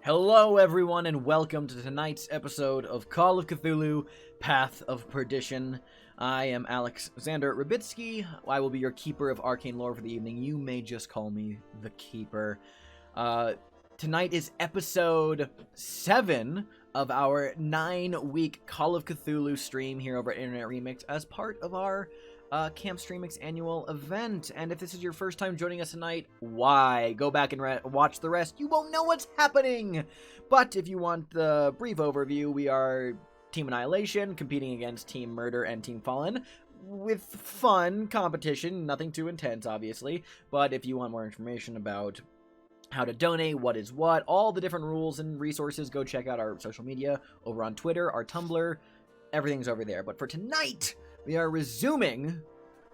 Hello everyone and welcome to tonight's episode of Call of Cthulhu, Path of Perdition. I am Alexander Rabitsky. I will be your keeper of arcane lore for the evening. You may just call me the Keeper. Tonight is episode 7 of our 9-week Call of Cthulhu stream here over at Internet Remix as part of our Camp Streamix annual event. And if this is your first time joining us tonight, why? Go back and watch the rest. You won't know what's happening! But if you want the brief overview, we are Team Annihilation, competing against Team Murder and Team Fallen, with fun competition, nothing too intense, obviously. But if you want more information about how to donate, what is what, all the different rules and resources, go check out our social media over on Twitter, our Tumblr, everything's over there. But for tonight, we are resuming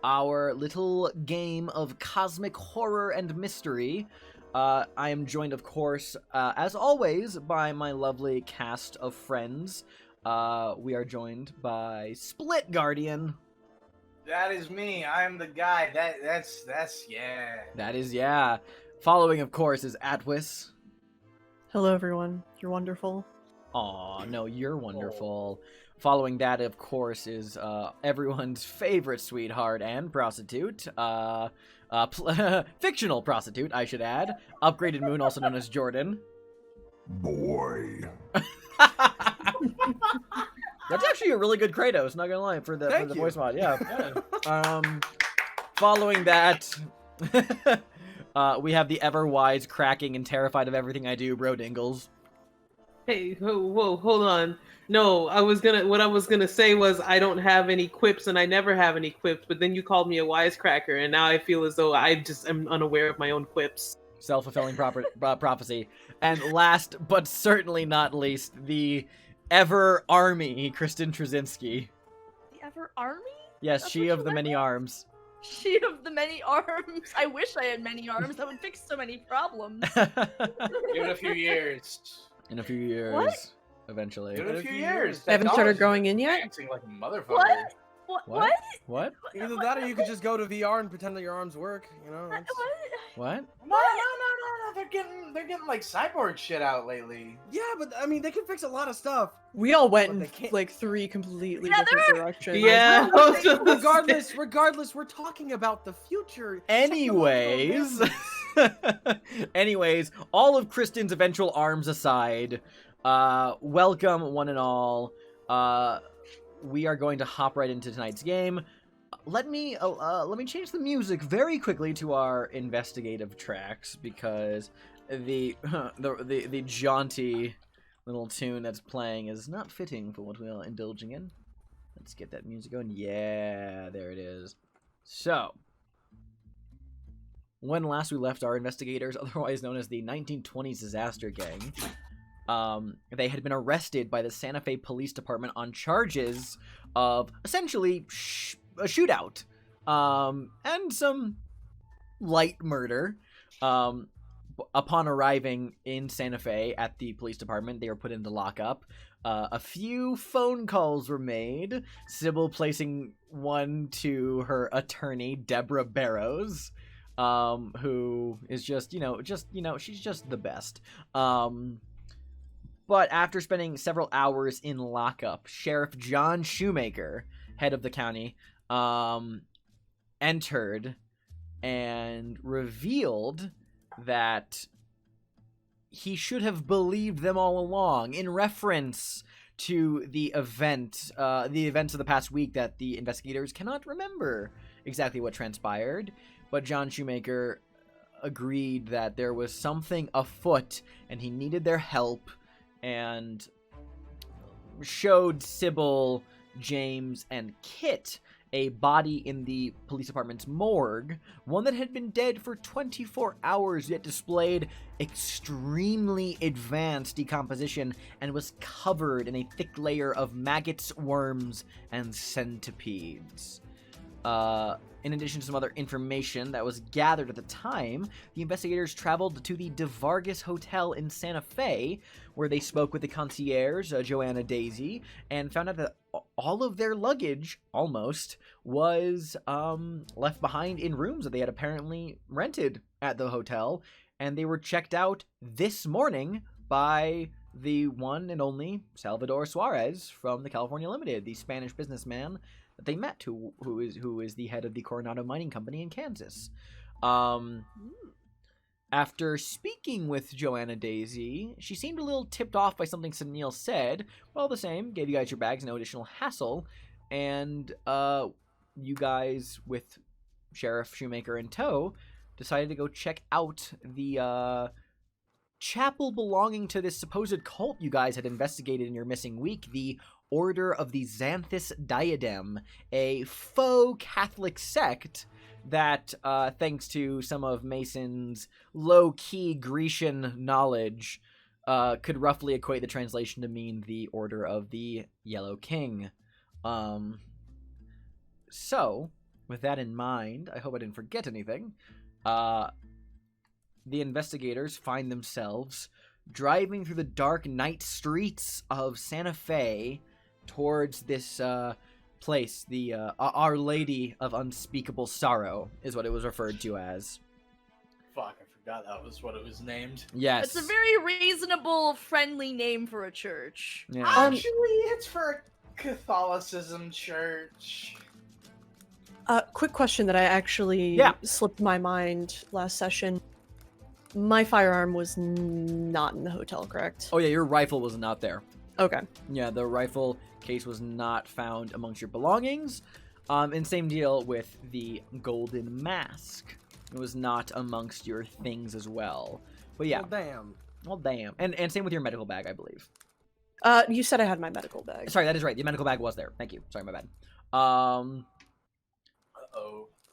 our little game of cosmic horror and mystery. I am joined, of course, as always, by my lovely cast of friends. We are joined by Split Guardian. That is me. I am the guy. That's yeah. That is, yeah. Following, of course, is Atwis. Hello, everyone. You're wonderful. Aw, no, you're wonderful. Following that, of course, is everyone's favorite sweetheart and prostitute. Fictional prostitute, I should add. Upgraded Moon, also known as Jordan. Boy. That's actually a really good Kratos, not gonna lie, for the voice mod, yeah. Following that, we have the ever-wise, cracking, and terrified of everything I do, Bro Dingles. Hey, whoa, hold on. No, what I was gonna say was I don't have any quips and I never have any quips, but then you called me a wisecracker and now I feel as though I just am unaware of my own quips. Self-fulfilling prophecy. And last, but certainly not least, the ever army, Kristen Trzynski. The ever army? Yes, That's she what of you the many like? arms. She of the many arms. I wish I had many arms. That would fix so many problems. Give it a few years. In a few years. What? Eventually. Give it a few years. They haven't started growing in yet? Dancing like a motherfucker. What? What? What? What? What? Either that or you could just go to VR and pretend that your arms work, you know? What? What? No. They're getting like cyborg shit out lately. Yeah, but I mean, they can fix a lot of stuff. We all went But they in can't- like 3 completely Yeah, different they're- directions. Yeah. Regardless, we're talking about the future. Anyways. Anyways, all of Kristen's eventual arms aside, welcome one and all. We are going to hop right into tonight's game. Let me change the music very quickly to our investigative tracks because the jaunty little tune that's playing is not fitting for what we are indulging in. Let's get that music going. Yeah, there it is. So, when last we left our investigators, otherwise known as the 1920s Disaster Gang, they had been arrested by the Santa Fe Police Department on charges of essentially a shootout and some light murder. Upon arriving in Santa Fe at the police department, they were put into lockup. A few phone calls were made, Sybil placing one to her attorney, Deborah Barrows, who is just, she's just the best. But after spending several hours in lockup, Sheriff John Shoemaker, head of the county, entered and revealed that he should have believed them all along in reference to the events of the past week that the investigators cannot remember exactly what transpired. But John Shoemaker agreed that there was something afoot and he needed their help, and showed Sybil, James, and Kit a body in the police department's morgue, one that had been dead for 24 hours yet displayed extremely advanced decomposition and was covered in a thick layer of maggots, worms, and centipedes. In addition to some other information that was gathered at the time, the investigators traveled to the De Vargas Hotel in Santa Fe, where they spoke with the concierge, Joanna Daisy, and found out that all of their luggage, almost, was left behind in rooms that they had apparently rented at the hotel, and they were checked out this morning by the one and only Salvador Suarez from the California Limited, the Spanish businessman that they met, who is the head of the Coronado Mining Company in Kansas. After speaking with Joanna Daisy, she seemed a little tipped off by something Sunil said. Well, the same, gave you guys your bags, no additional hassle, and you guys, with Sheriff Shoemaker in tow, decided to go check out the chapel belonging to this supposed cult you guys had investigated in your missing week, the Order of the Xanthus Diadem, a faux Catholic sect that, thanks to some of Mason's low-key Grecian knowledge, could roughly equate the translation to mean the Order of the Yellow King. So, with that in mind, I hope I didn't forget anything. The investigators find themselves driving through the dark night streets of Santa Fe towards this place. The Our Lady of Unspeakable Sorrow is what it was referred to as. Fuck, I forgot that was what it was named. Yes. It's a very reasonable, friendly name for a church. Yeah. Actually, it's for Catholicism church. Quick question that I actually slipped my mind last session. My firearm was not in the hotel, correct? Oh yeah, your rifle was not there. Okay. Yeah, the rifle case was not found amongst your belongings. And same deal with the golden mask. It was not amongst your things as well. But yeah. Well, damn. And same with your medical bag, I believe. You said I had my medical bag. Sorry, that is right. The medical bag was there. Thank you. Sorry, my bad. Uh-oh.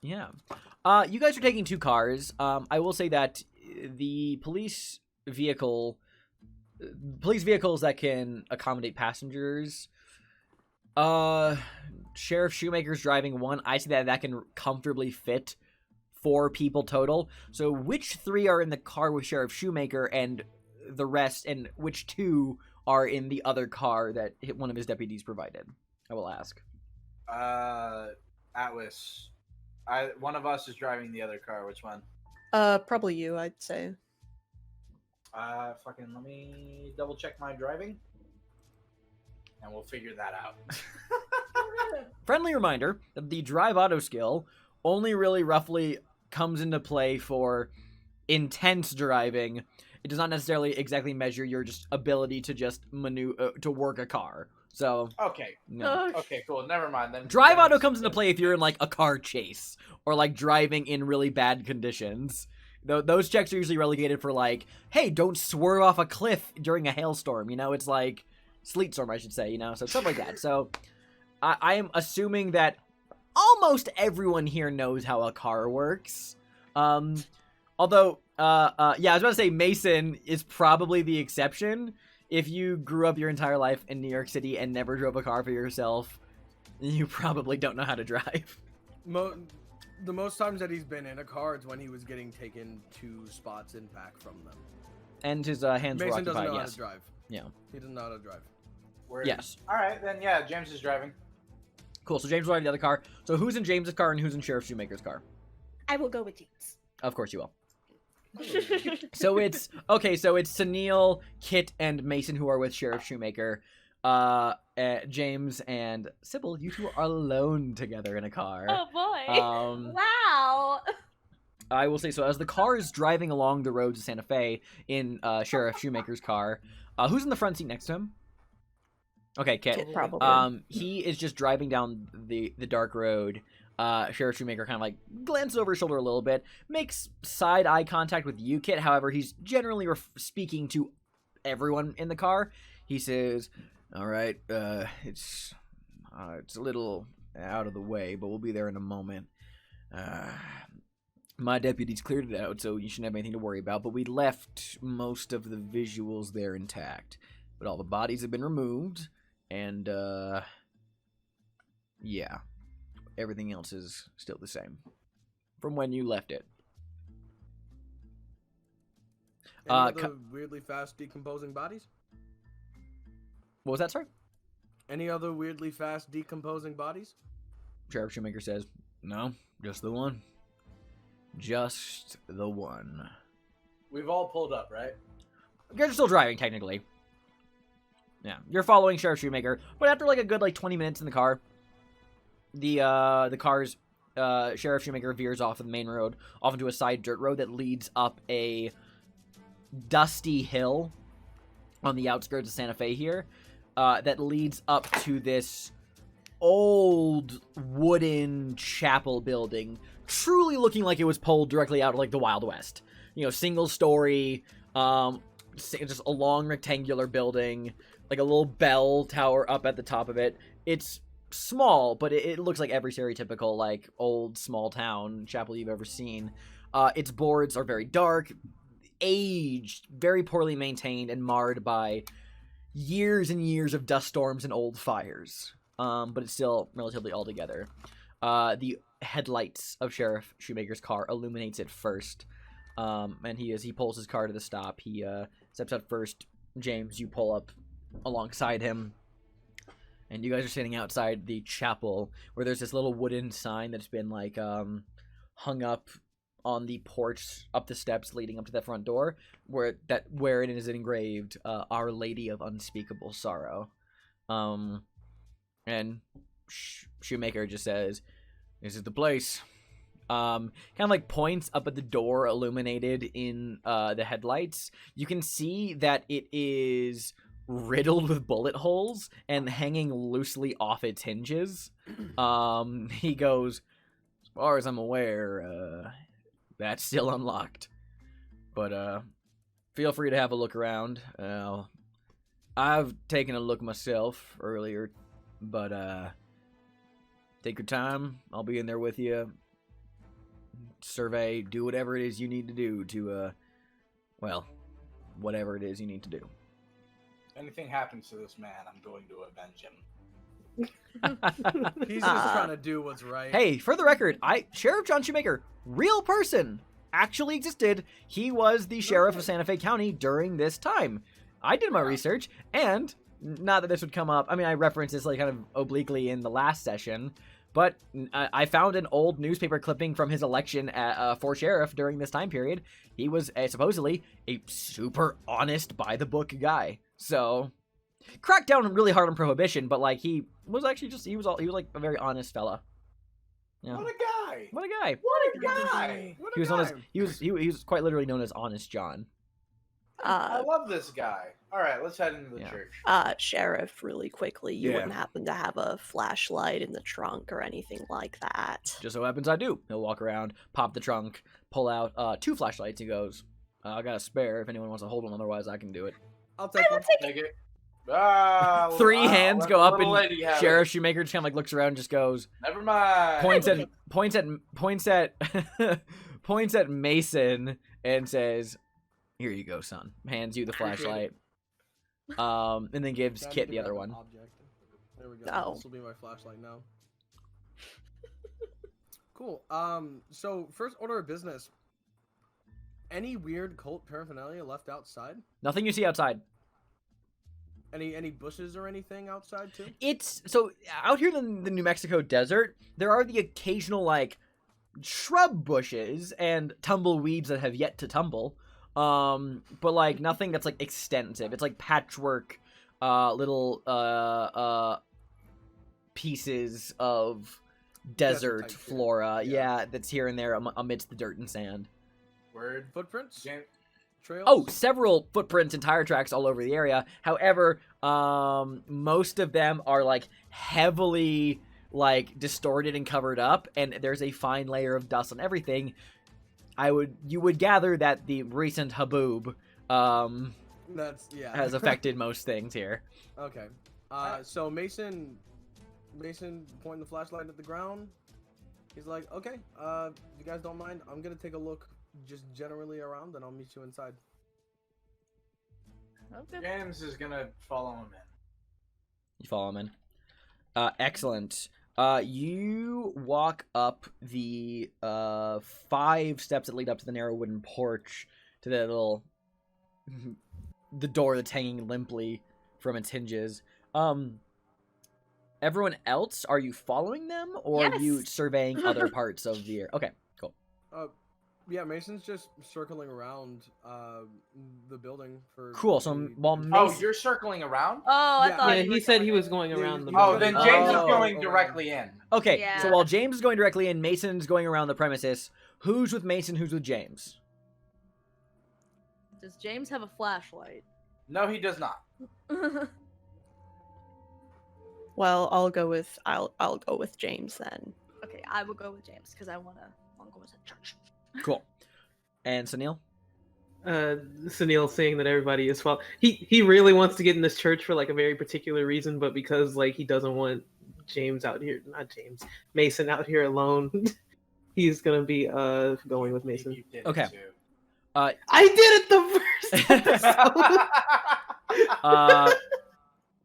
Yeah. You guys are taking two cars. I will say that the police vehicles that can accommodate passengers, Sheriff Shoemaker's driving one. I see that can comfortably fit 4 people total. So which 3 are in the car with Sheriff Shoemaker and the rest, and which 2 are in the other car that one of his deputies provided? I will ask. Atlas. One of us is driving the other car. Which one? Probably you, I'd say. Fucking let me double check my driving, and we'll figure that out. Friendly reminder that the drive auto skill only really roughly comes into play for intense driving. It does not necessarily exactly measure your just ability to just to work a car. So Okay. no. Okay, cool. Never mind then. Drive auto comes into play if you're in like a car chase or like driving in really bad conditions. Those checks are usually relegated for like, hey, don't swerve off a cliff during a hailstorm. You know, it's like sleet storm, I should say. You know, so stuff like that. So I am assuming that almost everyone here knows how a car works. Although, yeah, I was about to say Mason is probably the exception. If you grew up your entire life in New York City and never drove a car for yourself, you probably don't know how to drive. The most times that he's been in a car is when he was getting taken to spots and back from them. And his hands were Mason occupied, doesn't know how yes. to drive. Yeah. He doesn't know how to drive. Yes. All right, then. Yeah, James is driving. Cool, so James will drive the other car. So who's in James's car and who's in Sheriff Shoemaker's car? I will go with James. Of course you will. So it's Sunil, Kit, and Mason who are with Sheriff Shoemaker. James and Sybil, you two are alone together in a car. Oh boy! Wow. I will say so. As the car is driving along the roads of Santa Fe in Sheriff Shoemaker's car, who's in the front seat next to him? Okay, Kit. Kit, probably. He is just driving down the dark road. Sheriff Shoemaker kind of like glances over his shoulder a little bit, makes side eye contact with you, Kit. However, he's generally speaking to everyone in the car. He says, "All right, it's a little out of the way, but we'll be there in a moment. My deputies cleared it out, so you shouldn't have anything to worry about. But we left most of the visuals there intact, but all the bodies have been removed, and yeah." Everything else is still the same from when you left it. Any other weirdly fast decomposing bodies? What was that, sorry? Any other weirdly fast decomposing bodies? Sheriff Shoemaker says, "No, just the one. Just the one." We've all pulled up, right? You're still driving, technically. Yeah, you're following Sheriff Shoemaker, but after like a good 20 minutes in the car, the car's Sheriff Shoemaker veers off of the main road, off into a side dirt road that leads up a dusty hill on the outskirts of Santa Fe here, that leads up to this old wooden chapel building, truly looking like it was pulled directly out of like the Wild West. You know, single story, just a long rectangular building, like a little bell tower up at the top of it. It's small, but it looks like every stereotypical like old small town chapel you've ever seen. Its boards are very dark, aged, very poorly maintained, and marred by years and years of dust storms and old fires. But it's still relatively all together. The headlights of Sheriff Shoemaker's car illuminates it first. And he pulls his car to the stop. He steps out first. James, you pull up alongside him. And you guys are sitting outside the chapel, where there's this little wooden sign that's been like hung up on the porch up the steps leading up to the front door, where it is engraved, Our Lady of Unspeakable Sorrow. And Shoemaker just says, "This is the place." Kind of like points up at the door illuminated in the headlights. You can see that it is riddled with bullet holes and hanging loosely off its hinges. He goes, "As far as I'm aware, that's still unlocked. But feel free to have a look around. I've taken a look myself earlier, but take your time. I'll be in there with you. Survey, do whatever it is you need to do to, whatever it is you need to do." Anything happens to this man, I'm going to avenge him. He's just trying to do what's right. Hey, for the record, Sheriff John Shoemaker, real person, actually existed. He was the sheriff of Santa Fe County during this time. I did my research, and not that this would come up. I mean, I referenced this like kind of obliquely in the last session, but I found an old newspaper clipping from his election for sheriff during this time period. He was supposedly a super honest, by-the-book guy. So, cracked down really hard on prohibition, but like he was actually he was like a very honest fella. Yeah. What a guy! What a guy! What a guy! What a He was guy. known as he was quite literally known as Honest John. I love this guy. All right, let's head into the Yeah. church. Sheriff, really quickly, you Yeah. wouldn't happen to have a flashlight in the trunk or anything like that? Just so happens I do. He'll walk around, pop the trunk, pull out 2 flashlights. He goes, "I got a spare if anyone wants to hold one. Otherwise, I can do it." I'll take one. Take it. Ah, 3 hands go up, little and lady have Sheriff it. Shoemaker just kind of like looks around, and just goes, Never mind. points at Mason, and says, "Here you go, son." Hands you the flashlight. And then gives Grab Kit the the other random one. object. There we go. Oh. This will be my flashlight now. Cool. So first order of business. Any weird cult paraphernalia left outside? Nothing you see outside. Any bushes or anything outside too? It's so out here in the New Mexico desert, there are the occasional like shrub bushes and tumbleweeds that have yet to tumble. But like nothing that's like extensive. It's like patchwork little pieces of desert type shit. flora. Yeah. Yeah, that's here and there amidst the dirt and sand. Word. Footprints? Jan- Trails? Oh, several footprints and tire tracks all over the area. However, most of them are like heavily like distorted and covered up, and there's a fine layer of dust on everything. You would gather that the recent haboob That's yeah. has affected most things here. Okay. So Mason pointing the flashlight at the ground. He's like, okay, if you guys don't mind, I'm gonna take a look just generally around, and I'll meet you inside. Okay. James is gonna follow him in. You follow him in. Excellent. You walk up the 5 steps that lead up to the narrow wooden porch to the little the door that's hanging limply from its hinges. Everyone else, are you following them, or are you Yes. surveying other parts of the air? Okay, cool. Yeah, Mason's just circling around the building for. Cool. So while Oh, Mason, you're circling around? Oh, I Yeah. thought Yeah, you were he said he going was in. going Yeah, around the. Oh, building. then James is Oh. going directly in. okay. So Yeah. while James is going directly in, Mason's going around the premises. Who's with Mason? Who's with James? Does James have a flashlight? No, he does not. Well, I'll go with James then. Okay, I will go with James because I wanna go with the church. Cool. And Sunil? Sunil saying that everybody is he really wants to get in this church for like a very particular reason, but because like he doesn't want Mason out here alone, he's gonna be going with Mason. You did it Okay. too. I did it the first episode.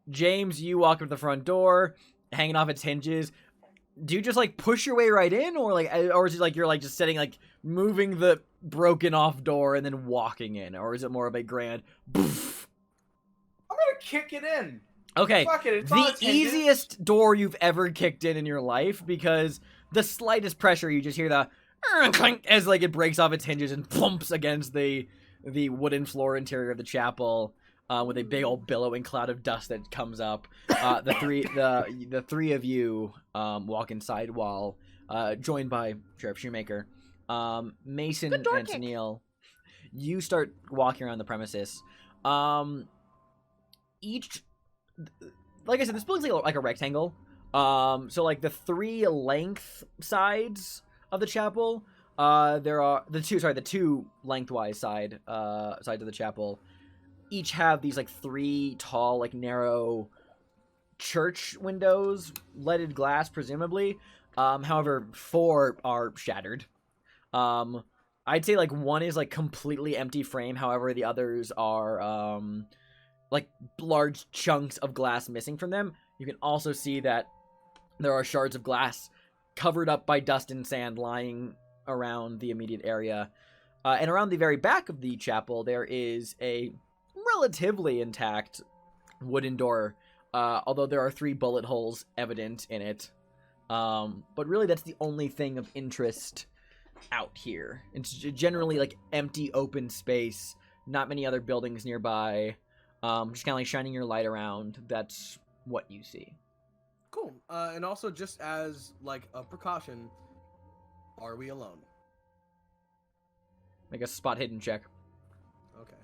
James, you walk up to the front door, hanging off its hinges. Do you just like push your way right in, or is it like you're like just sitting like moving the broken off door and then walking in, or is it more of a grand boof? I'm gonna kick it in. Okay, Fuck it, it's on the its hinges. easiest door you've ever kicked in your life, because the slightest pressure you just hear the clink as like it breaks off its hinges and plumps against the wooden floor interior of the chapel. With a big old billowing cloud of dust that comes up, the three of you walk inside while joined by Sheriff Shoemaker, Mason, Good door and kick. Sunil. You start walking around the premises. Each, like I said, this building's like a rectangle. So like the three length sides of the chapel, there are the two lengthwise sides of the chapel. Each have these like three tall, like narrow church windows, leaded glass, presumably. However, four are shattered. I'd say like one is like completely empty frame. However, the others are like large chunks of glass missing from them. You can also see that there are shards of glass covered up by dust and sand lying around the immediate area. And around the very back of the chapel, there is a relatively intact wooden door, although there are 3 bullet holes evident in it. But really, that's the only thing of interest out here. It's generally like empty, open space, not many other buildings nearby. Just kind of like shining your light around. That's what you see. Cool. And also, just as like a precaution, are we alone? Make a spot hidden check. Okay.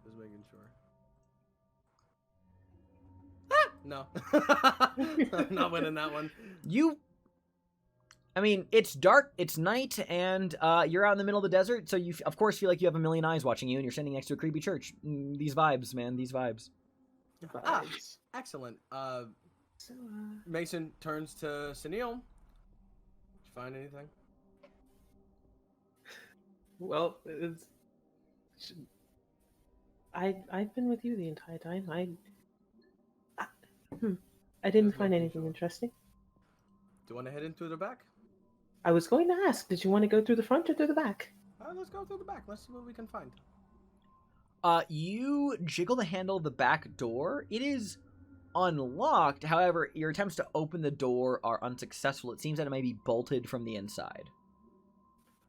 Just making sure. No. Not winning that one. I mean, it's dark, it's night, and you're out in the middle of the desert, so you, of course, feel like you have a million eyes watching you, and you're standing next to a creepy church. These vibes, man, these vibes. Ah, excellent. Mason turns to Sunil. Did you find anything? Well, I've been with you the entire time. I didn't find anything interesting. Do you want to head in through the back? I was going to ask, did you want to go through the front or through the back? Let's go through the back. Let's see what we can find. You jiggle the handle of the back door. It is unlocked. However, your attempts to open the door are unsuccessful. It seems that it may be bolted from the inside.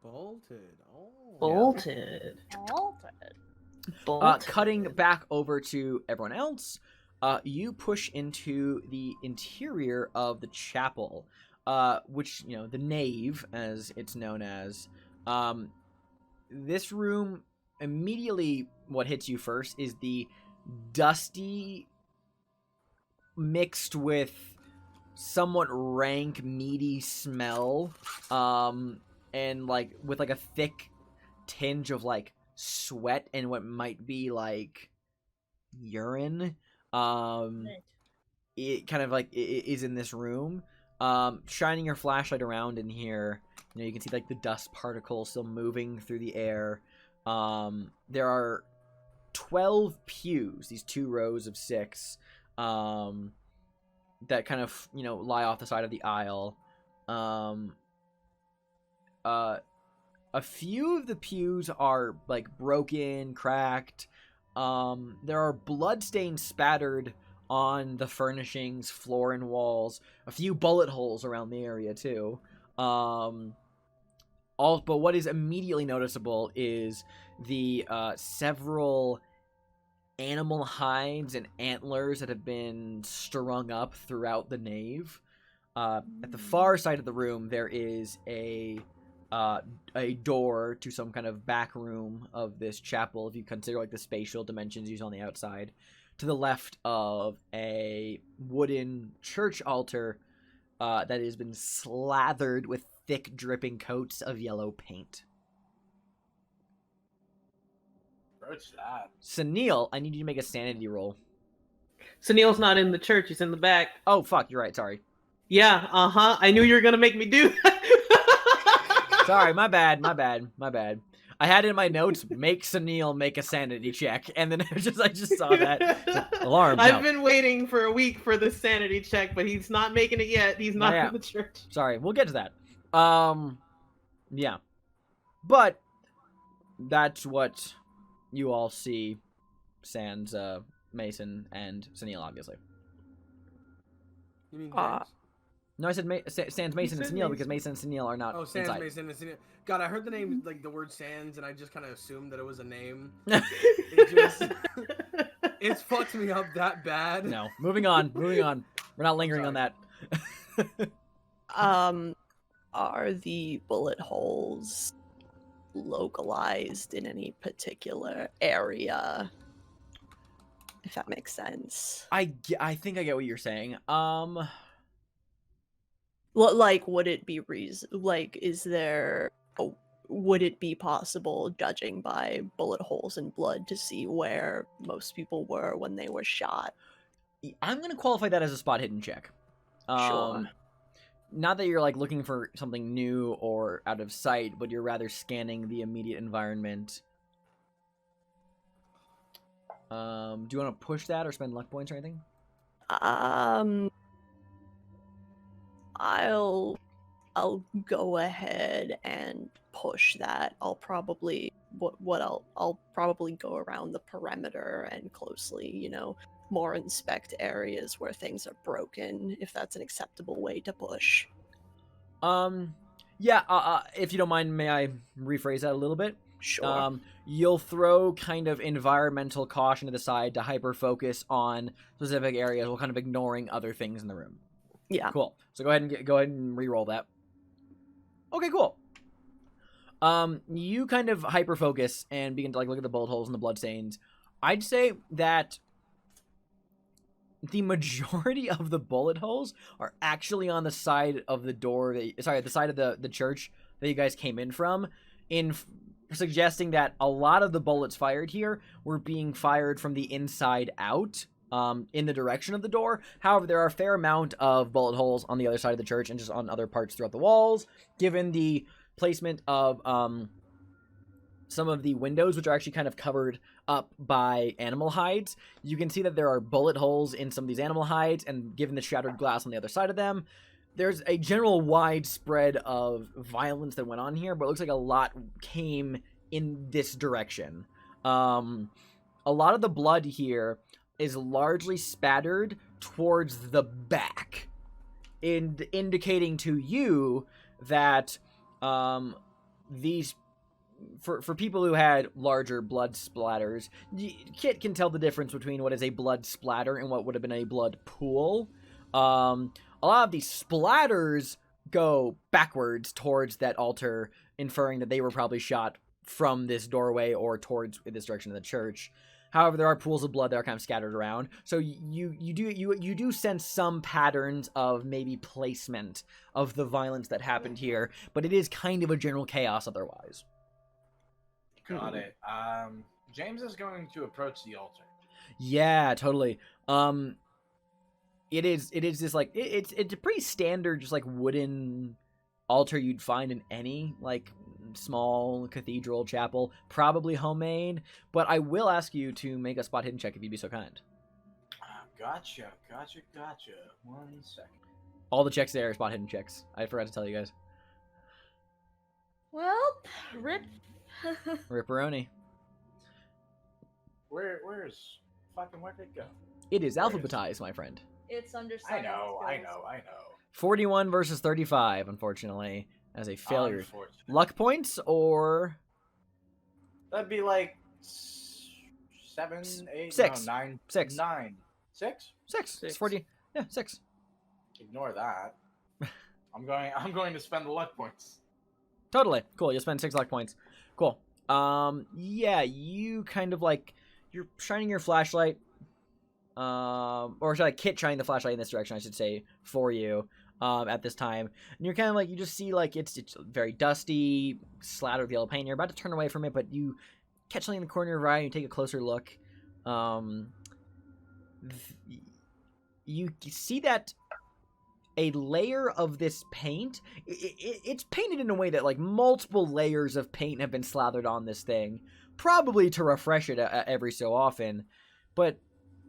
Bolted. Oh. Bolted. Bolted. Cutting back over to everyone else, you push into the interior of the chapel, which, you know, the nave, as it's known as. This room, immediately what hits you first is the dusty, mixed with somewhat rank, meaty smell, and like with like a thick tinge of like sweat and what might be like urine. It kind of like it is in this room. Shining your flashlight around in here, you know, you can see like the dust particles still moving through the air. There are 12 pews, these 2 rows of 6, that kind of, you know, lie off the side of the aisle. A few of the pews are like broken, cracked. There are bloodstains spattered on the furnishings, floor, and walls. A few bullet holes around the area too. All But what is immediately noticeable is the several animal hides and antlers that have been strung up throughout the nave. At the far side of the room, there is a door to some kind of back room of this chapel, if you consider like the spatial dimensions used on the outside, to the left of a wooden church altar that has been slathered with thick dripping coats of yellow paint. What's that? Sunil, I need you to make a sanity roll. Sunil's not in the church, he's in the back. Oh, fuck, you're right, sorry. Yeah, I knew you were gonna make me do that. Sorry, my bad. I had in my notes, make Sunil make a sanity check, and then I just saw that. Alarm. No. I've been waiting for a week for the sanity check, but he's not making it yet. He's not in the church. Sorry, we'll get to that. Yeah. But that's what you all see, sans Mason and Sunil, obviously. You mean James? No, I said sans Mason and Sunil because Mason and Sunil are not sans inside. Mason and Sunil. God, I heard the name, like the word sans, and I just kind of assumed that it was a name. It's fucked me up that bad. No, moving on. We're not lingering on that. Are the bullet holes localized in any particular area? If that makes sense. I think I get what you're saying. Well, like, would it be would it be possible, judging by bullet holes and blood, to see where most people were when they were shot? I'm going to qualify that as a spot hidden check. Sure. Not that you're, like, looking for something new or out of sight, but you're rather scanning the immediate environment. Do you want to push that or spend luck points or anything? I'll go ahead and push that. I'll probably I'll probably go around the perimeter and closely, more inspect areas where things are broken, if that's an acceptable way to push. Yeah, if you don't mind, may I rephrase that a little bit? Sure. You'll throw kind of environmental caution to the side to hyper-focus on specific areas while kind of ignoring other things in the room. Yeah. Cool. So go ahead and re-roll that. Okay, cool. You kind of hyper-focus and begin to look at the bullet holes and the blood stains. I'd say that the majority of the bullet holes are actually on the side of the door. The side of the church that you guys came in from, suggesting that a lot of the bullets fired here were being fired from the inside out, in the direction of the door. However, there are a fair amount of bullet holes on the other side of the church and just on other parts throughout the walls, given the placement of some of the windows, which are actually kind of covered up by animal hides. You can see that there are bullet holes in some of these animal hides, and given the shattered glass on the other side of them, there's a general widespread of violence that went on here, but it looks like a lot came in this direction. A lot of the blood here is largely spattered towards the back, indicating to you that these, for people who had larger blood splatters, Kit can tell the difference between what is a blood splatter and what would have been a blood pool. A lot of these splatters go backwards towards that altar, inferring that they were probably shot from this doorway or towards this direction of the church. However, there are pools of blood that are kind of scattered around, so you do sense some patterns of maybe placement of the violence that happened here, but it is kind of a general chaos otherwise. Got it. James is going to approach the altar. Yeah, totally. It is just like it's a pretty standard, just like wooden altar you'd find in any small cathedral chapel, probably homemade. But I will ask you to make a spot hidden check if you'd be so kind. Gotcha. 1 second. All the checks there are spot hidden checks. I forgot to tell you guys. Well, rip. Ripperoni. Where'd it go? It is alphabetized, my friend. It's under I science know. skills. 41 versus 35, unfortunately. as a failure. Unfortunate. Luck points or That'd be like 7, 8, Six. no, 9, Six. 9, 6. 6. It's Six. 40. Yeah, 6. Ignore that. I'm going to spend the luck points. Totally. Cool. You'll spend 6 luck points. Cool. Yeah, you kind of like you're shining your flashlight. Or should I Kit shining the flashlight in this direction, I should say, for you. At this time, and you're kind of like you just see like it's very dusty, slattered with yellow paint. You're about to turn away from it, but you catch something in the corner of your eye and you take a closer look. You see that a layer of this paint, it's painted in a way that like multiple layers of paint have been slathered on this thing, probably to refresh it every so often. But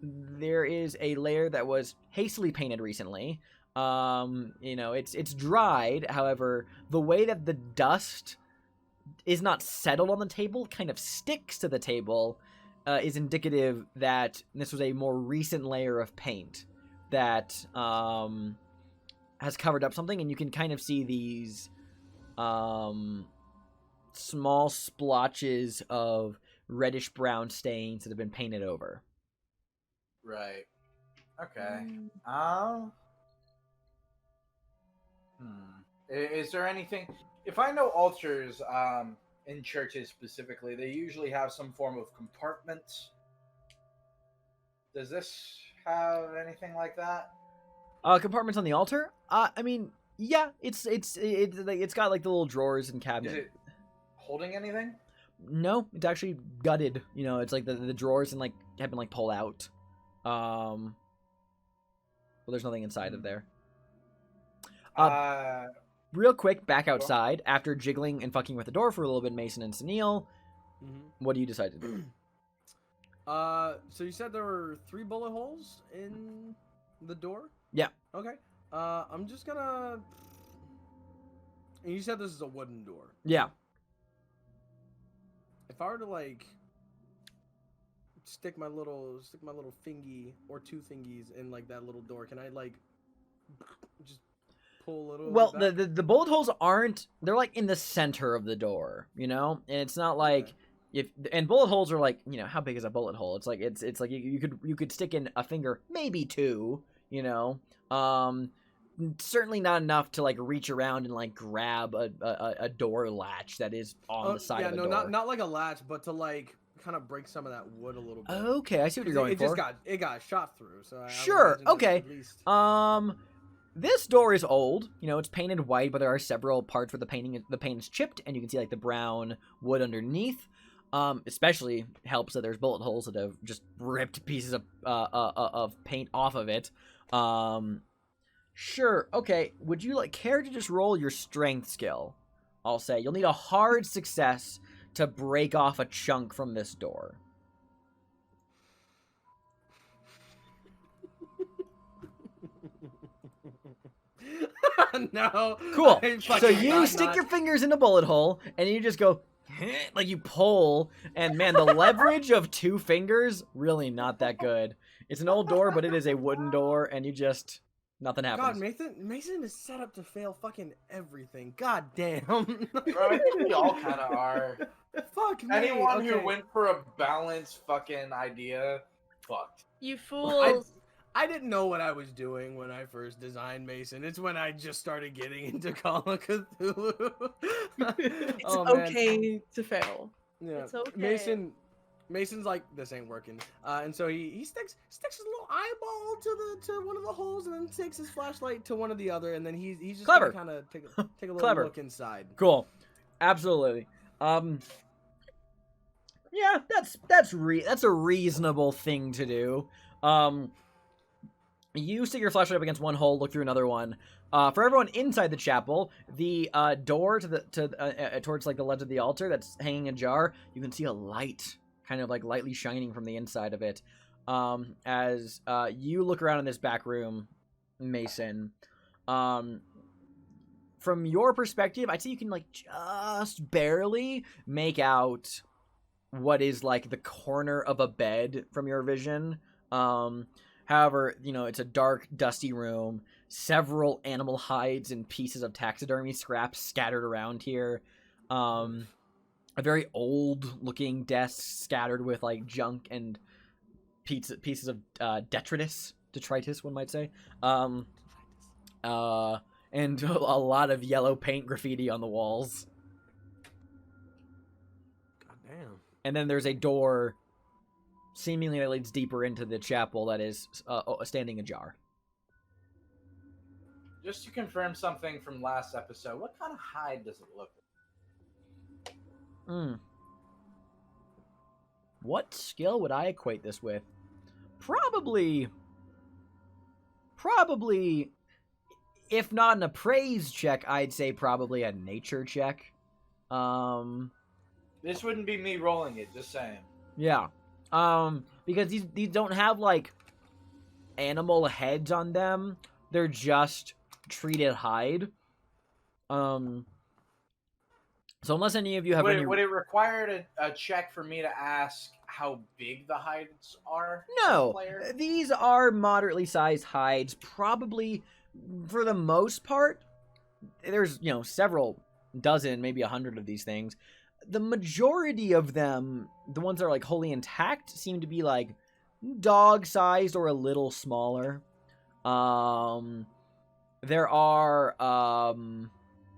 there is a layer that was hastily painted recently. It's dried. However, the way that the dust is not settled on the table, kind of sticks to the table, is indicative that this was a more recent layer of paint that has covered up something, and you can kind of see these small splotches of reddish brown stains that have been painted over. Right. Okay. Is there anything? If I know altars, in churches specifically, they usually have some form of compartments. Does this have anything like that? Compartments on the altar? I mean, yeah, it's got like the little drawers and cabinets. Is it holding anything? No, it's actually gutted. It's like the drawers and like have been like pulled out. Well, there's nothing inside of there. Real quick, back outside, after jiggling and fucking with the door for a little bit, Mason and Sunil, what do you decide to do? So you said there were 3 bullet holes in the door? Yeah. Okay. I'm just gonna... And you said this is a wooden door. Yeah. If I were to, like, stick my little fingy or 2 fingies in, like, that little door, can I, like, just pull a little? Well, the bullet holes aren't, they're like in the center of the door, and it's not like and bullet holes are like, how big is a bullet hole? It's like it's like you could stick in a finger, maybe 2, certainly not enough to like reach around and like grab a door latch that is on the side of the door. Yeah, no, not like a latch, but to like kind of break some of that wood a little bit. Okay, I see what you're going for. It got shot through, so sure. I Okay. at least... This door is old. It's painted white, but there are several parts where the paint is chipped, and you can see like the brown wood underneath. Especially helps that there's bullet holes that have just ripped pieces of paint off of it. Sure. Okay. Would you care to just roll your strength skill? I'll say you'll need a hard success to break off a chunk from this door. No. Cool. So you stick your fingers in a bullet hole, and you just go, like you pull, and man, the leverage of 2 fingers, really not that good. It's an old door, but it is a wooden door, and you just, nothing happens. God, Mason is set up to fail fucking everything. God damn. Bro, I think we all kind of are. Fuck me. Anyone who went for a balanced fucking idea, fucked. You fools. I didn't know what I was doing when I first designed Mason. It's when I just started getting into Call of Cthulhu. It's okay to fail. Yeah. It's okay. Mason's like, this ain't working, and so he sticks his little eyeball to one of the holes, and then takes his flashlight to one of the other, and then he's just Clever. kind of take a little Clever. look inside. Cool. Absolutely. Yeah, that's a reasonable thing to do. You stick your flashlight up against one hole, look through another one. For everyone inside the chapel, the door towards like the ledge of the altar that's hanging ajar, you can see a light kind of like lightly shining from the inside of it. As you look around in this back room, Mason, from your perspective, I'd say you can like just barely make out what is like the corner of a bed from your vision. However, it's a dark, dusty room. Several animal hides and pieces of taxidermy scraps scattered around here. A very old-looking desk scattered with like junk and pieces of detritus, one might say. And a lot of yellow paint graffiti on the walls. God damn. And then there's a door, seemingly that leads deeper into the chapel that is standing ajar. Just to confirm something from last episode, what kind of hide does it look like? What skill would I equate this with? Probably, if not an appraise check, I'd say probably a nature check. This wouldn't be me rolling it, just saying. Yeah. Because these don't have, like, animal heads on them. They're just treated hide. So unless any of you have Would it require a check for me to ask how big the hides are? No, Player? these are moderately sized hides. Probably, for the most part, there's, several dozen, maybe 100 of these things. The majority of them, the ones that are, like, wholly intact, seem to be, like, dog-sized or a little smaller. There are,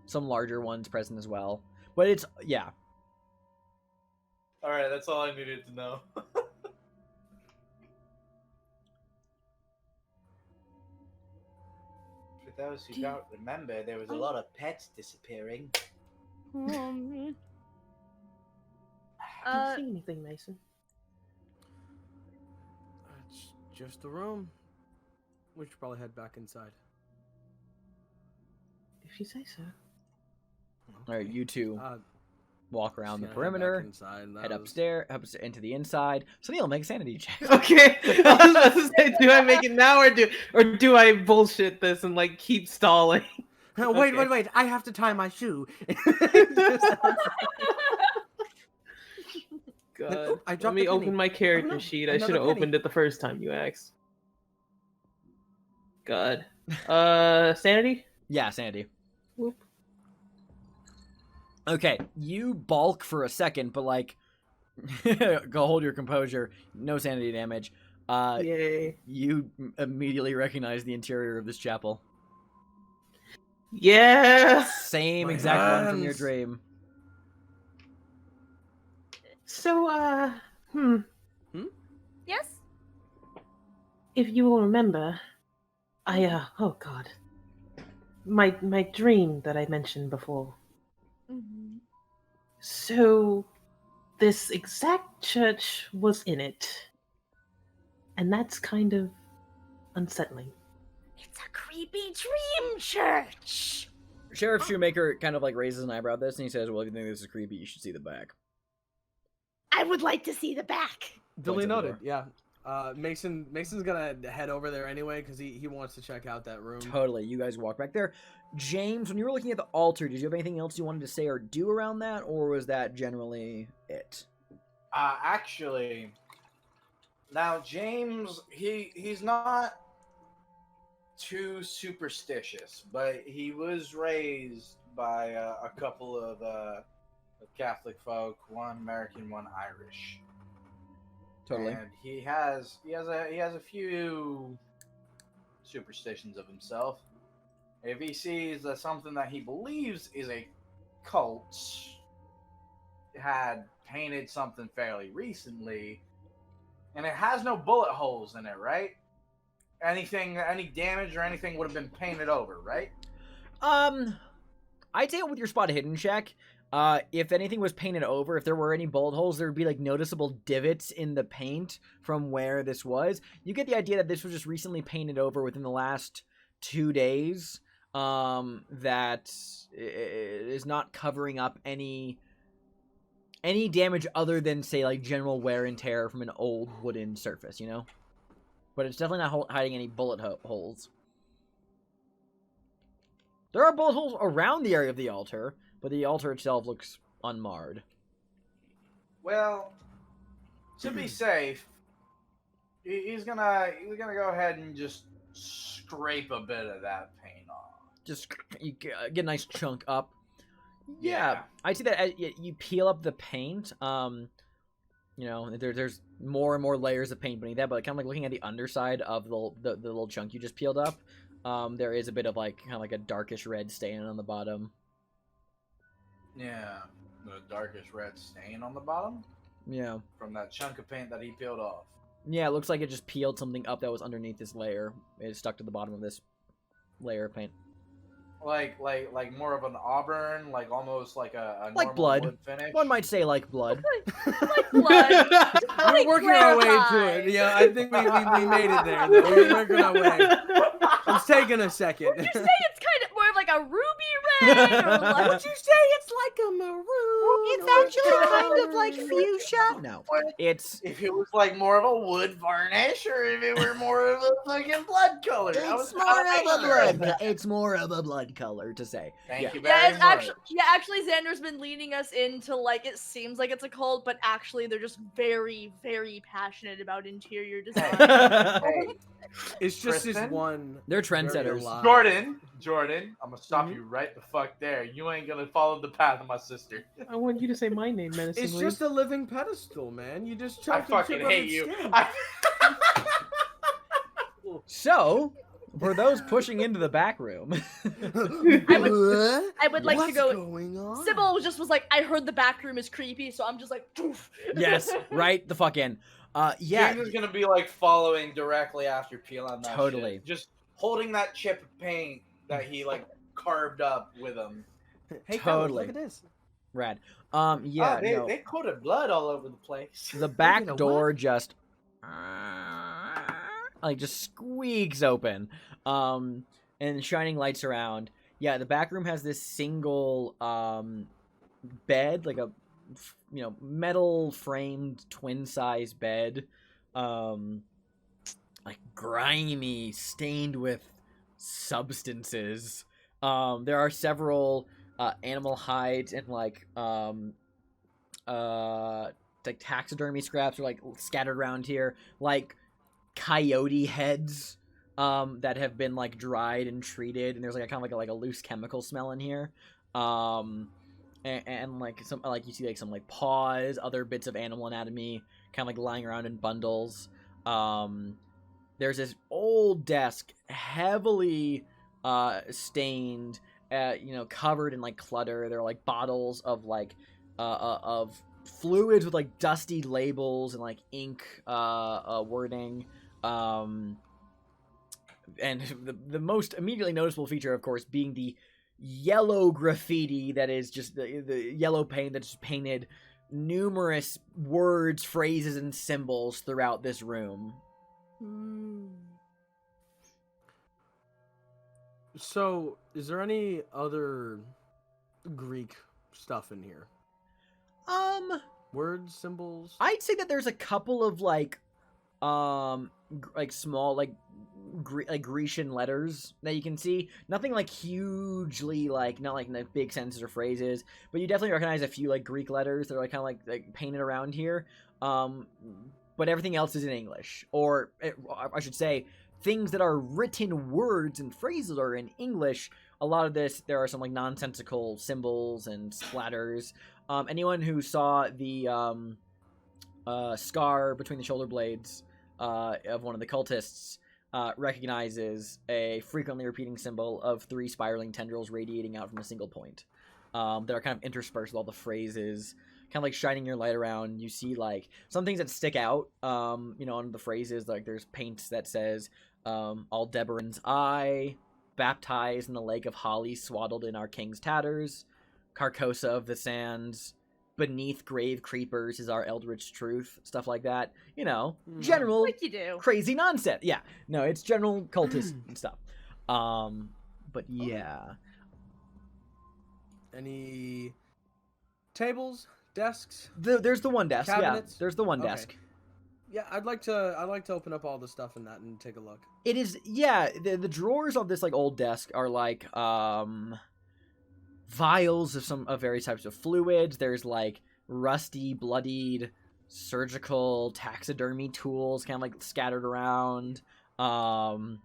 some larger ones present as well. But it's, yeah. Alright, that's all I needed to know. For those who don't remember, there was a lot of pets disappearing. I didn't see anything, Mason. It's just a room. We should probably head back inside. If you say so. All right, you two walk around the Just gonna perimeter, head back inside. head upstairs, into the inside. So Neil, make a sanity check. Okay. I was about to say, do I make it now or do I bullshit this and like keep stalling? Wait, Okay. wait! I have to tie my shoe. God. I Let dropped me a penny. open my character Oh, no, sheet. I another should have penny. opened it the first time you asked. God. Sanity? Yeah, sanity. Whoop. Okay, you balk for a second, but like, go hold your composure. No sanity damage. Yay. You immediately recognize the interior of this chapel. Yeah. Same My exact one from your hands. dream. So, Yes? if you will remember, oh God. My dream that I mentioned before. Mm-hmm. So, this exact church was in it. And that's kind of unsettling. It's a creepy dream church. Sheriff Shoemaker kind of like raises an eyebrow at this, and he says, "Well, if you think this is creepy, you should see the back." I would like to see the back. Duly Points at the noted. Yeah. Mason's gonna head over there anyway because he wants to check out that room. Totally. You guys walk back there. James, when you were looking at the altar, did you have anything else you wanted to say or do around that, or was that generally it? Actually, now James, he's not too superstitious, but he was raised by a couple of Catholic folk, one American, one Irish. Totally. And he has a few superstitions of himself. If he sees that something that he believes is a cult had painted something fairly recently, and it has no bullet holes in it, right? Any damage or anything would have been painted over, right? I'd say with your spot hidden check, if anything was painted over, if there were any bullet holes, there would be like noticeable divots in the paint from where this was. You get the idea that this was just recently painted over within the last 2 days. That is not covering up any damage other than, say, like general wear and tear from an old wooden surface, you know? But it's definitely not hiding any bullet holes. There are bullet holes around the area of the altar, but the altar itself looks unmarred. Well, to be safe, He's gonna go ahead and just scrape a bit of that paint off. Just you get a nice chunk up. Yeah, Yeah. I see that you peel up the paint. You know, there's more and more layers of paint beneath that, but kind of like looking at the underside of the little chunk you just peeled up, there is a bit of like kind of like a darkish red stain on the bottom. Yeah, the darkest red stain on the bottom Yeah. from that chunk of paint that he peeled off. Yeah, it looks like it just peeled something up that was underneath this layer. It stuck to the bottom of this layer of paint. Like more of an auburn, like almost like a Like normal blood. wood finish. One might say like blood. Like blood. We're Like working our way to graphite. it. Yeah, I think we made it there. Though. We're working our way. It's taking a second. Would you say it's kind of more of like a ruby red, or like Would you say it's like a maroon? It's actually kind of like fuchsia. No, it's If it was like more of a wood varnish, or if it were more of a fucking blood color. It's more of a blood color to say. Thank you yeah, very it's much. actually Xander's been leading us into like it seems like it's a cult, but actually they're just very, very passionate about interior design. Hey, It's just this Kristen? one. They're very trendsetters. alive. Jordan, I'm gonna stop you right the fuck there. You ain't gonna follow the path of my sister. I want you to say my name It's menacingly. just a living pedestal, man. You just I chop fucking hate you. So, for those pushing into the back room, I would like to What's go. going on? Sybil just was like, I heard the back room is creepy, so I'm just like, poof. yes, right the fuck in. Yeah, James is gonna be like following directly after peeling that Totally. shit. Just holding that chip of paint that he like carved up with him. Hey, fellas, Totally. look at this. rad. Yeah, Yeah, no. they coated blood all over the place. The back know door just like just squeaks open, and shining lights around. Yeah, the back room has this single bed, like a metal framed twin size bed, like grimy, stained with substances. There are several animal hides and like taxidermy scraps are like scattered around here, like coyote heads that have been like dried and treated, and there's like a kind of like a loose chemical smell in here, and like some like you see like some like paws, other bits of animal anatomy kind of like lying around in bundles. There's this old desk, heavily stained, covered in like clutter. There are like bottles of like of fluids with like dusty labels and like ink wording. And the most immediately noticeable feature, of course, being the yellow graffiti that is just the yellow paint that's painted numerous words, phrases, and symbols throughout this room. So, is there any other Greek stuff in here? Words, symbols? I'd say that there's a couple of like small like Grecian letters that you can see. Nothing like hugely like not like big sentences or phrases, but you definitely recognize a few like Greek letters that are like kind of like painted around here. But everything else is in English, or I should say, things that are written words and phrases are in English. A lot of this, there are some like nonsensical symbols and splatters. Anyone who saw the scar between the shoulder blades of one of the cultists recognizes a frequently repeating symbol of 3 spiraling tendrils radiating out from a single point. That are kind of interspersed with all the phrases, kind of like shining your light around. You see like some things that stick out, on the phrases. Like there's paint that says, Aldebaran's eye, baptized in the lake of holly, swaddled in our king's tatters, Carcosa of the sands, beneath grave creepers is our eldritch truth, stuff like that. General Like you do. crazy nonsense. Yeah, no, it's general cultist stuff. But yeah. Any tables, desks? There's the one desk. Cabinets? Yeah, there's the one Okay. desk. Yeah, I'd like to open up all the stuff in that and take a look. It is, yeah, the drawers of this like old desk are like vials of various types of fluids. There's like rusty, bloodied surgical taxidermy tools kind of like scattered around. You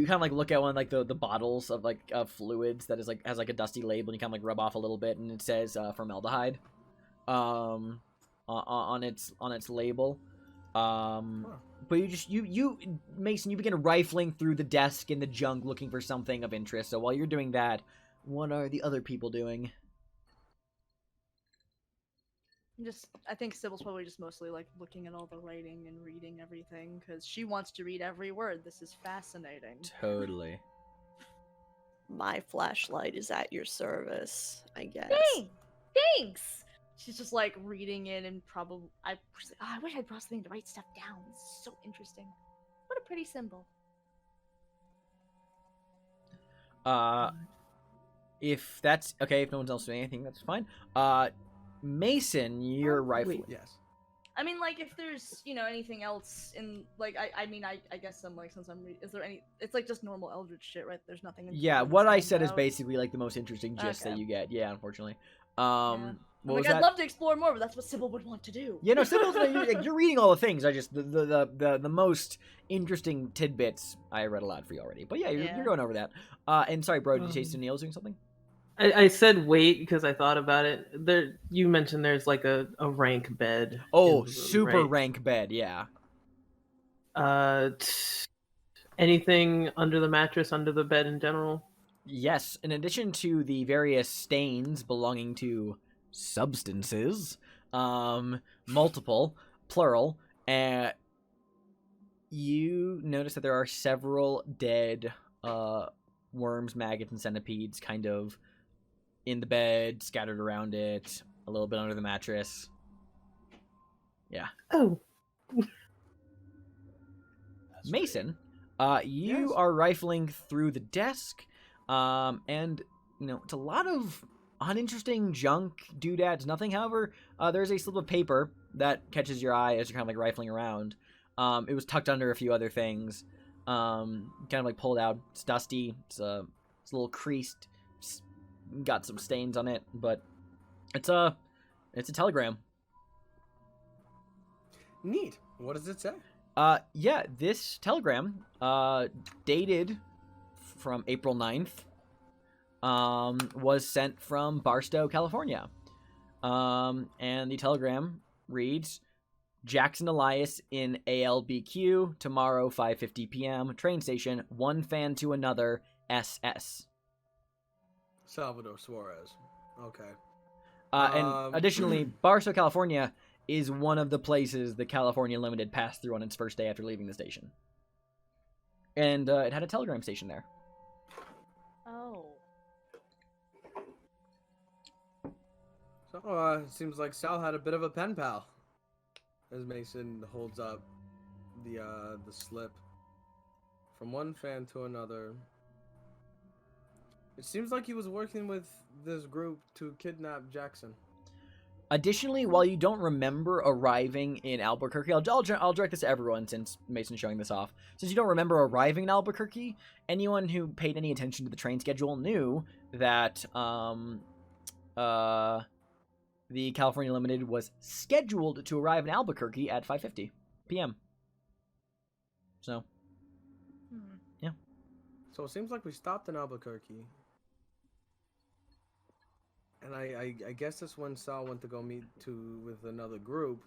kind of like look at one like the bottles of like fluids that is like has like a dusty label, and you kind of like rub off a little bit, and it says formaldehyde on its label. But you Mason, you begin rifling through the desk in the junk looking for something of interest. So while you're doing that, what are the other people doing? I think Sybil's probably just mostly like looking at all the writing and reading everything because she wants to read every word. This is fascinating. Totally. My flashlight is at your service, I guess. Thanks. She's just like reading it and probably I wish I brought something to write stuff down. This is so interesting. What a pretty symbol. If that's okay, if no one's else doing anything, that's fine. Mason, you're rifling. Yes. I mean, like, if there's, anything else in, like, I guess I'm, like, since I'm reading, is there any, it's, like, just normal Eldritch shit, right? There's nothing. Yeah, what I said is basically, like, the most interesting gist that you get. Yeah, unfortunately. What was I'd that? love to explore more, but that's what Sybil would want to do. Yeah, no, Sybil's, you're reading all the things. I just, the most interesting tidbits I read aloud for you already. But yeah, you're going over that. And sorry, bro, did you say Neil's doing something? I said wait because I thought about it. You mentioned there's like a rank bed. Oh, super rank bed, yeah. Anything under the mattress, under the bed in general? Yes, in addition to the various stains belonging to substances, multiple, plural, you notice that there are several dead worms, maggots, and centipedes kind of in the bed, scattered around it, a little bit under the mattress. Yeah. Oh. Mason, you are rifling through the desk, and, it's a lot of uninteresting junk, doodads, nothing. However, there's a slip of paper that catches your eye as you're kind of, like, rifling around. It was tucked under a few other things, kind of, like, pulled out. It's dusty. It's a little creased. Got some stains on it, but it's a telegram. Neat. What does it say? Yeah, this telegram, dated from April 9th, was sent from Barstow, California. And the telegram reads, Jackson Elias in ALBQ, tomorrow 5:50 p.m., train station, one fan to another, SS. Salvador Suarez. Okay. And additionally, Barstow, California is one of the places the California Limited passed through on its first day after leaving the station. And it had a telegram station there. Oh. So, it seems like Sal had a bit of a pen pal. As Mason holds up the slip. From one fan to another. It seems like he was working with this group to kidnap Jackson. Additionally, while you don't remember arriving in Albuquerque, I'll direct this to everyone since Mason's showing this off. Since you don't remember arriving in Albuquerque, anyone who paid any attention to the train schedule knew that the California Limited was scheduled to arrive in Albuquerque at 5:50 p.m. So, yeah. So it seems like we stopped in Albuquerque. And I guess that's when Sal went to go meet with another group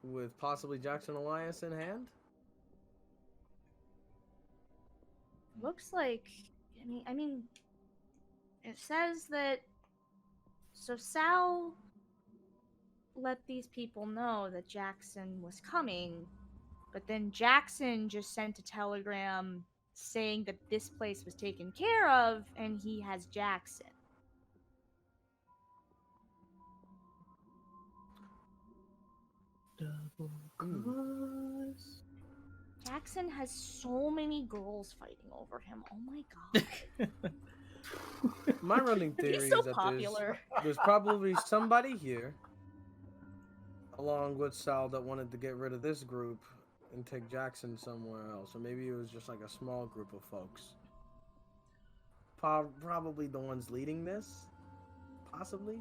with possibly Jackson Elias in hand. Looks like, I mean, it says that, so Sal let these people know that Jackson was coming, but then Jackson just sent a telegram saying that this place was taken care of and he has Jackson. Double cross. Jackson has so many girls fighting over him. Oh my god. My running theory He's so is that popular. there's probably somebody here, along with Sal, that wanted to get rid of this group and take Jackson somewhere else. Or maybe it was just like a small group of folks. Probably the ones leading this, possibly.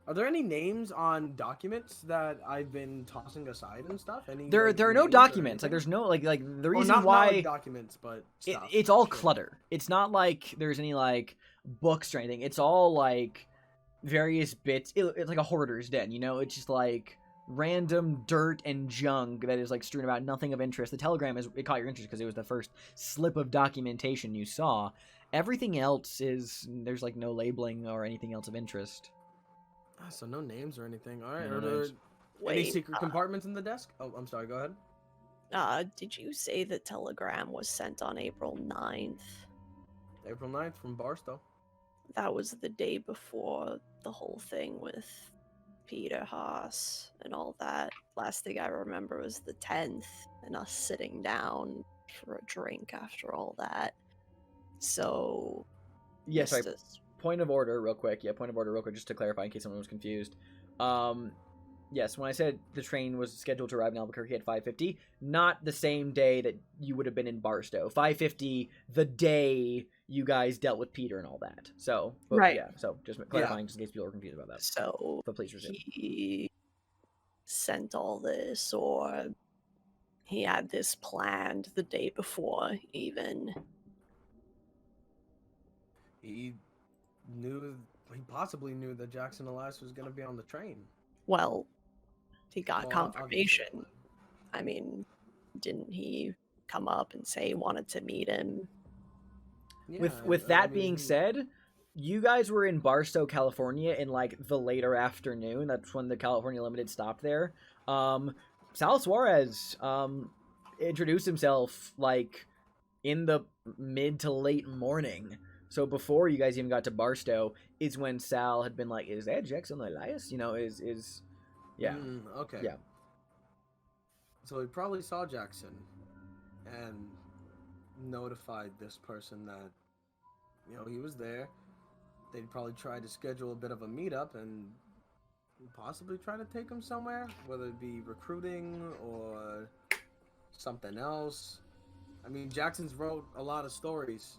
Are there any names on documents that I've been tossing aside and stuff? Any There like, are no names or documents. Like, anything? there's no like the Well, reason not why like documents, but stuff. it's all Shit. clutter. It's not like there's any like books or anything. It's all like various bits. It's like a hoarder's den, you know? It's just like random dirt and junk that is like strewn about, nothing of interest. The telegram it caught your interest because it was the first slip of documentation you saw. Everything else there's like no labeling or anything else of interest. So no names or anything. All right. No Are there names. any secret compartments in the desk? Oh, I'm sorry. Go ahead. Did you say the telegram was sent on April 9th? April 9th from Barstow. That was the day before the whole thing with Peter Haas and all that. Last thing I remember was the 10th and us sitting down for a drink after all that. So, Yes, this sorry. is- Point of order, real quick. Yeah, point of order, real quick, just to clarify in case someone was confused. Yes, when I said the train was scheduled to arrive in Albuquerque at 5:50, not the same day that you would have been in Barstow. 5:50, the day you guys dealt with Peter and all that. So, but, Right. Yeah. So just clarifying, just in case people are confused about that. So But please resume. he sent all this, or he had this planned the day before, even. He possibly knew that Jackson Elias was going to be on the train. Well, he got Well, confirmation. obviously. I mean, didn't he come up and say he wanted to meet him? With I that mean, being said, you guys were in Barstow, California in like the later afternoon. That's when the California Limited stopped there. Sal Suarez introduced himself like in the mid to late morning. So before you guys even got to Barstow is when Sal had been like, "Is that Jackson Elias?" You know, yeah. Okay. Yeah. So he probably saw Jackson and notified this person that, he was there. They'd probably try to schedule a bit of a meetup and possibly try to take him somewhere, whether it be recruiting or something else. I mean, Jackson's wrote a lot of stories.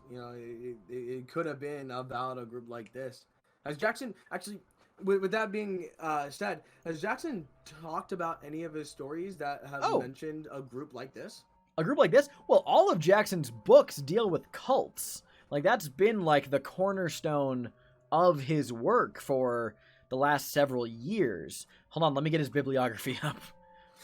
It could have been about a group like this. Has Jackson actually, with that being said, has Jackson talked about any of his stories that have mentioned a group like this? A group like this? Well, all of Jackson's books deal with cults. Like, that's been like the cornerstone of his work for the last several years. Hold on, let me get his bibliography up.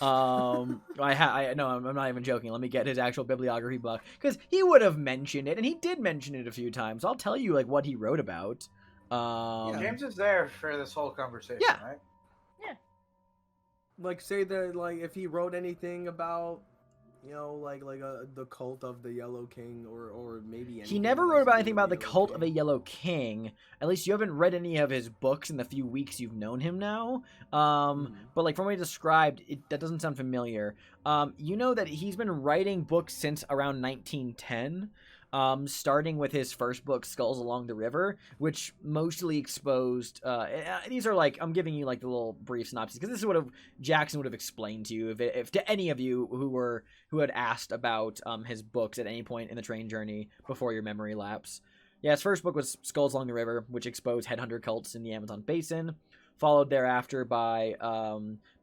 I'm not even joking. Let me get his actual bibliography book, because he would have mentioned it, and he did mention it a few times. I'll tell you like what he wrote about. James is there for this whole conversation, Yeah. right? Like, say that, like, if he wrote anything about, the cult of the Yellow King, or maybe He anything never that wrote has to about do anything with about the Yellow cult King. of a Yellow King. At least you haven't read any of his books in the few weeks you've known him now. But like from what he described, that doesn't sound familiar. You know that he's been writing books since around 1910. Starting with his first book, Skulls Along the River, which mostly exposed. These are like, I'm giving you like the little brief synopsis because this is what Jackson would have explained to you if to any of you who had asked about his books at any point in the train journey before your memory lapse. Yeah, his first book was Skulls Along the River, which exposed headhunter cults in the Amazon basin. Followed thereafter by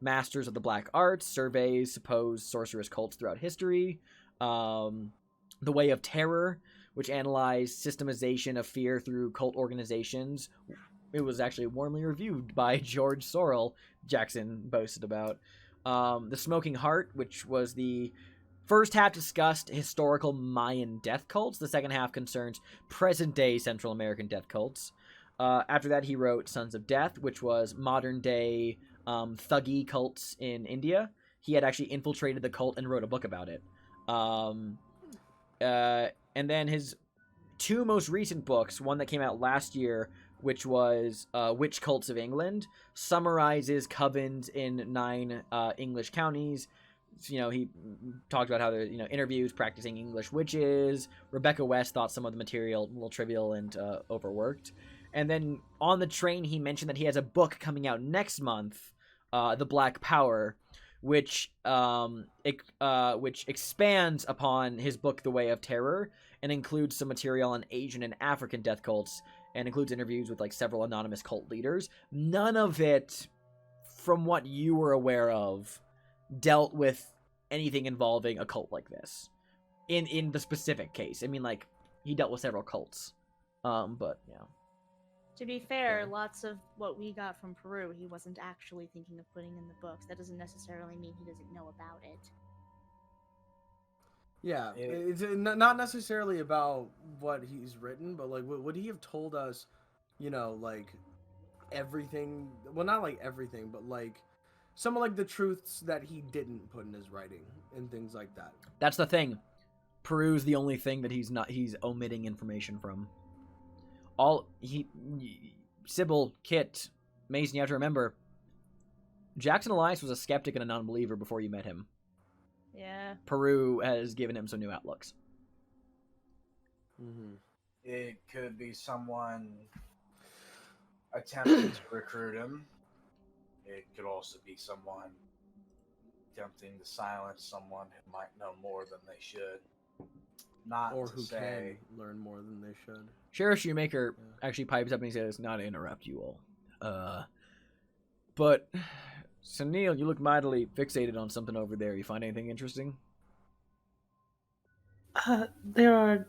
Masters of the Black Arts, surveys supposed sorceress cults throughout history. The Way of Terror, which analyzed systemization of fear through cult organizations. It was actually warmly reviewed by George Sorrell, Jackson boasted about. The Smoking Heart, which was the first half discussed historical Mayan death cults. The second half concerns present-day Central American death cults. After that, he wrote Sons of Death, which was modern-day thuggy cults in India. He had actually infiltrated the cult and wrote a book about it. And then his two most recent books, one that came out last year, which was Witch Cults of England, summarizes covens in 9 English counties. So, he talked about how there interviews practicing English witches. Rebecca West thought some of the material a little trivial and overworked. And then on the train, he mentioned that he has a book coming out next month, The Black Power, which expands upon his book The Way of Terror and includes some material on Asian and African death cults and includes interviews with like several anonymous cult leaders. None of it, from what you were aware of, dealt with anything involving a cult like this. In the specific case, I mean, like, he dealt with several cults, but yeah. To be fair, lots of what we got from Peru, he wasn't actually thinking of putting in the books. That doesn't necessarily mean he doesn't know about it. Yeah, it's not necessarily about what he's written, but like, would he have told us, you know, like everything? Well, not like everything, but like some of like the truths that he didn't put in his writing and things like that. That's the thing. Peru's the only thing that he's omitting information from. Sybil, Kit, Mason, you have to remember, Jackson Elias was a skeptic and a non-believer before you met him. Yeah. Peru has given him some new outlooks. Mm-hmm. It could be someone attempting to recruit him. It could also be someone attempting to silence someone who might know more than they should. Not Or to who say... can learn more than they should. Sheriff Shoemaker actually pipes up and he says, not to interrupt you all. But, Sunil, you look mightily fixated on something over there. You find anything interesting? There are...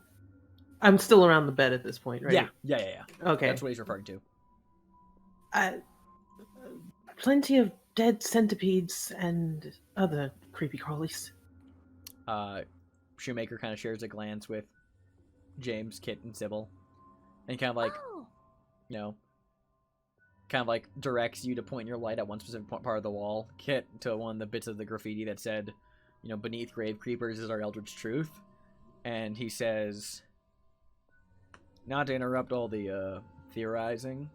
I'm still around the bed at this point, right? Yeah. Okay. That's what he's referring to. Plenty of dead centipedes and other creepy crawlies. Shoemaker kind of shares a glance with James, Kit, and Sybil. And kind of like, kind of like directs you to point your light at one specific part of the wall. Kit to one of the bits of the graffiti that said, beneath grave creepers is our eldritch truth. And he says, not to interrupt all the theorizing,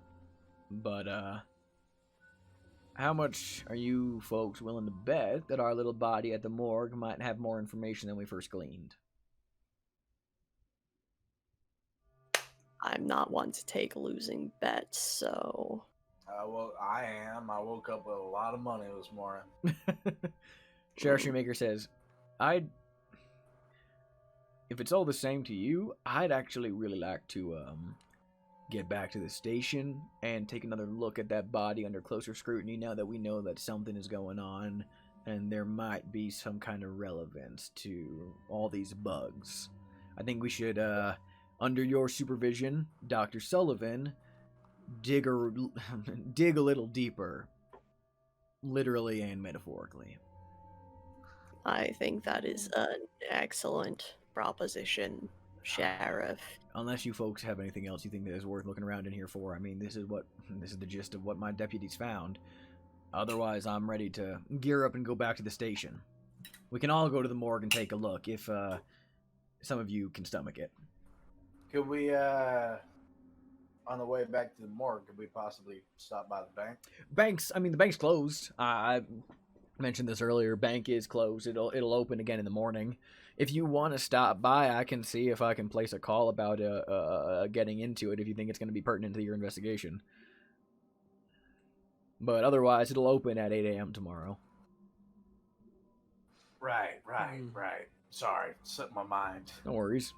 but how much are you folks willing to bet that our little body at the morgue might have more information than we first gleaned? I'm not one to take losing bets, so... well, I am. I woke up with a lot of money this morning. Sheriff Shoemaker says, if it's all the same to you, I'd actually really like to get back to the station and take another look at that body under closer scrutiny now that we know that something is going on and there might be some kind of relevance to all these bugs. I think we should, under your supervision, Dr. Sullivan, dig a little deeper, literally and metaphorically. I think that is an excellent proposition, Sheriff. Unless you folks have anything else you think that is worth looking around in here for. I mean, this is the gist of what my deputies found. Otherwise, I'm ready to gear up and go back to the station. We can all go to the morgue and take a look if some of you can stomach it. Could we, on the way back to the morgue, could we possibly stop by the bank? The bank's closed. I mentioned this earlier. Bank is closed. It'll open again in the morning. If you want to stop by, I can see if I can place a call about getting into it if you think it's going to be pertinent to your investigation. But otherwise, it'll open at 8 a.m. tomorrow. Right. Sorry, slipped my mind. No worries.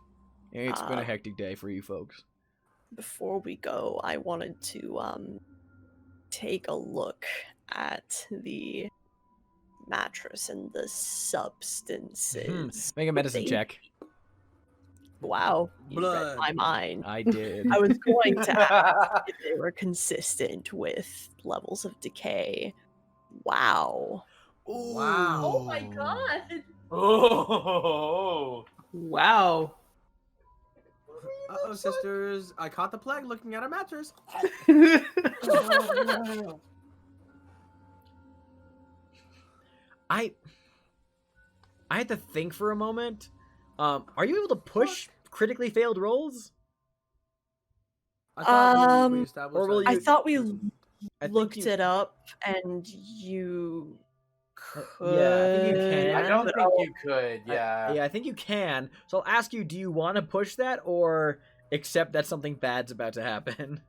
It's been a hectic day for you folks. Before we go, I wanted to take a look at the mattress and the substances. Make a medicine check. Wow, you Blood. read my mind. I did. I was going to ask if they were consistent with levels of decay. Wow. Wow. Oh my god! Oh! Wow. Uh-oh, sisters. I caught the plague looking at a mattress. I had to think for a moment. Are you able to push critically failed rolls? I thought we Um, established or will that you- I thought we I think looked you- it up, and you could. Yeah, I think you can. I don't but think you could, yeah. I think you can. So I'll ask you, do you want to push that or accept that something bad's about to happen?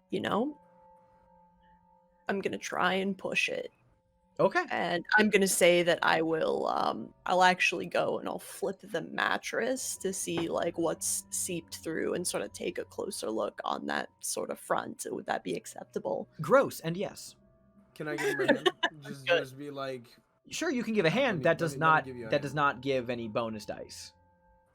You know, I'm gonna try and push it. Okay. And I'm gonna say that I will I'll actually go and I'll flip the mattress to see like what's seeped through and sort of take a closer look on that sort of front. Would that be acceptable? Gross, and yes. Can I give him a hand? Just be like, Sure, you can give a hand. That does let me give you a hand. does not give any bonus dice.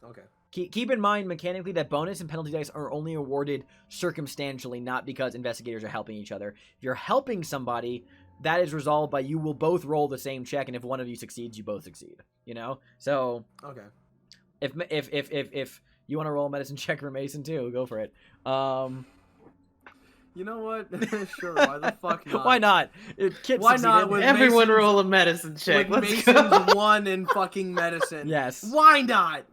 okay. Keep in mind mechanically that bonus and penalty dice are only awarded circumstantially, not because investigators are helping each other. If you're helping somebody, that is resolved by you will both roll the same check, and if one of you succeeds, you both succeed. You know, so Okay. if you want to roll a medicine check for Mason too, go for it. You know what? Sure. Why the fuck not? Why not? Why not with Everyone Mason's- roll a medicine check. With Let's go. Mason's 1 in fucking medicine. Yes. Why not?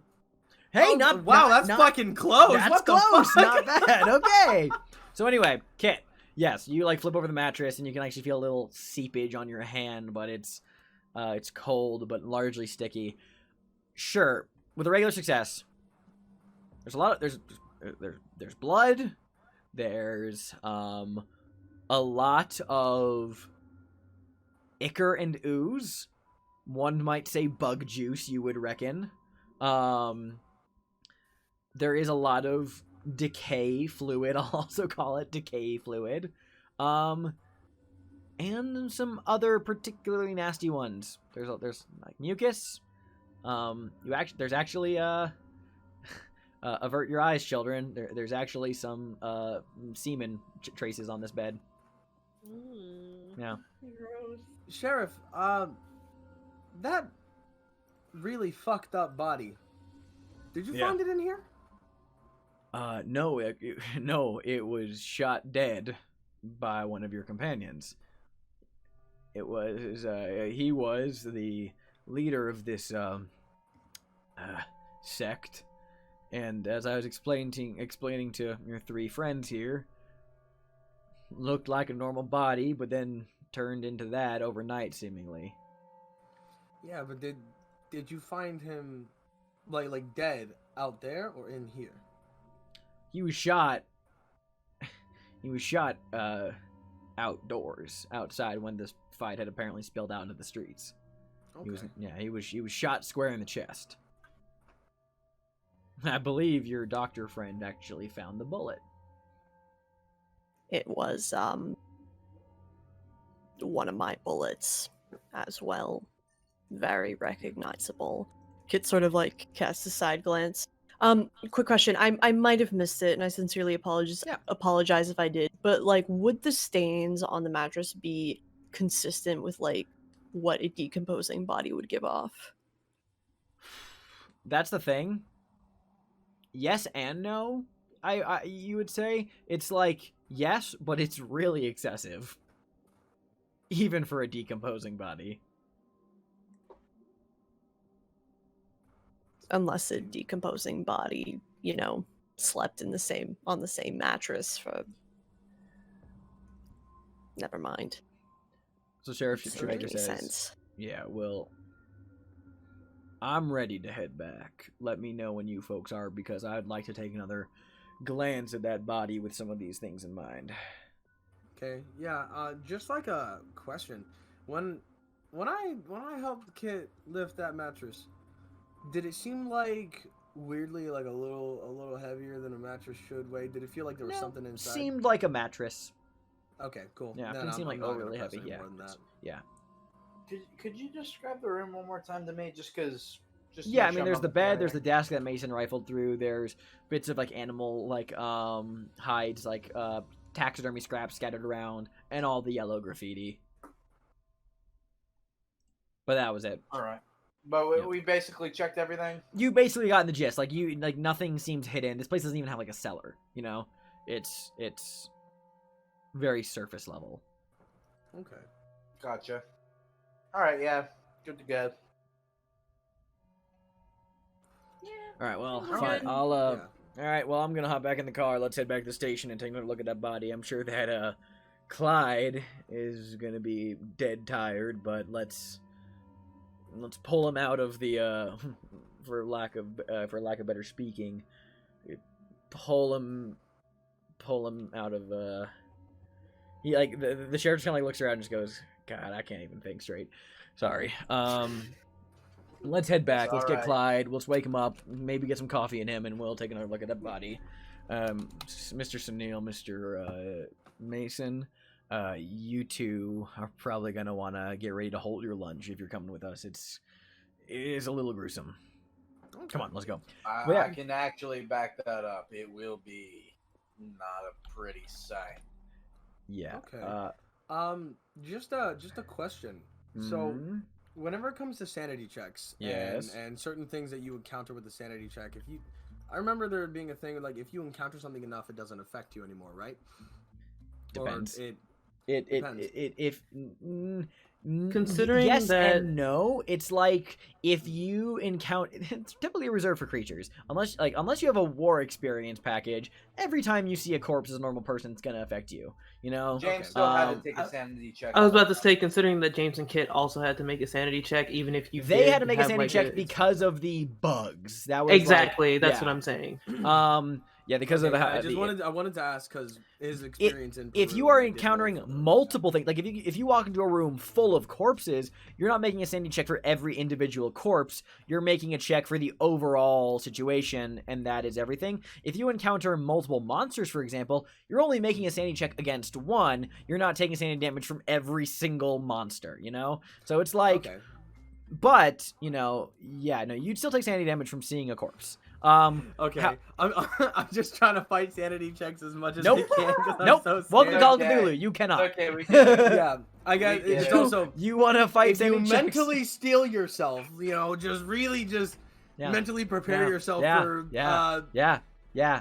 Hey, Oh, not wow. not- That's not- fucking close. That's what the close. fuck? Not bad. Okay. So anyway, Kit. Yes, you like flip over the mattress and you can actually feel a little seepage on your hand, but it's cold but largely sticky. Sure, with a regular success, there's a lot of there's blood. There's a lot of ichor and ooze. One might say bug juice, you would reckon. There is a lot of decay fluid. I'll also call it decay fluid. And some other particularly nasty ones. There's like mucus. There's actually avert your eyes, children. There's actually some semen traces on this bed. Yeah. Sheriff, that really fucked up body. Did you Yeah. find it in here? No, it was shot dead by one of your companions. It was, he was the leader of this, sect, and as I was explaining to your three friends here, looked like a normal body, but then turned into that overnight, seemingly. Yeah, but did you find him like dead out there or in here? He was shot outdoors, outside, when this fight had apparently spilled out into the streets. Okay. He was shot square in the chest. I believe your doctor friend actually found the bullet. It was one of my bullets as well. Very recognizable. Kit sort of like casts a side glance. Quick question. I might have missed it, and I sincerely apologize if I did. But like, would the stains on the mattress be consistent with like what a decomposing body would give off? That's the thing. Yes and no. You would say it's like yes, but it's really excessive, even for a decomposing body. Unless a decomposing body, slept on the same mattress for. Never mind. So Sheriff Doesn't Shoemaker make any says, sense. "Yeah, well, I'm ready to head back. Let me know when you folks are, because I'd like to take another glance at that body with some of these things in mind." Okay. Yeah. Just like a question. When I helped Kit lift that mattress, did it seem like weirdly like a little heavier than a mattress should weigh? Did it feel like there was something inside? Seemed like a mattress. Okay, cool. Yeah, it Then didn't seem I'm like not gonna overly press heavy. any Yeah, more than that. yeah. Could you describe the room one more time to me, just because? Yeah, I mean, there's the bed, there's the desk that Mason rifled through. There's bits of like animal hides, like taxidermy scraps scattered around, and all the yellow graffiti. But that was it. All right, but we basically checked everything. You basically got in the gist. Like nothing seems hidden. This place doesn't even have like a cellar. It's very surface level. Okay. Gotcha. All right, yeah, good to go. All right, well, We're fine. good. I'll Yeah. All right, well, I'm gonna hop back in the car. Let's head back to the station and take another look at that body. I'm sure that Clyde is gonna be dead tired, but let's pull him out of the for lack of better speaking, pull him out of he like the sheriff just kind of like looks around and just goes, God, I can't even think straight. Sorry. Let's head back. Let's get alright. Clyde. Let's wake him up. Maybe get some coffee in him, and we'll take another look at that body. Mr. Sunil, Mr. Mason, you two are probably gonna want to get ready to hold your lunch if you're coming with us. It is a little gruesome. Come on, let's go. I can actually back that up. It will be not a pretty sight. Yeah. Okay. Just a question. So, whenever it comes to sanity checks, yes, and certain things that you encounter with the sanity check, I remember there being a thing like if you encounter something enough, it doesn't affect you anymore, right? Depends. Or Considering yes that- and no, it's like if you encounter, it's typically reserved for creatures, unless you have a war experience package. Every time you see a corpse as a normal person, it's gonna affect you. You know, James still had to take a sanity check. I was about to say, considering that James and Kit also had to make a sanity check, even if they had to make a sanity check because of the bugs. That was exactly that's yeah. what I'm saying. Yeah, because of the. I wanted to ask because his experience in Peru, if you are encountering multiple things, like if you walk into a room full of corpses, you're not making a sanity check for every individual corpse. You're making a check for the overall situation, and that is everything. If you encounter multiple monsters, for example, you're only making a sanity check against one. You're not taking sanity damage from every single monster. You know, so it's like. Okay. But you'd still take sanity damage from seeing a corpse. Okay. I'm just trying to fight sanity checks as much as I can. Nope. So Welcome to Call of Okay. Cthulhu. You cannot. Okay, we can. Yeah, I got. We It's get it. also You want to fight if you sanity checks? mentally steel yourself, just really Yeah. mentally prepare Yeah. yourself Yeah. for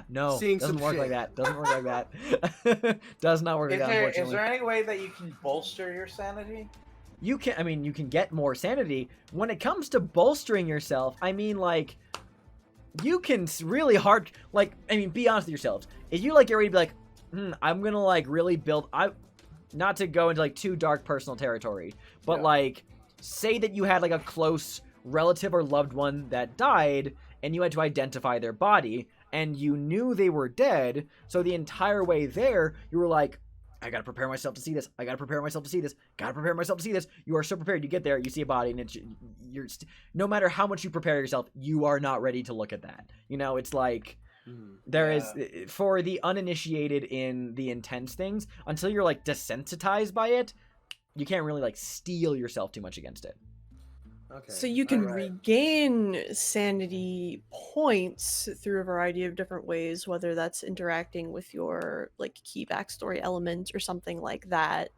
No, seeing doesn't some work like shit. that. Doesn't work like that. Does not work like that, Is unfortunately. there any way that you can bolster your sanity? You can get more sanity. When it comes to bolstering yourself, you can really hard, be honest with yourselves. If you get ready to be like, I'm gonna really build, not to go into too dark personal territory, but say that you had a close relative or loved one that died, and you had to identify their body, and you knew they were dead, so the entire way there, you were like, I gotta prepare myself to see this. I gotta prepare myself to see this. Gotta prepare myself to see this. You are so prepared. You get there, you see a body, and no matter how much you prepare yourself, you are not ready to look at that. It's like there is for the uninitiated in the intense things, until you're desensitized by it, you can't really steel yourself too much against it. Okay. So you can Alright. regain sanity points through a variety of different ways, whether that's interacting with your key backstory element or something like that.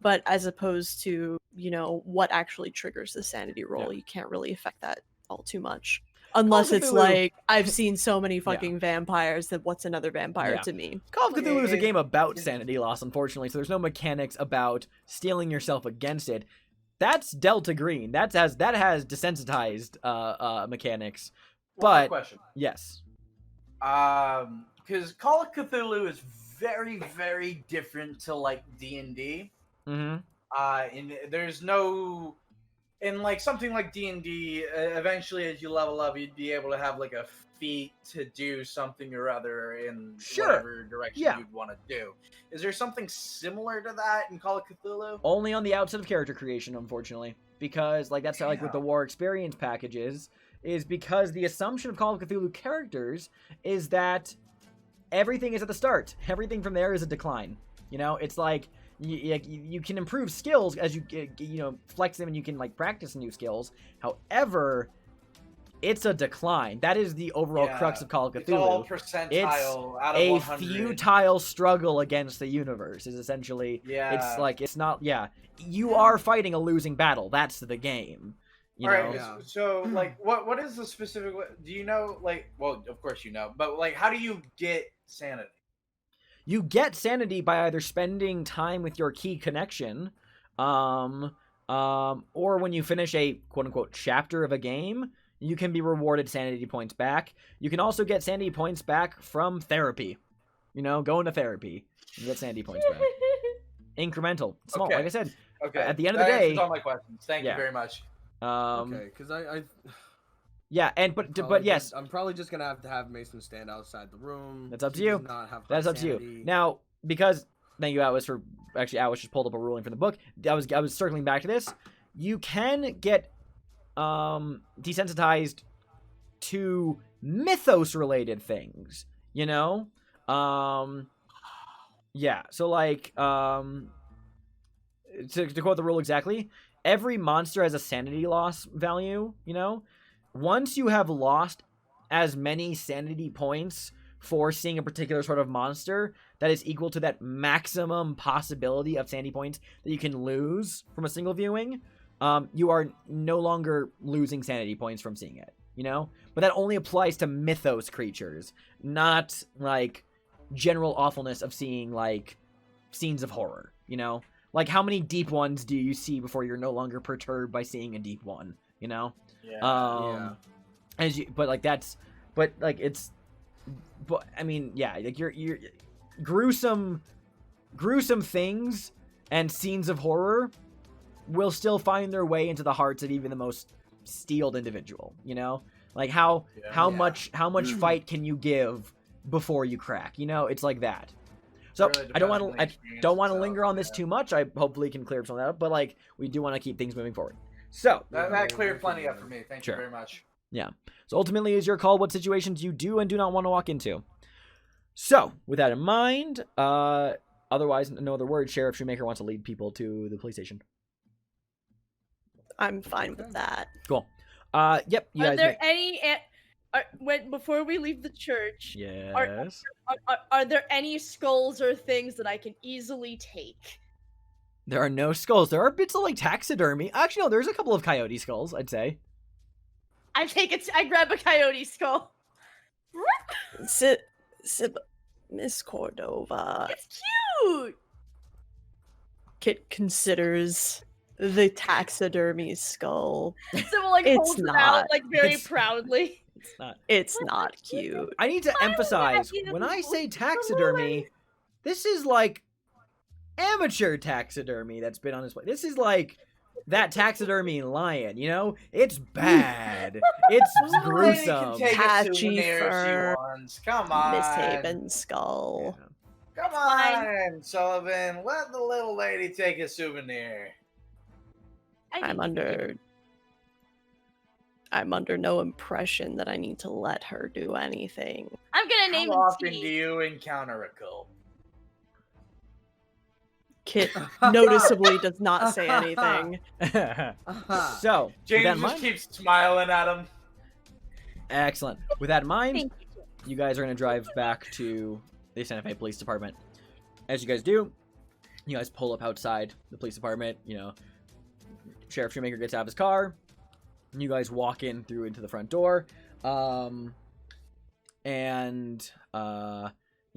But as opposed to, what actually triggers the sanity roll, you can't really affect that all too much. Unless it's Cthulhu- I've seen so many fucking vampires that what's another vampire Yeah. to me? Call of Cthulhu is a It- game about sanity loss, unfortunately, so there's no mechanics about steeling yourself against it. That's Delta Green. That has desensitized mechanics. One But question. yes. Because Call of Cthulhu is very, very different to D&D. Mm-hmm. And there's no, in something like D&D, eventually as you level up, you'd be able to have a feat to do something or other in Sure. whatever direction Yeah. you'd want to do. Is there something similar to that in Call of Cthulhu? Only on the outset of character creation, unfortunately, because that's how with the war experience packages, is because the assumption of Call of Cthulhu characters is that everything is at the start. Everything from there is a decline. It's you can improve skills as you flex them, and you can practice new skills. However, it's a decline. That is the overall crux of Call of Cthulhu. It's all percentile out of a 100. futile struggle against the universe is essentially. Yeah. It's not. Yeah, you are fighting a losing battle. That's the game. You All know. right. Yeah. So, what is the specific? Do you know? Well, of course you know, but how do you get sanity? You get sanity by either spending time with your key connection, or when you finish a quote-unquote chapter of a game, you can be rewarded sanity points back. You can also get sanity points back from therapy. Going to therapy. You get sanity points back. Incremental. Small, Okay. like I said. Okay. At the end of the That day- answers all my questions. Thank Yeah. you very much. Okay, because I Yeah, but probably yes, just- I'm probably just gonna have to have Mason stand outside the room. That's up to He does you. not have that's high up to you. sanity. Now, because thank you, Atlas, for actually, Alice just pulled up a ruling from the book. I was circling back to this. You can get desensitized to mythos-related things, you know? Yeah, so, like, to quote the rule exactly, every monster has a sanity loss value, you know? Once you have lost as many sanity points for seeing a particular sort of monster that is equal to that maximum possibility of sanity points that you can lose from a single viewing, you are no longer losing sanity points from seeing it, you know? But that only applies to mythos creatures, not, like, general awfulness of seeing, like, scenes of horror, you know? Like, how many deep ones do you see before you're no longer perturbed by seeing a deep one, you know? Yeah. But I mean, yeah, like you're gruesome things and scenes of horror will still find their way into the hearts of even the most steeled individual, you know? Like how much fight can you give before you crack, you know? It's like that. So Really I don't depends want on to the linger on this too much. I hopefully can clear some of that up, but like we do want to keep things moving forward. So That cleared plenty up for me. Thank Sure. you very much. So ultimately, is your call what situations you do and do not want to walk into. So with that in mind, otherwise, no other words. Sheriff Shoemaker wants to lead people to the police station. I'm fine with that. Cool. Yep. You Are guys. there any before we leave the church? Yes. Are there any skulls or things that I can easily take? There are no skulls. There are bits of like taxidermy. Actually, no. There's a couple of coyote skulls. I'd say. I take it. I grab a coyote skull. Miss Cordova. It's cute. Kit considers the taxidermy skull. Someone like It's holds it not. out like very It's- proudly. It's not. It's not cute. I need to emphasize when I say taxidermy, this is like amateur taxidermy that's been on display. This is like that taxidermy lion, you know? It's bad. It's Little lady can gruesome. take a Patchy souvenir if fur. she wants. Come on. Mishaven skull. Yeah. Come on, Sullivan. Let the little lady take a souvenir. I'm under no impression that I need to let her do anything. I'm gonna name How him often do Steve. you encounter a cult? Kit noticeably does not say anything. So, with that James in just mind, keeps smiling at him. excellent. With that in mind, Thank you. you guys are going to drive back to the Santa Fe Police Department. As you guys do, you guys pull up outside the police department. You know, Sheriff Shoemaker gets out of his car. You guys walk in through into the front door. You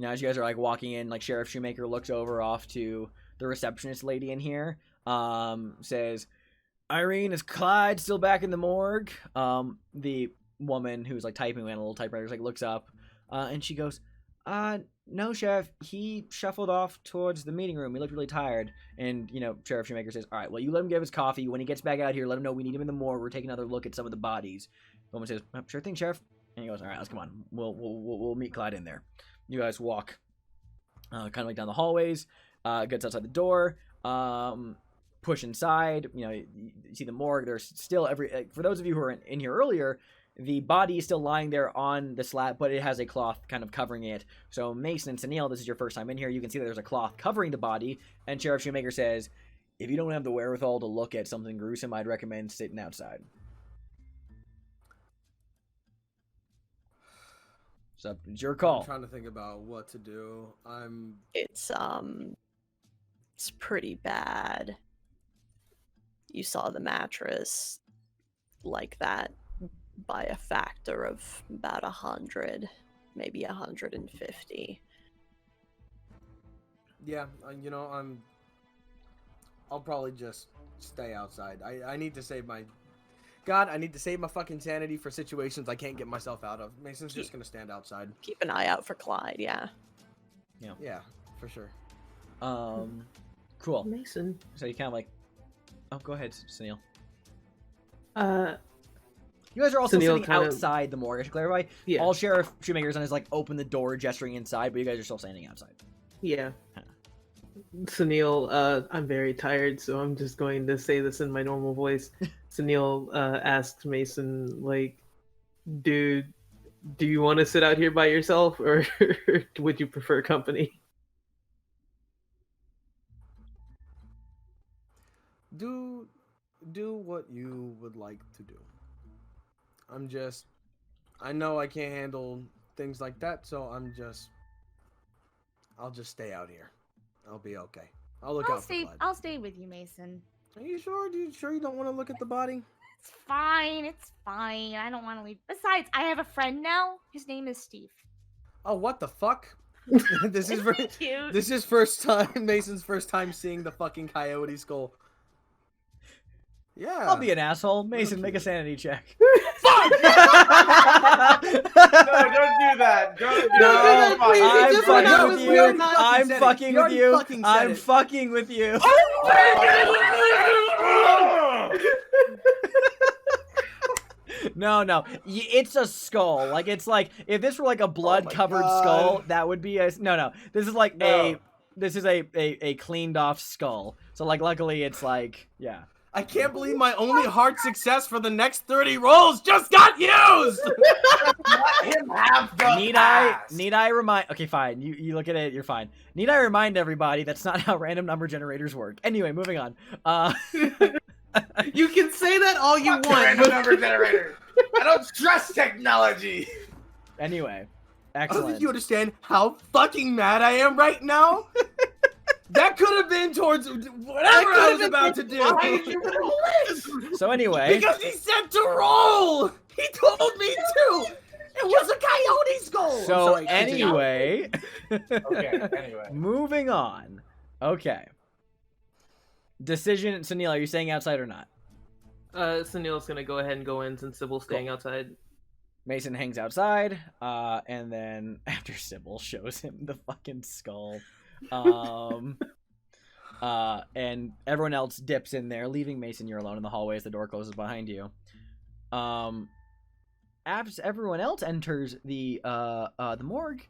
know, as you guys are like walking in, like Sheriff Shoemaker looks over off to the receptionist lady in here. Says, "Irene, is Clyde still back in the morgue?" The woman who's like typing on a little typewriter like looks up, and she goes, "No, Sheriff. He shuffled off towards the meeting room. He looked really tired." And you know, Sheriff Shoemaker says, "All right, well, you let him get his coffee. When he gets back out here, let him know we need him in the morgue. We're taking another look at some of the bodies." The woman says, "Sure thing, Sheriff." And he goes, "All right, let's come on. We'll meet Clyde in there." You guys walk, kind of like down the hallways. Gets outside the door. Push inside. You know, you see the morgue. There's still for those of you who were in here earlier, the body is still lying there on the slab, but it has a cloth kind of covering it. So Mason and Sunil, this is your first time in here. You can see that there's a cloth covering the body. And Sheriff Shoemaker says, "If you don't have the wherewithal to look at something gruesome, I'd recommend sitting outside." So it's your call. I'm trying to think about what to do. It's pretty bad. You saw the mattress like that by a factor of about 100, maybe 150. Yeah, you know, I'll probably just stay outside. I need to save my I need to save my fucking sanity for situations I can't get myself out of. Mason's just gonna stand outside. Keep an eye out for Clyde, yeah. Yeah, for sure. Cool. Mason. So you kind of like, oh, go ahead, Sunil. You guys are also Sunil sitting kinda- outside the morgue. I should clarify. Yeah. All Sheriff Shoemaker's done is like open the door, gesturing inside, but you guys are still standing outside. Yeah. Sunil, I'm very tired, so I'm just going to say this in my normal voice. Sunil asked Mason, like, dude, do you want to sit out here by yourself, or would you prefer company? Do what you would like to do. I know I can't handle things like that, so I'll just stay out here. I'll be okay. I'll look out for Clyde. I'll stay with you, Mason. Are you sure? You don't want to look at the body? It's fine. It's fine. I don't want to leave. Besides, I have a friend now. His name is Steve. Oh, what the fuck? This is Isn't he cute? This is Mason's first time seeing the fucking coyote skull. Yeah. I'll be an asshole. Mason, make a sanity check. Fuck! No, don't do that. Don't do that. please. I'm just went out fucking with with weird you. nuts. I'm said it. fucking You with already you. fucking said I'm it. fucking with you. No. It's a skull. Like, it's like, if this were like a blood-covered skull, that would be a... No. This is like This is a cleaned off skull. So, like, luckily it's like, yeah. I can't believe my only hard success for the next 30 rolls just got used! Let him have the Need I remind... Okay, fine. You look at it, you're fine. Need I remind everybody that's not how random number generators work. Anyway, moving on. You can say that all you Fuck want. random number generator. I don't trust technology. Anyway, I don't excellent. think you understand how fucking mad I am right now. That could have been towards whatever I was about to do. Why did you roll this? So anyway, Because he said to roll! He told me to! It was a coyote skull! I'm so sorry, anyway, Okay, anyway. moving on. Okay. Decision, Sunil, are you staying outside or not? Sunil's gonna go ahead and go in since Sybil's staying outside. Mason hangs outside, and then after Sybil shows him the fucking skull, and everyone else dips in there, leaving Mason, you're alone in the hallway as the door closes behind you. As everyone else enters the morgue,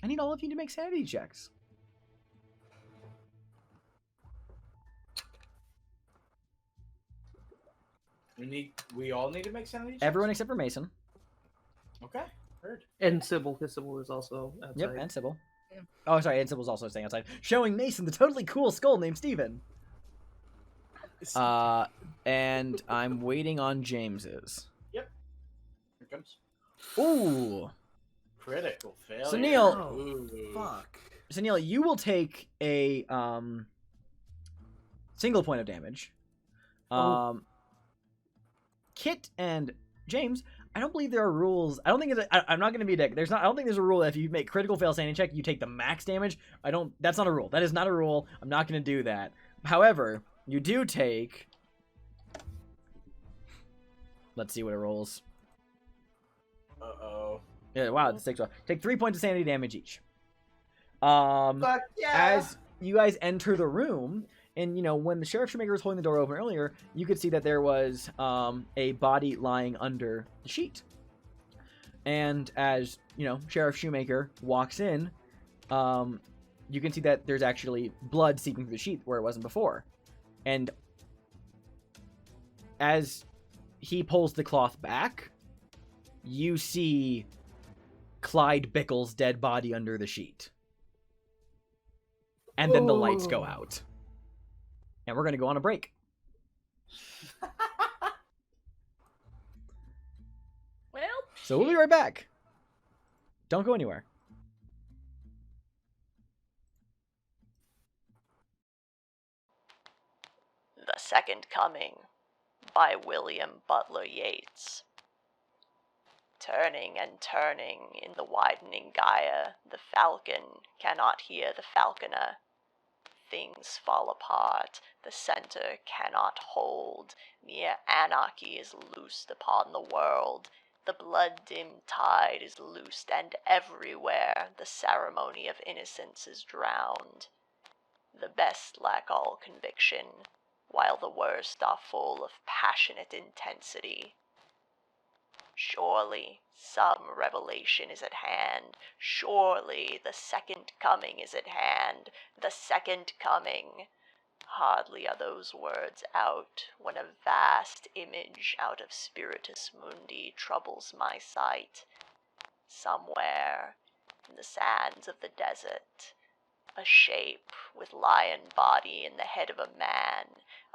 I need all of you to make sanity checks. We all need to make sanity checks? Everyone except for Mason. Okay, heard. And Sybil, because Sybil is also outside. Yep, and Sybil. Oh, sorry, and Sybil's also staying outside, showing Mason the totally cool skull named Steven. And I'm waiting on James's. Yep. Here it comes. Ooh. Critical failure. So, Neil- Ooh. Fuck. So, Neil, you will take a single point of damage. Kit and James, I don't believe there are rules. I don't think I'm not going to be a dick. I don't think there's a rule that if you make critical fail sanity check, you take the max damage. That's not a rule. That is not a rule. I'm not going to do that. However, you do take... Let's see what it rolls. Uh-oh. Yeah, wow, it's 6. Take 3 points of sanity damage each. Fuck yeah! As you guys enter the room, and, you know, when the Sheriff Shoemaker was holding the door open earlier, you could see that there was a body lying under the sheet. And as, you know, Sheriff Shoemaker walks in, you can see that there's actually blood seeping through the sheet where it wasn't before. And as he pulls the cloth back, you see Clyde Bickle's dead body under the sheet. And then the lights go out. And we're going to go on a break. Well, So we'll be right back. Don't go anywhere. The Second Coming by William Butler Yeats. Turning and turning in the widening Gaia, the falcon cannot hear the falconer. Things fall apart, the center cannot hold, mere anarchy is loosed upon the world, the blood-dimmed tide is loosed, and everywhere the ceremony of innocence is drowned. The best lack all conviction, while the worst are full of passionate intensity. Surely some revelation is at hand. Surely the second coming is at hand. The second coming. Hardly are those words out when a vast image out of Spiritus Mundi troubles my sight. Somewhere in the sands of the desert, a shape with lion body and the head of a man,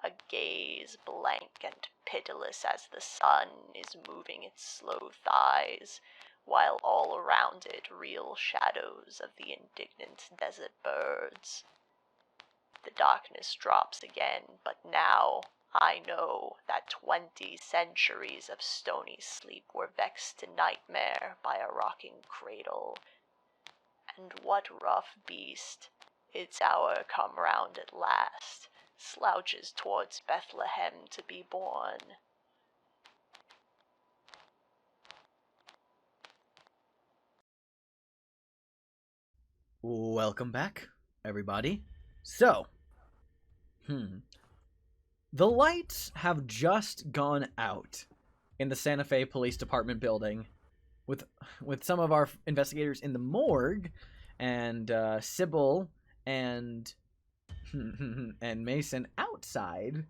a gaze blank and pitiless as the sun is moving its slow thighs, while all around it reel shadows of the indignant desert birds. The darkness drops again, but now I know that 20 centuries of stony sleep were vexed to nightmare by a rocking cradle. And what rough beast, its hour come round at last, slouches towards Bethlehem to be born? Welcome back, everybody. So, the lights have just gone out in the Santa Fe Police Department building, with some of our investigators in the morgue, and Sybil and Mason outside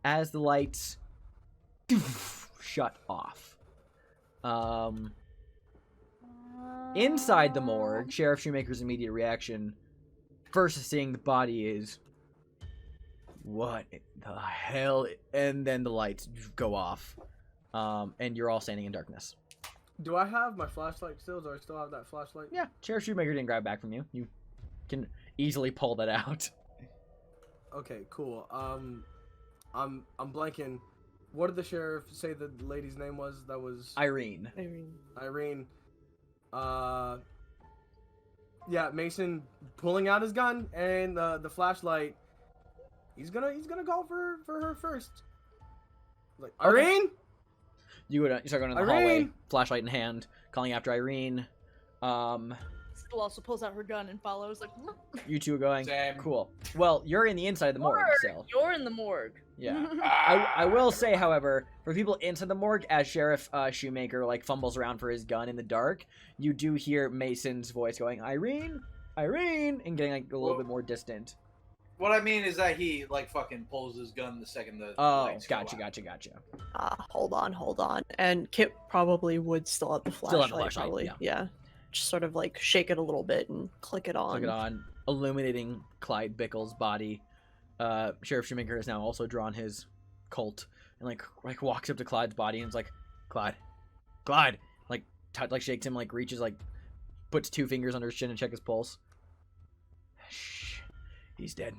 as the lights shut off. Inside the morgue, Sheriff Shoemaker's immediate reaction, first seeing the body, is, what the hell? And then the lights go off, and you're all standing in darkness. Do I have my flashlight still? Do I still have that flashlight? Yeah, Sheriff Shoemaker didn't grab it back from you. You can easily pull that out. Okay, cool. I'm blanking. What did the sheriff say the lady's name was? That was Irene. Irene. Yeah, Mason pulling out his gun and the flashlight. He's gonna go for her first. Like, Irene. You start going in the Irene! hallway, flashlight in hand, calling after Irene. Still also pulls out her gun and follows. Like, You two are going. Same. Cool. Well, you're in the inside of the morgue, so. you're in the morgue. Yeah. I will say, however, for people inside the morgue, as Sheriff Shoemaker fumbles around for his gun in the dark, you do hear Mason's voice going, Irene, Irene, and getting a little bit more distant. What I mean is that he fucking pulls his gun the second the Oh, lights go gotcha. Ah, hold on. And Kip probably would still have the flashlight. Still have the flashlight, probably. yeah. Yeah. Just sort of shake it a little bit and click it on. Click it on, illuminating Clyde Bickle's body. Sheriff Shoemaker has now also drawn his Colt and walks up to Clyde's body and is like, Clyde, shakes him, reaches, puts 2 fingers under his chin and check his pulse. Shh, he's dead.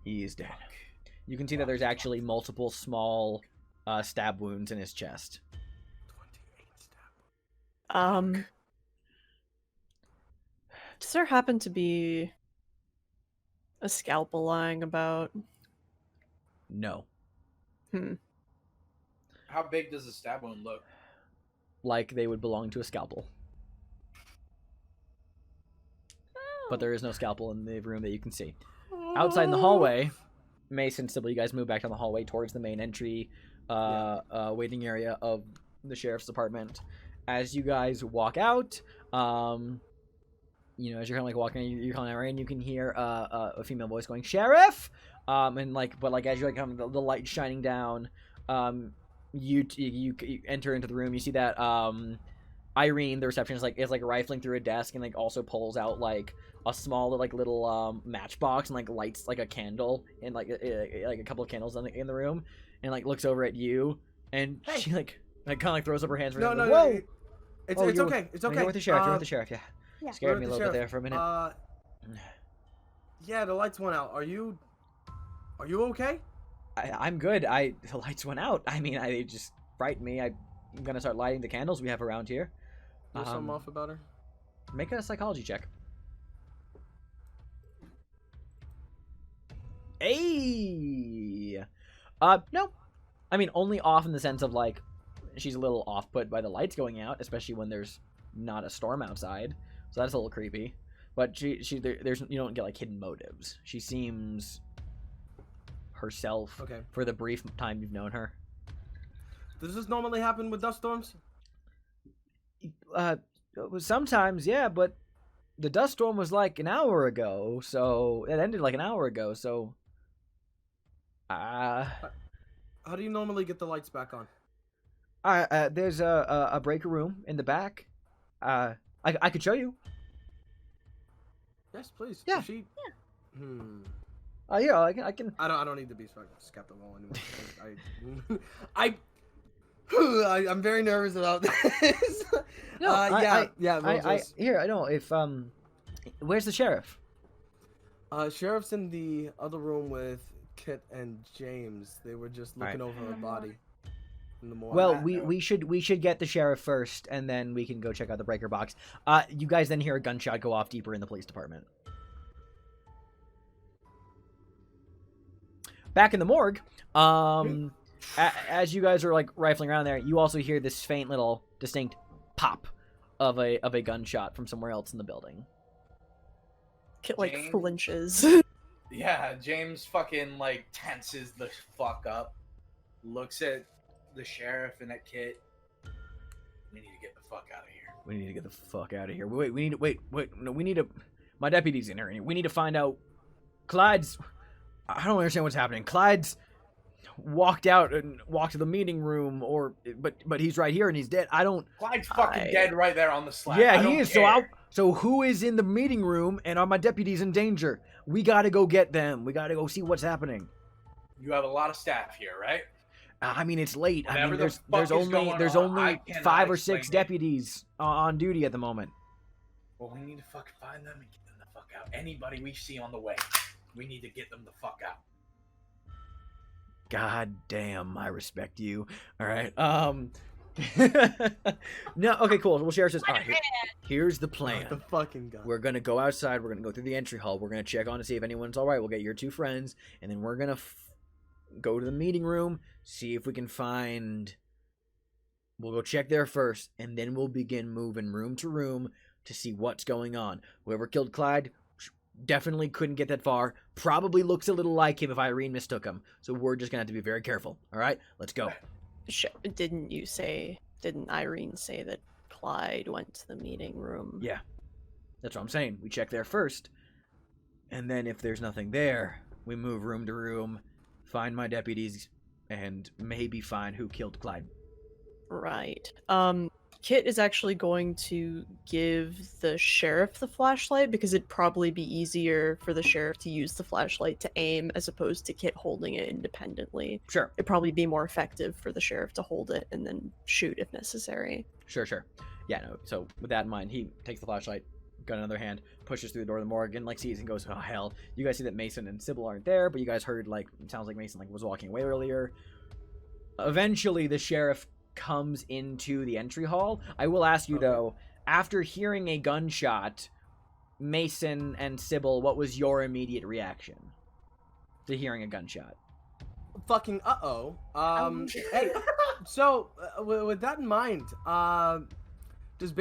He is dead. You can see that there's actually multiple small stab wounds in his chest. 28 stab. Does there happen to be a scalpel lying about? No. How big does the stab wound look? Like they would belong to a scalpel. But there is no scalpel in the room that you can see. Outside in the hallway, Mason, Sybil, you guys move back down the hallway towards the main entry waiting area of the sheriff's department. As you guys walk out, as you're walking, you're calling out, and you can hear a female voice going, "Sheriff!" But as you're the light shining down, you enter into the room. You see that Irene, the receptionist, is rifling through a desk and also pulls out a small little matchbox and lights a candle and a couple of candles in the room, and looks over at you, and hey. She kind of throws up her hands. No, Whoa! It's okay. It's okay. You're with the sheriff. You're with the sheriff. Yeah. Yeah. Scared me a little bit there for a minute. Yeah, the lights went out. Are you okay? I'm good. The lights went out. They just frightened me. I'm gonna start lighting the candles we have around here. There's something off about her? Make a psychology check. Hey. No. Only off in the sense of she's a little off put by the lights going out, especially when there's not a storm outside. So that's a little creepy. But there's you don't get hidden motives. She seems herself okay. For the brief time you've known her. Does this normally happen with dust storms? Sometimes, yeah, but the dust storm was like an hour ago, so it ended like an hour ago, so How do you normally get the lights back on? there's a breaker room in the back. I could show you. Yes, please. Yeah. She... Yeah, I can. I don't need to be skeptical anymore. I'm very nervous about this. No, We'll I know if where's the sheriff? Sheriff's in the other room with Kit and James. They were just looking over her body in the morning. Well, we should get the sheriff first, and then we can go check out the breaker box. You guys then hear a gunshot go off deeper in the police department. Back in the morgue, as you guys are like rifling around there, you also hear this faint little distinct pop of a gunshot from somewhere else in the building. Kit like James? flinches. Yeah, James fucking like tenses the fuck up, looks at the sheriff and at Kit. We need to get the fuck out of here. We need to get the fuck out of here. We need to. My deputy's in here. We need to find out. Clyde's. I don't understand what's happening. Clyde's walked out and walked to the meeting room, but he's right here and he's dead. I don't. Clyde's fucking dead right there on the slab. Yeah, I he don't is. care. So who is in the meeting room and are my deputies in danger? We gotta go get them. We gotta go see what's happening. You have a lot of staff here, right? I mean, it's late. I Whatever mean, the there's fuck is only going on, I cannot 5 or explain 6 it. deputies on duty at the moment. Well, we need to fucking find them and get them the fuck out. Anybody we see on the way, we need to get them the fuck out. God damn, I respect you. All right. No. Okay. Cool. Well, sheriff says, all right. Here's the plan. The fucking gun. We're gonna go outside. We're gonna go through the entry hall. We're gonna check on to see if anyone's all right. We'll get your 2 friends, and then we're gonna go to the meeting room, see if we can find. We'll go check there first, and then we'll begin moving room to room to see what's going on. Whoever killed Clyde definitely couldn't get that far. Probably looks a little like him if Irene mistook him. So we're just gonna have to be very careful. All right, let's go. Didn't Irene say that Clyde went to the meeting room? Yeah, that's what I'm saying. We check there first, and then if there's nothing there, we move room to room, find my deputies, and maybe find who killed Clyde. Right. Kit is actually going to give the sheriff the flashlight because it'd probably be easier for the sheriff to use the flashlight to aim as opposed to Kit holding it independently. Sure. It'd probably be more effective for the sheriff to hold it and then shoot if necessary. Sure. Yeah, no, so with that in mind, he takes the flashlight, gun in another hand, pushes through the door of the morgue, and like sees and goes, oh hell. You guys see that Mason and Sybil aren't there, but you guys heard like, it sounds like Mason like was walking away earlier. Eventually the sheriff comes into the entry hall. I will ask you though, after hearing a gunshot, Mason and Sybil, what was your immediate reaction to hearing a gunshot? Fucking hey, so with that in mind, does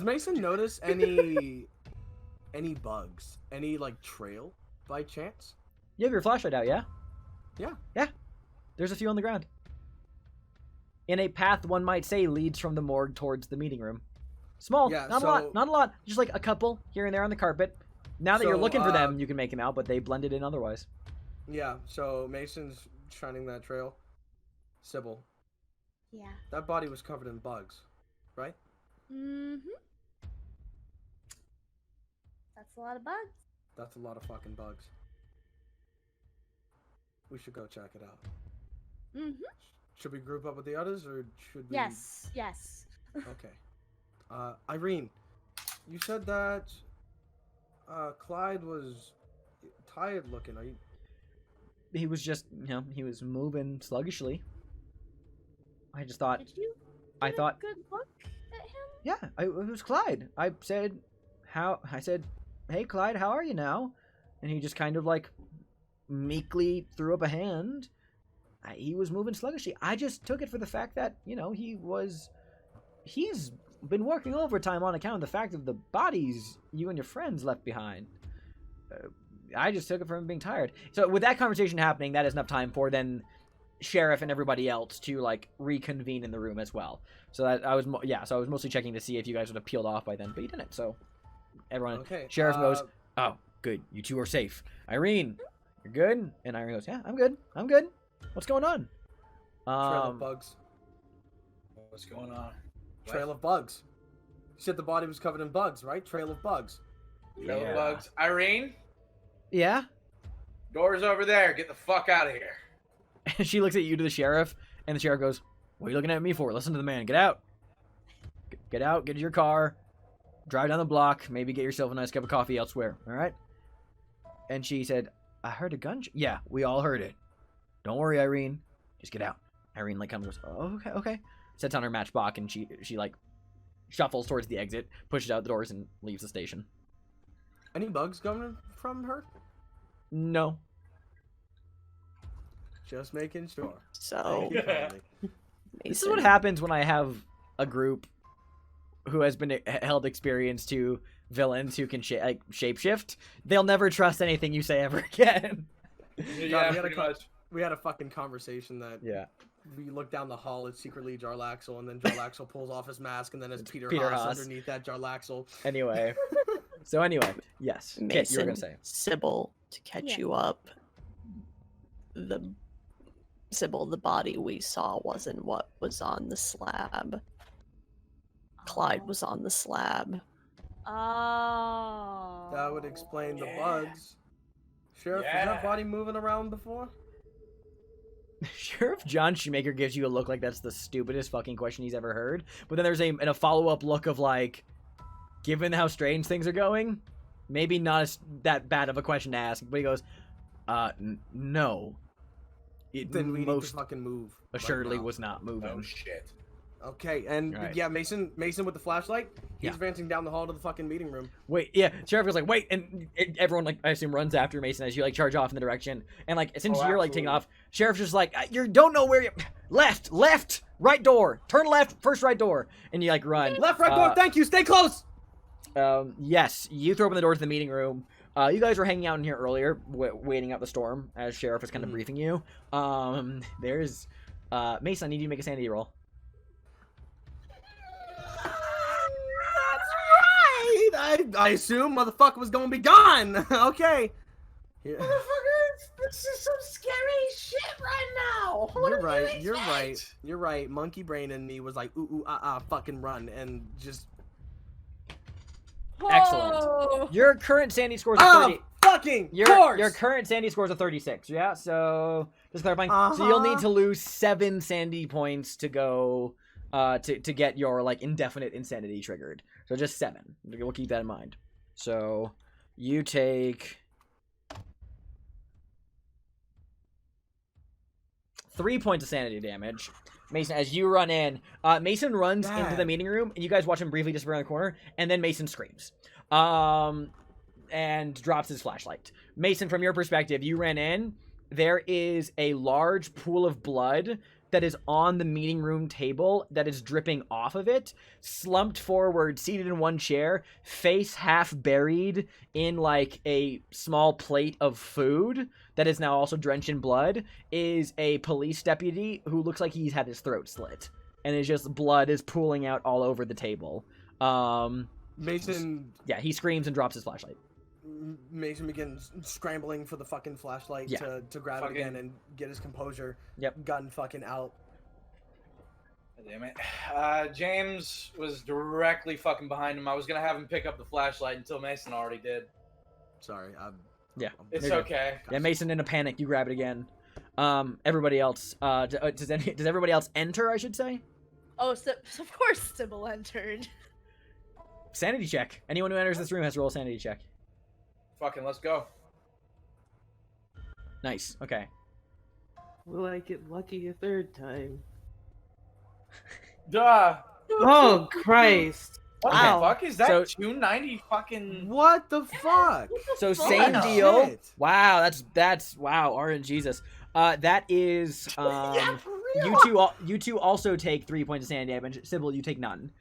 Mason notice any bugs, any like trail by chance? You have your flashlight out, yeah? Yeah. There's a few on the ground. In a path one might say leads from the morgue towards the meeting room. Small, Yeah, not a lot, just like a couple here and there on the carpet. Now that you're looking for them, you can make them out, but they blended in otherwise. Yeah, so Mason's shining that trail. Sybil, Yeah. that body was covered in bugs, right? Mm-hmm. That's a lot of bugs. That's a lot of fucking bugs. We should go check it out. Mm-hmm. Should we group up with the others, or should we... Yes. Okay. Irene, you said that Clyde was tired looking. Are you... He was just, he was moving sluggishly. I just thought, Did you I get thought- a good look at him? yeah, it was Clyde. I said, hey Clyde, how are you now? And he just kind of like meekly threw up a hand. He was moving sluggishly. I just took it for the fact that, he's been working overtime on account of the fact of the bodies you and your friends left behind. I just took it from him being tired. So with that conversation happening, that is enough time for then sheriff and everybody else to like reconvene in the room as well. So that I was so I was mostly checking to see if you guys would have peeled off by then, but you didn't. So everyone, Okay. sheriff goes, "Oh, good, you two are safe. Irene, you're good." And Irene goes, "Yeah, I'm good. I'm good. What's going on?" Trail of bugs. What's going on? Trail of bugs. You said the body was covered in bugs, right? Trail of bugs. Trail of bugs. Irene, Yeah. door's over there. Get the fuck out of here. And she looks at you to the sheriff, and the sheriff goes, "What are you looking at me for? Listen to the man. Get out. Get out. Get to your car. Drive down the block. Maybe get yourself a nice cup of coffee elsewhere. All right?" And she said, "I heard a gun. Yeah, we all heard it. Don't worry, Irene. Just get out." Irene like kind of goes, "Oh, okay, okay." Sets on her matchbox, and she like shuffles towards the exit, pushes out the doors, and leaves the station. Any bugs coming from her? No. Just making sure. So, Thank you kindly. This is what happens when I have a group who has been held experienced to villains who can shapeshift. They'll never trust anything you say ever again. Yeah, we had pretty much. We had a fucking conversation that we look down the hall, it's secretly Jarlaxle, and then Jarlaxle pulls off his mask, and then it's Peter Haas underneath that Jarlaxle. Anyway. Yes. Mason, Kit, you were going to say. Sybil, to catch you up, the body we saw wasn't what was on the slab. Clyde was on the slab. Oh. That would explain the bugs. Sheriff, was that body moving around before? Sheriff John Shoemaker gives you a look like that's the stupidest fucking question he's ever heard. But then there's a follow-up look of like, given how strange things are going, maybe not that bad of a question to ask. But he goes, no. Then we need to fucking move. Assuredly was not moving. Oh shit. Okay, and yeah, Mason with the flashlight, he's advancing down the hall to the fucking meeting room. Wait, yeah, Sheriff was like, wait, and everyone, like, I assume runs after Mason as you, like, charge off in the direction, and, like, since you're, like, taking off, Sheriff's just like, you don't know where you, left, right door, turn left, first right door, and you, like, run. Left, right door, thank you, stay close! Yes, you throw open the door to the meeting room. You guys were hanging out in here earlier, waiting out the storm, as Sheriff was kind of briefing you. There's, Mason, I need you to make a sanity roll. I assume motherfucker was gonna be gone. Okay. Yeah. Motherfucker, this is some scary shit right now. You're right. Monkey brain in me was like, fucking run, and just. Excellent. Your current sanity scores are 30. Fucking your current sanity scores are 36. Yeah. So just clarifying. So you'll need to lose 7 sanity points to go. To get your, like, indefinite insanity triggered. So just 7. We'll keep that in mind. So you take 3 points of sanity damage. Mason, as you run in, Mason runs into the meeting room, and you guys watch him briefly disappear around the corner, and then Mason screams. And drops his flashlight. Mason, from your perspective, you ran in. There is a large pool of blood that is on the meeting room table that is dripping off of it, slumped forward, seated in one chair, face half buried in like a small plate of food that is now also drenched in blood, is a police deputy who looks like he's had his throat slit. And it's just blood is pooling out all over the table. Mason... Yeah, he screams and drops his flashlight. Mason begins scrambling for the fucking flashlight to grab it again and get his composure. Yep. Gun fucking out. Damn it. James was directly fucking behind him. I was gonna have him pick up the flashlight until Mason already did. Sorry. It's okay. Yeah, Mason in a panic. You grab it again. Everybody else. Does everybody else enter, I should say? Oh, of course Sybil entered. Sanity check. Anyone who enters this room has to roll a sanity check. Fucking let's go. Nice. Okay. Will I get lucky a third time? Duh. Oh, Christ. What the fuck is that? So, 290 fucking... What the fuck? So same deal. Shit. Wow, that's wow, Orange Jesus. That is Yeah, for real. you two also take 3 points of sanity damage. Sybil, you take none.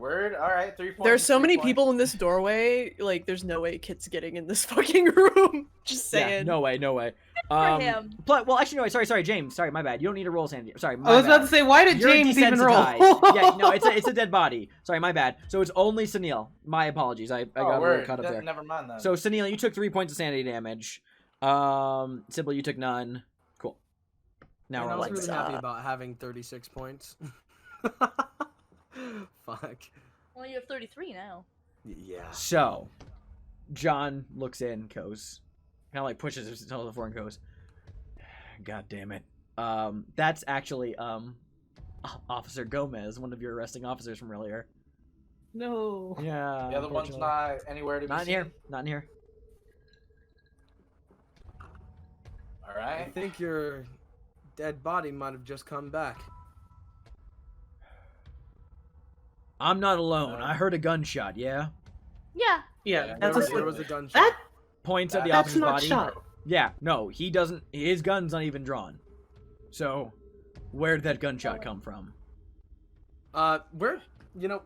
Word. All right. 3 points. There's so 3 many points. people in this doorway. Like, there's no way Kit's getting in this fucking room. Just saying. Yeah, no way, no way. For him. Well, actually, no. Sorry, James. Sorry, my bad. You don't need to roll sanity. Sorry, my I was bad. about to say, why did You're James even roll? desensitized. Yeah, no, it's a dead body. Sorry, my bad. So it's only Sunil. My apologies. I got a little word. caught up there. Never mind then. So Sunil, you took 3 points of sanity damage. Sybil, you took none. Cool. Now And I we're was all really good. happy about having 36 points. Fuck. Well, you have 33 now. Yeah. So, John looks in, goes, kind of like pushes himself to the floor and goes, "God damn it." That's actually Officer Gomez, one of your arresting officers from earlier. No. Yeah. The other one's unfortunately. not anywhere to be Not in seen. here. Not in here. All I right. think your dead body might have just come back. I'm not alone. I heard a gunshot. Yeah. Yeah. Yeah, That's that's a- There was a gunshot. that. Points at the That's officer's not body. shot. Yeah. No, he doesn't. His gun's not even drawn. So, where did that gunshot come from? Where, you know,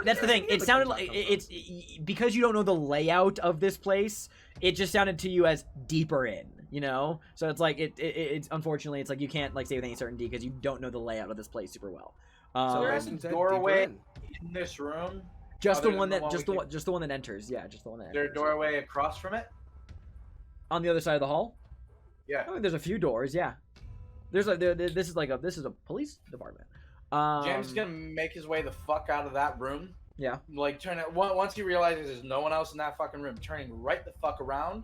That's the thing. It the sounded gunshot like come from? it's because you don't know the layout of this place. It just sounded to you as deeper in, you know. So it's like it's unfortunately it's like you can't like say with any certainty because you don't know the layout of this place super well. so There Um, is a Mason said doorway deeper in. in this room. just the other one than the that one just we the can- one just the one that enters. Yeah, just the one that Is there a enters. doorway across from it? On the other side of the hall. Yeah. I mean, there's a few doors. Yeah. This is a police department. James is gonna make his way the fuck out of that room. Yeah. Like turn it once he realizes there's no one else in that fucking room, turning right the fuck around,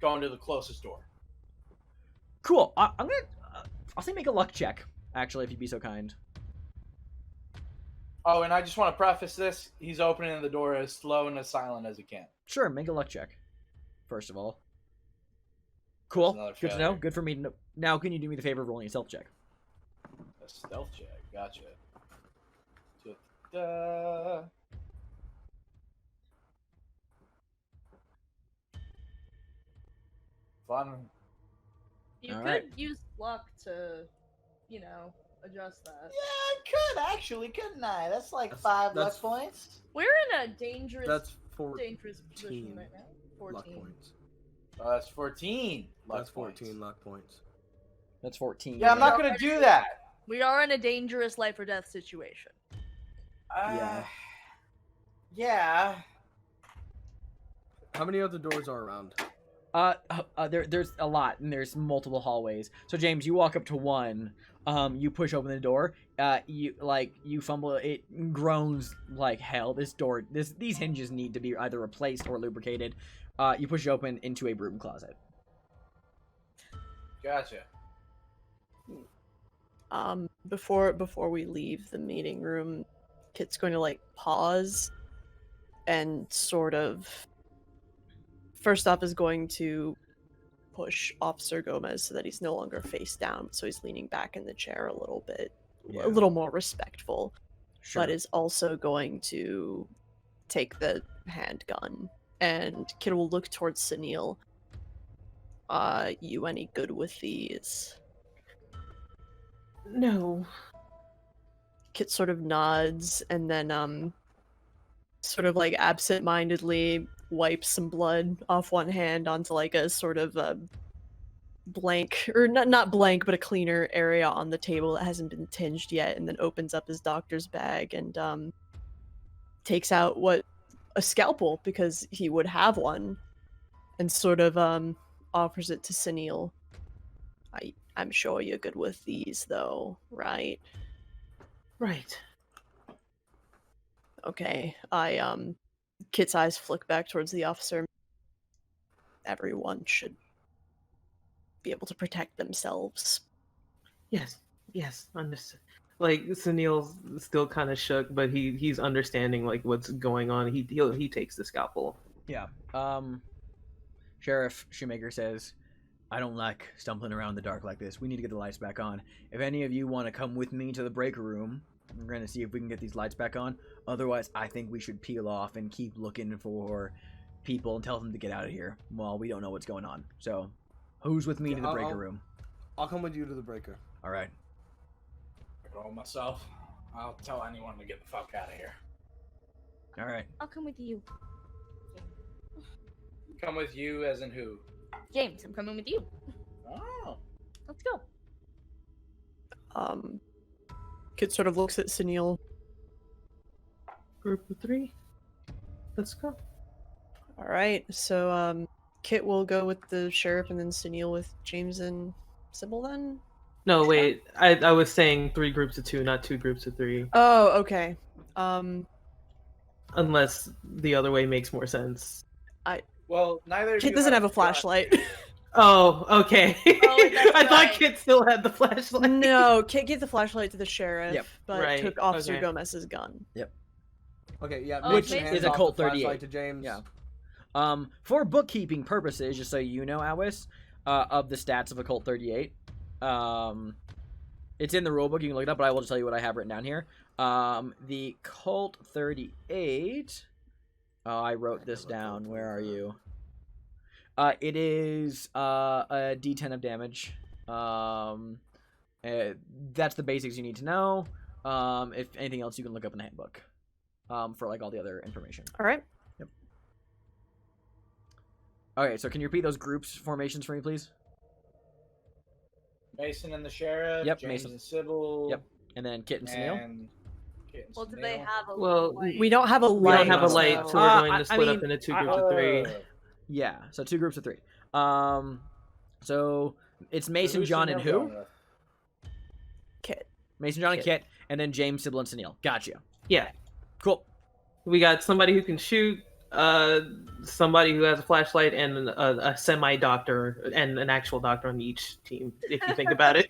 going to the closest door. Cool. I'm gonna. I'll say make a luck check. Actually, if you'd be so kind. Oh, and I just want to preface this: he's opening the door as slow and as silent as he can. Sure, make a luck check. First of all. Cool. another Good to know. failure. Good for me to know. Now, can you do me the favor of rolling a stealth check? A stealth check. Gotcha. Da-da. Fun. You All could right. use luck to, adjust that. Yeah, I could actually, couldn't I? That's like That's- 5 that's- luck points. We're in a dangerous, That's 14 dangerous position right now. 14. luck points. Oh, that's 14. Luck That's 14 points. luck points. That's 14. Yeah, I'm not gonna do that. We are in a dangerous life or death situation. Yeah. Yeah. How many other doors are around? There's a lot, and there's multiple hallways. So James, you walk up to one. You push open the door. You fumble. It groans like hell. These hinges need to be either replaced or lubricated. You push it open into a broom closet. Gotcha. Before we leave the meeting room, Kit's going to pause and sort of first off is going to push Officer Gomez so that he's no longer face down, so he's leaning back in the chair a little bit, Yeah. a little more respectful, Sure. but is also going to take the handgun, and Kit will look towards Sunil. You any good with these? No. Kit sort of nods and then sort of absent-mindedly wipes some blood off one hand onto a sort of a blank, or not blank, but a cleaner area on the table that hasn't been tinged yet, and then opens up his doctor's bag and takes out a scalpel, because he would have one, and sort of offers it to Sunil. I'm sure you're good with these though, right? Right. Okay, Kit's eyes flick back towards the officer. Everyone should be able to protect themselves. Yes. Understood. Sunil's still kind of shook, but he's understanding what's going on. He takes the scalpel. Yeah. Sheriff Shoemaker says, "I don't like stumbling around in the dark like this. We need to get the lights back on. If any of you want to come with me to the breaker room, we're going to see if we can get these lights back on. Otherwise, I think we should peel off and keep looking for people and tell them to get out of here while we don't know what's going on. So, who's with me to the breaker room?" I'll come with you to the breaker. All right. I go myself. I'll tell anyone to get the fuck out of here. All right. I'll come with you. Come with you, as in who? James, I'm coming with you. Oh. Let's go. Kit sort of looks at Sunil. Group of 3. Let's go. All right, so Kit will go with the sheriff, and then Sunil with James and Sybil. Then. No, wait. I was saying 3 groups of 2, not 2 groups of 3. Oh, okay. Unless the other way makes more sense. Well, neither of Kit you doesn't have a gun. flashlight. Oh, okay. Oh, that's I thought right. Kit still had the flashlight. No, Kit gave the flashlight to the sheriff, Yep. but Right, took Officer okay. Gomez's gun. Okay, yeah. Oh, Which Mason Mason- hands is a off Colt the flashlight 38. to James. Yeah. For bookkeeping purposes, just so you know, Awis, of the stats of a Colt 38, it's in the rulebook. You can look it up, but I will just tell you what I have written down here. The Colt 38. Oh, I wrote this down. Where are you? It is a D10 of damage. That's the basics you need to know. If anything else, you can look up in the handbook. For like all the other information. All right. Okay, so can you repeat those groups formations for me, please? Mason and the sheriff. Yep, James Mason. and Sybil. Yep. And then Kit and Sunil. And Kit and Well, do they Sunil. have a Well, light? We don't have a We light. don't have a so- light, so we're going I to split up mean, into 2 groups of 3. Yeah, so 2 groups of 3. So it's Mason, who's John, Sunil and who? going with? Kit. Mason, John, and Kit. Kit, and then James, Sybil, and Sunil. Gotcha. Yeah. Cool. We got somebody who can shoot, somebody who has a flashlight, and a semi-doctor and an actual doctor on each team, if you think about it.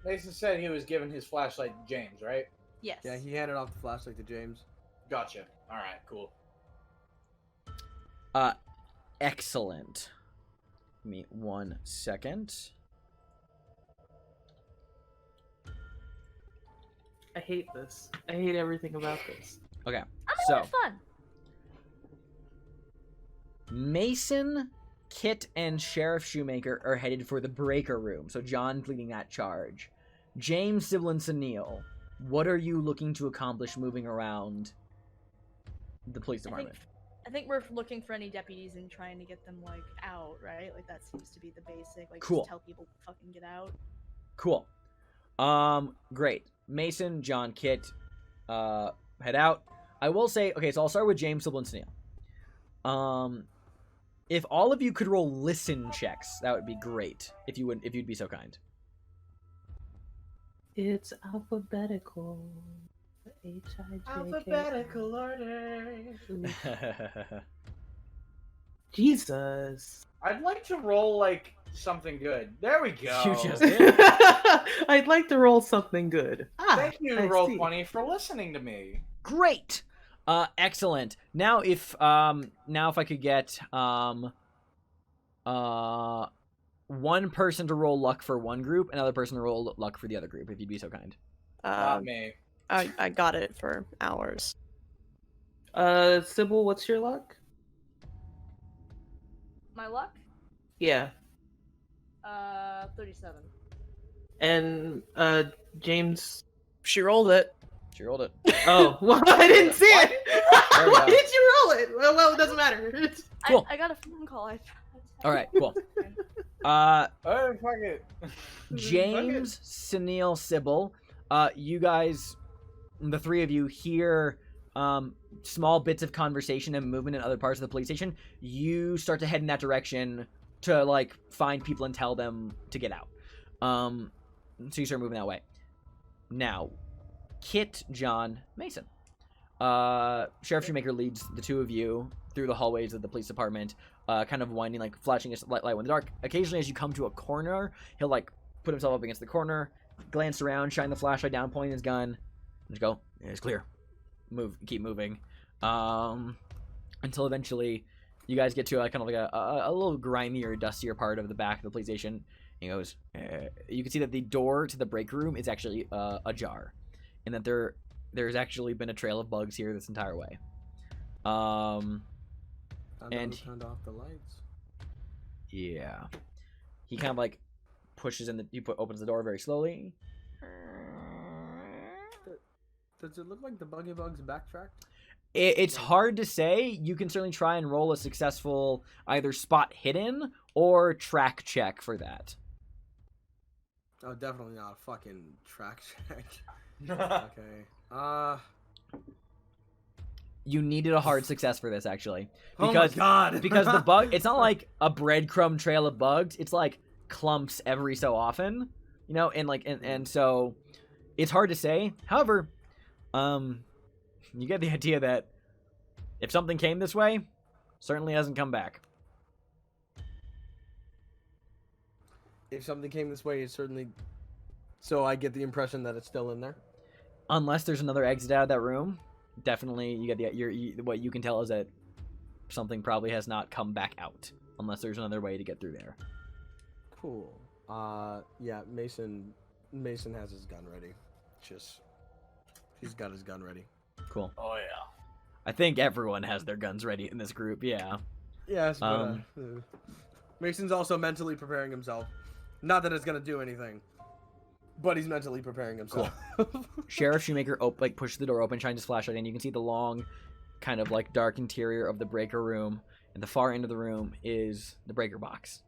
Mason said he was giving his flashlight to James, right? Yes. Yeah, he handed off the flashlight to James. Gotcha. All right, cool. Excellent. Give me 1 second. I hate this. I hate everything about this. Okay, I'm so having fun. Mason, Kit, and Sheriff Shoemaker are headed for the breaker room. So John's leading that charge. James, Sybil, and Sunil, what are you looking to accomplish moving around the police department? I think we're looking for any deputies and trying to get them like out, right? Like that seems to be the basic. Like Cool. just tell people to fucking get out. Cool. Great. Mason, John, Kit, head out. I will say, okay, so I'll start with James, Sybil, and Sunil. If all of you could roll listen checks, that would be great. If you'd be so kind. It's alphabetical. H-I-J-K. Alphabetical order. Jesus. I'd like to roll like something good. There we go. You just did. I'd like to roll something good. Thank you, I Roll see. 20, for listening to me. Great. Excellent. Now if I could get one person to roll luck for one group, another person to roll luck for the other group, if you'd be so kind. Not me. I got it for hours. Sybil, what's your luck? My luck? Yeah. 37. And James. She rolled it. She rolled it. Oh, well, I didn't see it. There we Why go. did you roll it? Well, it doesn't matter. Cool. I got a phone call. All right, cool. Oh, fuck it. James, Sunil, Sybil, you guys, the 3 of you, hear small bits of conversation and movement in other parts of the police station. You start to head in that direction to like find people and tell them to get out. So you start moving that way. Now, Kit, John, Mason. Sheriff Shoemaker leads the 2 of you through the hallways of the police department, kind of winding, like flashing his light in the dark. Occasionally, as you come to a corner, he'll like put himself up against the corner, glance around, shine the flashlight down, point his gun, and just go, yeah, it's clear. Keep moving. Until eventually you guys get to kind of like a little grimier, dustier part of the back of the police station. He goes, you can see that the door to the break room is actually ajar, and that there's actually been a trail of bugs here this entire way. And turned off the lights. yeah, he kind of like pushes opens the door very slowly. Does it look like the buggy bugs backtracked? It's hard to say. You can certainly try and roll a successful either spot hidden or track check for that. Oh, definitely not a fucking track check. Okay. You needed a hard success for this, actually. Oh my Because, God. because the bug, it's not like a breadcrumb trail of bugs. It's like clumps every so often, you know, and so it's hard to say. However, you get the idea that if something came this way, certainly hasn't come back. If something came this way, it certainly... So I get the impression that it's still in there? Unless there's another exit out of that room, definitely you get what you can tell is that something probably has not come back out. Unless there's another way to get through there. Cool. Yeah, Mason has his gun ready. He's got his gun ready. Cool. Oh yeah. I think everyone has their guns ready in this group, yeah. Yes, but Mason's also mentally preparing himself. Not that it's gonna do anything, but he's mentally preparing himself. Cool. Sheriff Shoemaker pushes the door open, shines his flashlight in. You can see the long, kind of like dark interior of the breaker room. And the far end of the room is the breaker box.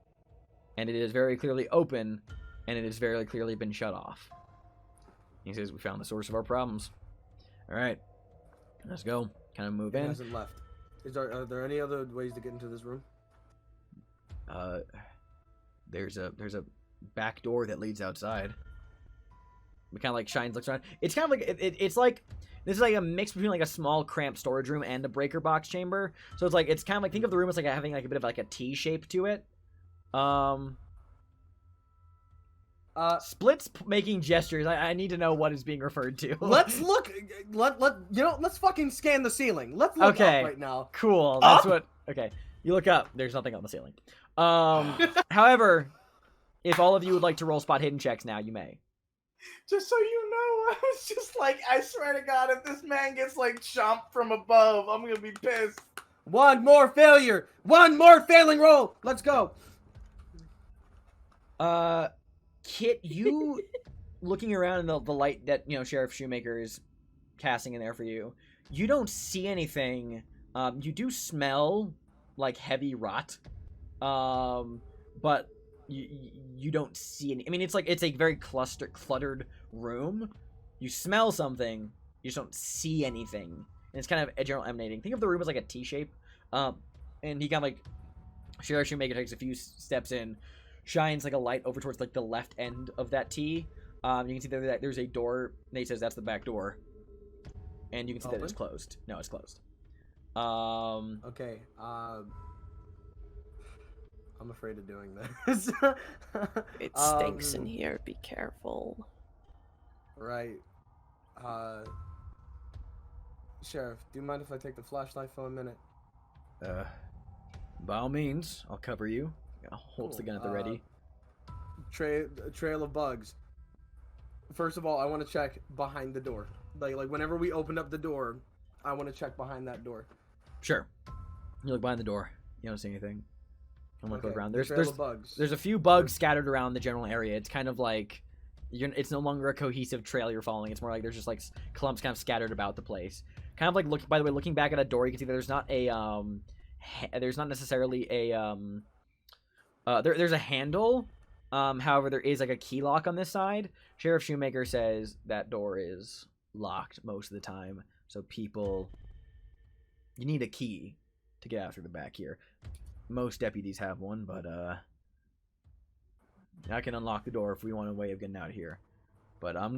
And it is very clearly open, and it has very clearly been shut off. He says, "We found the source of our problems. All right, let's go." Kind of move It in. hasn't left. Are there any other ways to get into this room? There's a back door that leads outside. It kind of like shines, looks around. It's kind of like it's like this is like a mix between like a small cramped storage room and a breaker box chamber. So it's kind of like, think of the room as like having like a bit of like a T shape to it. Split's making gestures. I need to know what is being referred to. Let's look. Let's fucking scan the ceiling. Let's look up right now. Cool. That's what. Okay, you look up. There's nothing on the ceiling. However, if all of you would like to roll spot hidden checks now, you may. Just so you know, I was just like, I swear to God, if this man gets like chomped from above, I'm gonna be pissed. One more failure. One more failing roll. Let's go. Kit, you looking around in the light that Sheriff Shoemaker is casting in there for you. You don't see anything. You do smell like heavy rot. But you don't see any. I mean, it's a very cluttered room. You smell something, you just don't see anything, and it's kind of a general emanating. Think of the room as like a T shape. And he kind of like Sheriff Shoemaker takes a few steps in, shines like a light over towards like the left end of that T. You can see that there's a door. Nate says that's the back door, and you can see that it's closed. No, it's closed. Okay. I'm afraid of doing this. It stinks in here. Be careful. Right. Sheriff, do you mind if I take the flashlight for a minute? By all means, I'll cover you. Holds the gun at the ready. Trail of bugs. First of all, I want to check behind the door. Like whenever we open up the door, I want to check behind that door. Sure. You look behind the door. You don't see anything. I'm gonna look around. There's bugs. There's a few bugs scattered around the general area. It's kind of like it's no longer a cohesive trail you're following. It's more like there's just like clumps kind of scattered about the place. Kind of like looking back at a door, you can see that there's not necessarily a there's a handle. However, there is like a key lock on this side. Sheriff Shoemaker says that door is locked most of the time. So you need a key to get out through the back here. Most deputies have one, but I can unlock the door if we want a way of getting out of here. But I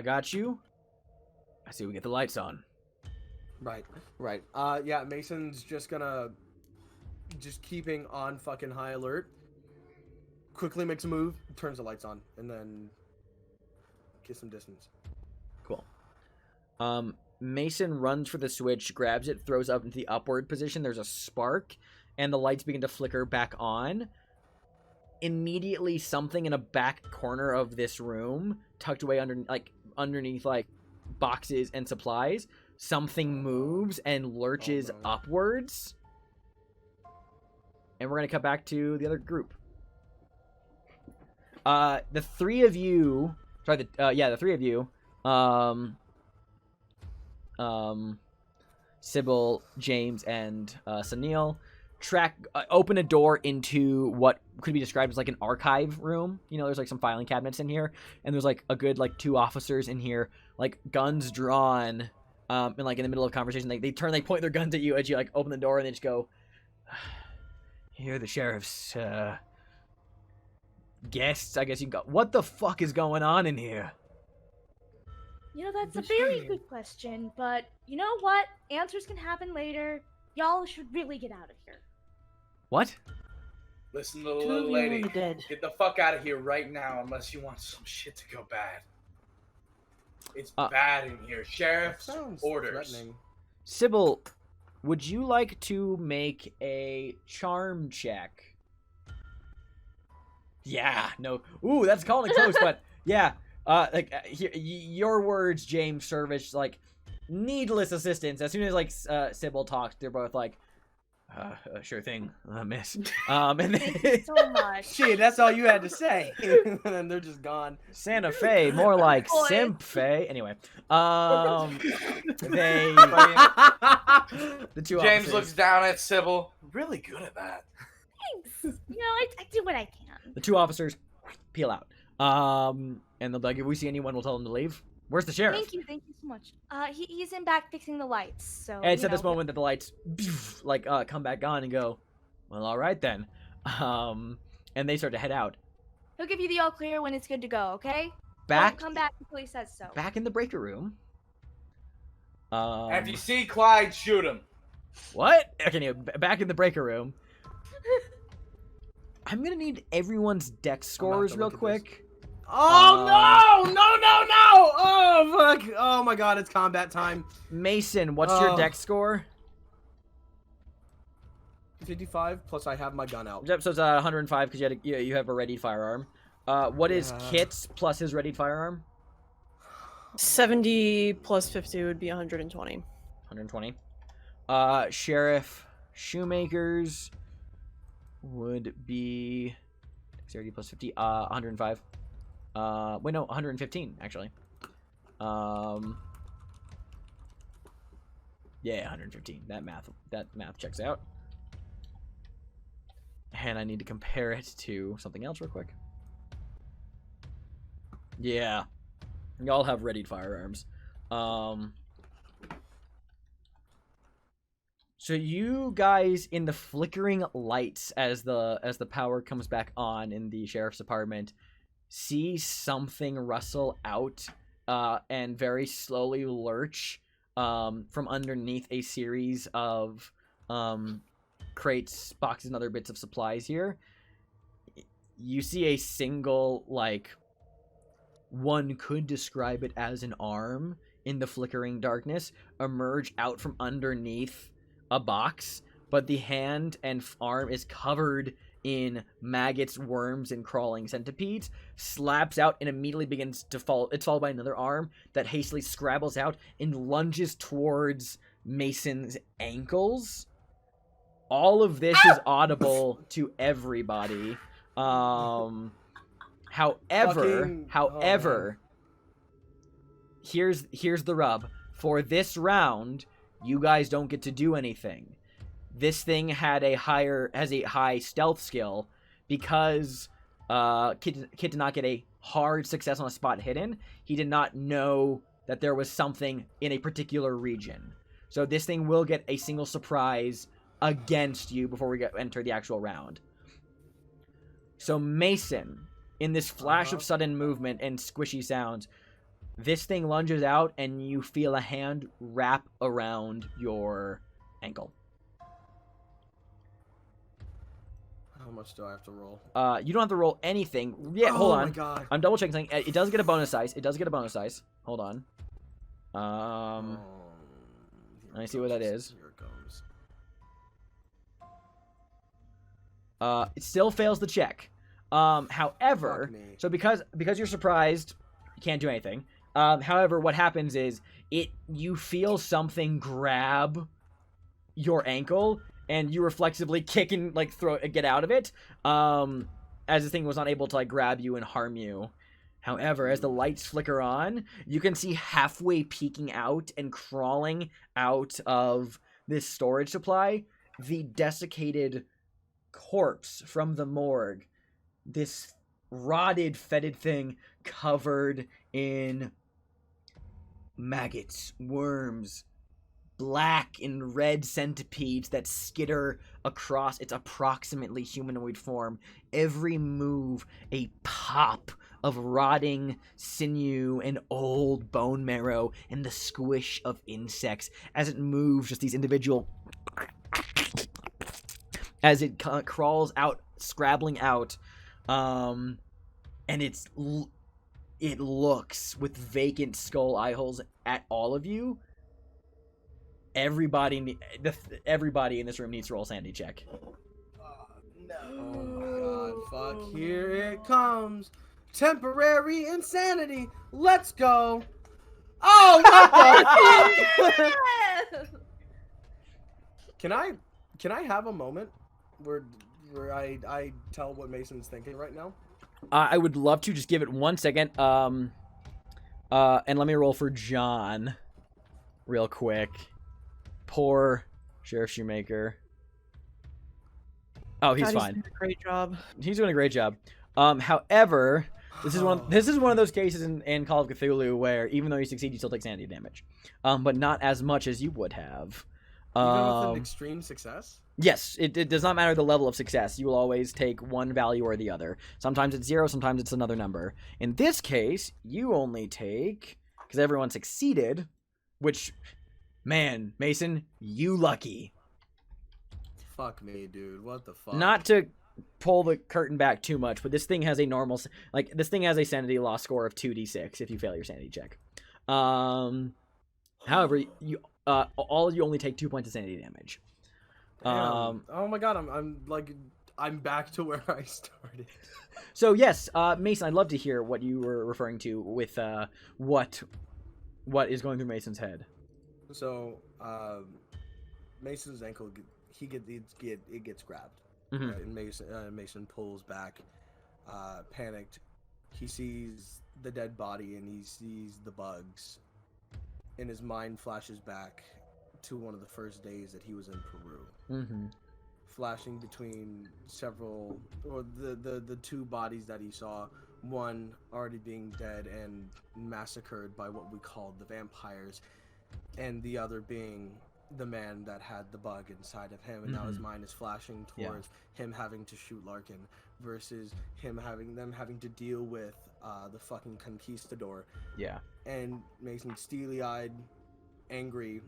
got you. I see we get the lights on. Right. Yeah, Mason's just keeping on fucking high alert. Quickly makes a move, turns the lights on, and then get some distance. Cool. Mason runs for the switch, grabs it, throws up into the upward position. There's a spark, and the lights begin to flicker back on. Immediately, something in a back corner of this room, tucked away underneath boxes and supplies, something moves and lurches upwards. And we're gonna cut back to the other group. The three of you Sybil, James, and Sunil open a door into what could be described as like an archive room. You know, there's like some filing cabinets in here, and there's like a good like 2 officers in here, like guns drawn, and like in the middle of a conversation, they point their guns at you as you like open the door, and they just go, "You're the sheriff's guests, I guess you got. What the fuck is going on in here?" You know, that's a very good question, but you know what? Answers can happen later. Y'all should really get out of here. What? Listen to the little lady. Get the fuck out of here right now, unless you want some shit to go bad. It's bad in here. Sheriff's orders. Sybil, would you like to make a charm check? Yeah, no. Ooh, that's calling it close, but yeah. Your words, James, serve as like needless assistance. As soon as like Sybil talks, they're both like, "Sure thing, miss." And then, Thank you so much. Shit, that's all you had to say. And then they're just gone. Santa Fe, more like Simp Fe. Anyway, the 2 James officers, looks down at Sybil. Really good at that. Thanks. You know, I do what I can. the 2 officers peel out. And they'll be like, if we see anyone, we'll tell them to leave. Where's the sheriff? Thank you so much. He's in back fixing the lights. So. And it's at this moment that the lights, like, come back on and go, well, all right then. And they start to head out. He'll give you the all clear when it's good to go. Okay. Back. Don't come back until he says so. Back in the breaker room. If you see Clyde, shoot him. What? Okay, back in the breaker room. I'm gonna need everyone's dex scores real quick. Oh no! Oh fuck! Oh my god, it's combat time. Mason, what's your dex score? 55 plus I have my gun out. Yep, so it's 105 because you have a readied firearm. What is Kit's plus his readied firearm? 70 plus 50 would be 120. 120. Sheriff Shoemaker's would be 30 plus 50. 105. Wait, no, 115 actually. Yeah, 115. That math checks out. And I need to compare it to something else real quick. Yeah. Y'all have readied firearms. So you guys, in the flickering lights as the power comes back on in the sheriff's apartment, see something rustle out and very slowly lurch from underneath a series of crates, boxes, and other bits of supplies here. You see a single, like, one could describe it as an arm in the flickering darkness emerge out from underneath a box, but the hand and arm is covered in maggots, worms, and crawling centipedes, slaps out and immediately begins to fall. It's followed by another arm that hastily scrabbles out and lunges towards Mason's ankles. All of this is audible to everybody. However, here's the rub. For this round, you guys don't get to do anything. This thing has a high stealth skill because Kit did not get a hard success on a spot hidden. He did not know that there was something in a particular region. So this thing will get a single surprise against you before we enter the actual round. So Mason, in this flash of sudden movement and squishy sounds, this thing lunges out and you feel a hand wrap around your ankle. How much do I have to roll? You don't have to roll anything. Yeah, hold on. Oh my god. I'm double checking something. It does get a bonus dice. Hold on. Let me see what that is. Here it goes. It still fails the check. However, so because you're surprised, you can't do anything. However, what happens is you feel something grab your ankle, and you reflexively kick and get out of it. As the thing was unable to grab you and harm you, However, as the lights flicker on, you can see halfway peeking out and crawling out of this storage supply the desiccated corpse from the morgue. This rotted, fetid thing covered in maggots, worms, black and red centipedes that skitter across its approximately humanoid form. Every move, a pop of rotting sinew and old bone marrow and the squish of insects as it moves, just these individual as it crawls out, scrabbling out, and it looks with vacant skull eye holes at all of you. Everybody in this room needs to roll a sanity check. No. Oh my god, fuck, here it comes. Temporary insanity. Let's go. Oh, what the fuck? Can I have a moment where I tell what Mason's thinking right now? I would love to. Just give it 1 second. And let me roll for John real quick. Poor Sheriff Shoemaker. Oh, he's fine. He's doing a great job. He's doing a great job. However, this is one of those cases in Call of Cthulhu where even though you succeed, you still take sanity damage, but not as much as you would have. Even with an extreme success? Yes, it does not matter the level of success. You will always take one value or the other. Sometimes it's 0, sometimes it's another number. In this case, you only take, because everyone succeeded, which, man, Mason, you lucky. Fuck me, dude. What the fuck? Not to pull the curtain back too much, but this thing has a normal, this thing has a sanity loss score of 2d6 if you fail your sanity check. However, you all of you only take 2 points of sanity damage. Oh my god, I'm back to where I started. So yes, Mason, I'd love to hear what you were referring to with what is going through Mason's head. So Mason's ankle, it gets grabbed, Mm-hmm. and Mason pulls back, panicked. He sees the dead body and he sees the bugs, and his mind flashes back to one of the first days that he was in Peru. Mm-hmm. Flashing between several, or the two bodies that he saw, one already being dead and massacred by what we called the vampires, and the other being the man that had the bug inside of him, and now his mind is flashing towards him having to shoot Larkin versus them having to deal with the fucking conquistador. Yeah. And Mason, steely-eyed, angry,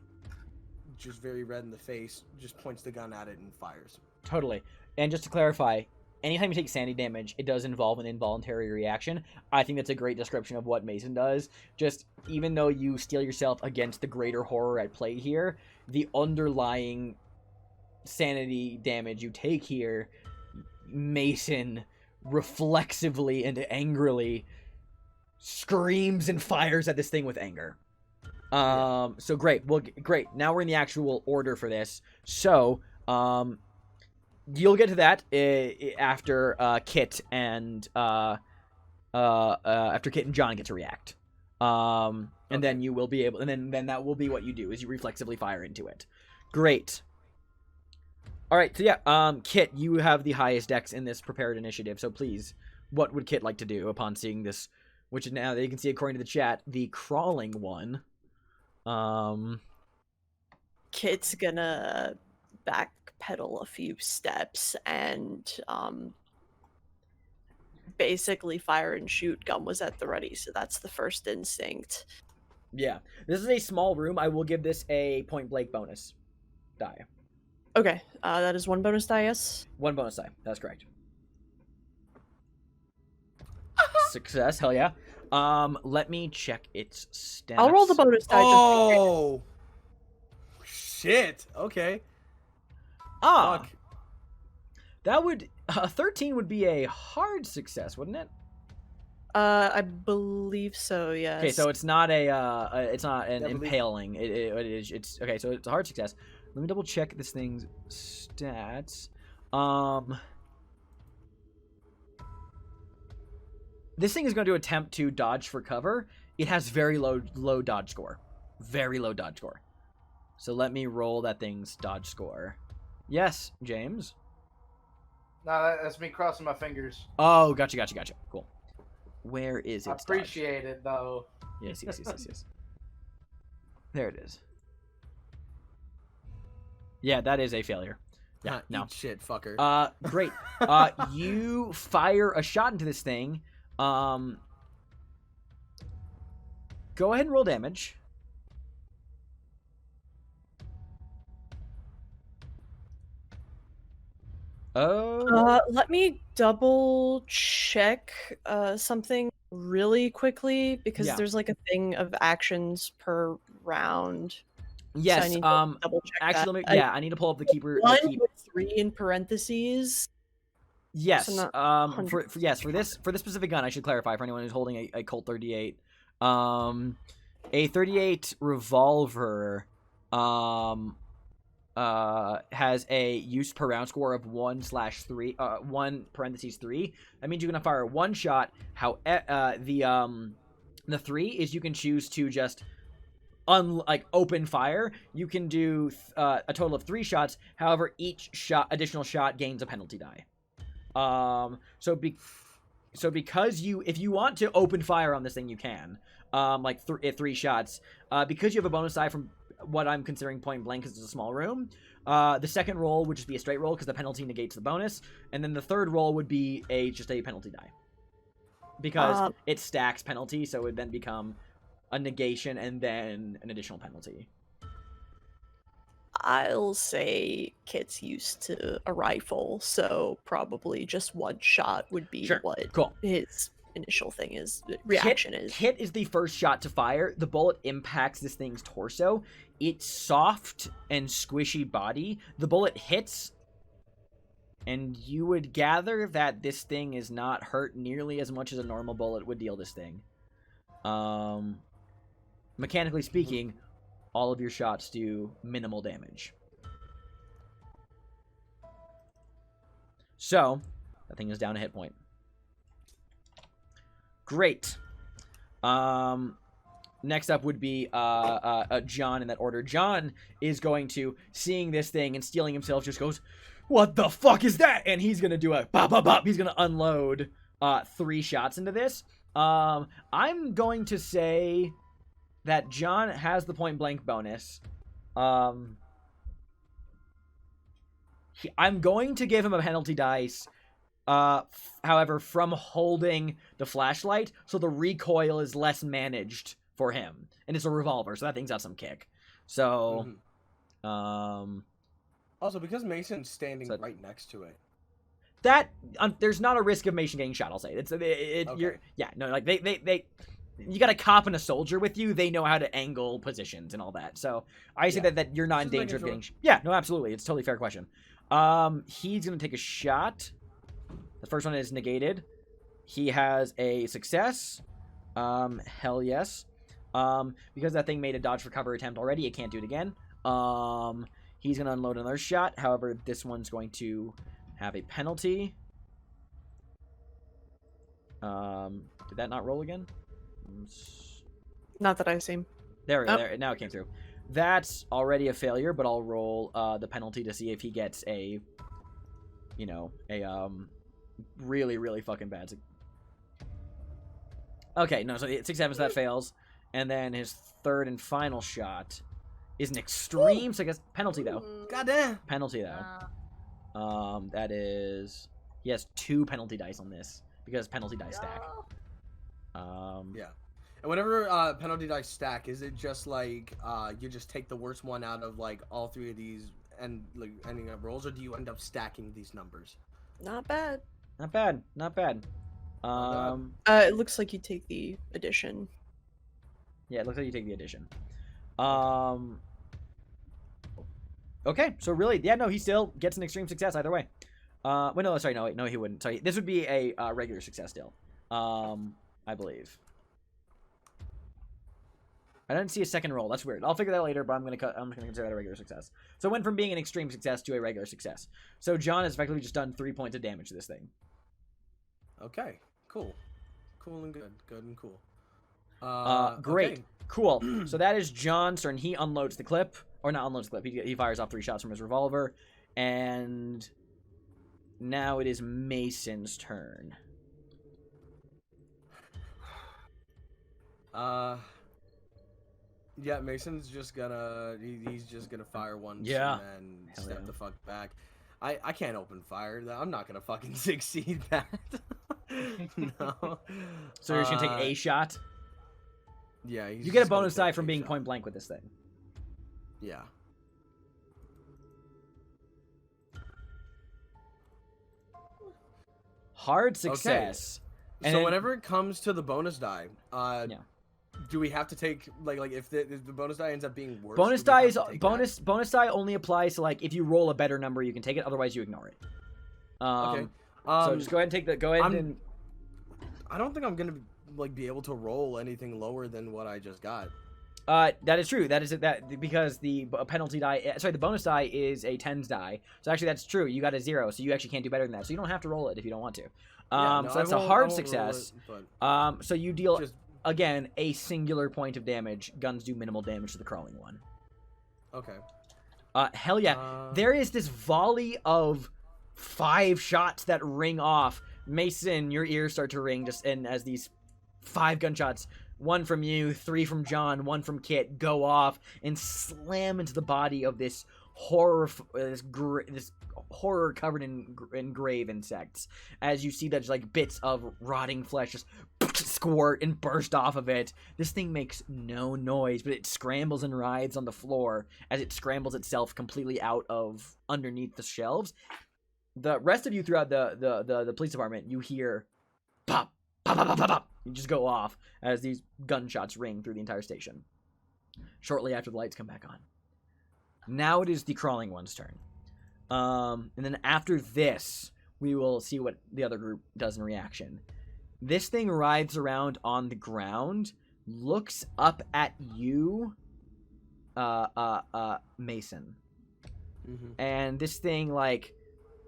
just very red in the face, just points the gun at it and fires. Totally. And just to clarify, anytime you take sanity damage, it does involve an involuntary reaction. I think that's a great description of what Mason does. Just, even though you steel yourself against the greater horror at play here, the underlying sanity damage you take here, Mason reflexively and angrily screams and fires at this thing with anger. So great. Well, great. Now we're in the actual order for this. So, you'll get to that after Kit and John get to react. And then you will be able, and then that will be what you do, is you reflexively fire into it. Great. All right. So yeah, Kit, you have the highest dex in this prepared initiative. So please, what would Kit like to do upon seeing this? Which now you can see, according to the chat, the crawling one. Kit's gonna backpedal a few steps and basically fire and shoot. Gun was at the ready, so that's the first instinct. Yeah, this is a small room. I will give this a point blank bonus die. Okay, that is 1 bonus die, yes? 1 bonus die, that's correct. Success, hell yeah. Let me check its stats. I'll roll the bonus die. Oh, shit. Okay. Fuck. That would 13 would be a hard success, wouldn't it? I believe so. Yes. Okay, so it's not an impaling. It's okay. So it's a hard success. Let me double check this thing's stats. this thing is going to attempt to dodge for cover. It has very low dodge score. Very low dodge score. So let me roll that thing's dodge score. Yes, James? No, that's me crossing my fingers. Oh, gotcha. Cool. Where is I its appreciate it, though. dodge? Yes. There it is. Yeah, that is a failure. Yeah, no. Eat shit, fucker. Great. You fire a shot into this thing. Go ahead and roll damage. Oh. Let me double check something really quickly because Yeah. there's like a thing of actions per round. Yes. So I need to double check Actually, that. I need to pull up the keeper. One with 3 in parentheses. Yes. So not For this specific gun, I should clarify for anyone who's holding a Colt 38. A 38 revolver has a use per round score of 1/3, 1 That means you're gonna fire one shot. How the 3 is you can choose to just open fire. You can do a total of 3 shots. However, each additional shot gains a penalty die. So because if you want to open fire on this thing, you can. 3 shots. Because you have a bonus die from what I'm considering point blank because it's a small room. The second roll would just be a straight roll because the penalty negates the bonus, and then the third roll would be just a penalty die because it stacks penalty, so it would then become a negation and then an additional penalty. I'll say Kit's used to a rifle, so probably just one shot would be Sure. what Cool. his initial thing is. Reaction is. Hit is the first shot to fire. The bullet impacts this thing's torso. Its soft and squishy body. The bullet hits, and you would gather that this thing is not hurt nearly as much as a normal bullet would deal this thing. Mechanically speaking, all of your shots do minimal damage. So, that thing is down a hit point. Great. Next up would be John in that order. John is going to, seeing this thing and stealing himself, just goes, "What the fuck is that?" And he's going to do a bop, bop, bop. He's going to unload 3 shots into this. I'm going to say that John has the point blank bonus. I'm going to give him a penalty dice. However, from holding the flashlight, so the recoil is less managed for him, and it's a revolver, so that thing's got some kick. So, also because Mason's standing right next to it, that there's not a risk of Mason getting shot. I'll say Okay. You're like they you got a cop and a soldier with you. They know how to angle positions and all that. So I say that you're not in danger of getting. Yeah, no, absolutely, it's a totally fair question. He's gonna take a shot. The first one is negated. He has a success. Hell yes. Because that thing made a dodge for cover attempt already, it can't do it again. He's gonna unload another shot. However, this one's going to have a penalty. Did that not roll again? Not that I've seen. There we go. There, now it came through. That's already a failure, but I'll roll the penalty to see if he gets a really, really fucking bad. Okay, no, so 6/7, so that fails. And then his third and final shot is an extreme penalty, though. goddamn Penalty, though. That is... He has 2 penalty dice on this, because penalty dice stack. Yeah. And whenever penalty dice stack, is it just like you just take the worst one out of like all 3 of these and like ending up rolls, or do you end up stacking these numbers? Not bad. Not bad. Not bad. It looks like you take the addition. Yeah, it looks like you take the addition. Okay, so really, yeah, no, he still gets an extreme success either way. Well, no, sorry, no, he wouldn't. Sorry, this would be a regular success still. I believe. I didn't see a second roll. That's weird. I'll figure that later, but I'm gonna consider that a regular success. So it went from being an extreme success to a regular success. So John has effectively just done 3 points of damage to this thing. Okay, cool. Cool and good. Good and cool. Great. Okay. Cool. So that is John's turn. He unloads the clip. Or not unloads the clip. He fires off 3 shots from his revolver. And now it is Mason's turn. Yeah, Mason's just gonna he's just gonna fire once Yeah. and then Hell step yeah. the fuck back. I can't open fire. I'm not gonna fucking succeed that. No. So you're just going to take a shot? Yeah. He's You get a just gonna bonus die take from a being shot. point blank with this thing. Yeah. Hard success. And So then- whenever it comes to the bonus die, Yeah. do we have to take like if the bonus die ends up being worse? Bonus do we die have is to take bonus die only applies to like if you roll a better number you can take it, otherwise you ignore it. that? Okay. So just go ahead and take the and I don't think I'm gonna like be able to roll anything lower than what I just got. that is true. That is that because the penalty die, sorry, the bonus die is a tens die. So actually, that's true. You got a 0, so you actually can't do better than that. So you don't have to roll it if you don't want to. Yeah, no, So that's I a won't- I hard won't roll success. it, but So you deal just again a singular point of damage. Guns do minimal damage to the crawling one. okay. Hell yeah! There is this volley of 5 shots that ring off. Mason, your ears start to ring just and as these 5 gunshots, 1 from you, 3 from John, 1 from Kit, go off and slam into the body of this horror, this horror covered in grave insects. As you see that just like bits of rotting flesh just squirt and burst off of it. This thing makes no noise, but it scrambles and writhes on the floor as it scrambles itself completely out of underneath the shelves. The rest of you throughout the police department, you hear pop, pop, pop, pop, pop, pop. You just go off as these gunshots ring through the entire station. Shortly after the lights come back on. Now it is the crawling one's turn. And then after this, we will see what the other group does in reaction. This thing writhes around on the ground, looks up at you, Mason. Mm-hmm. And this thing, like,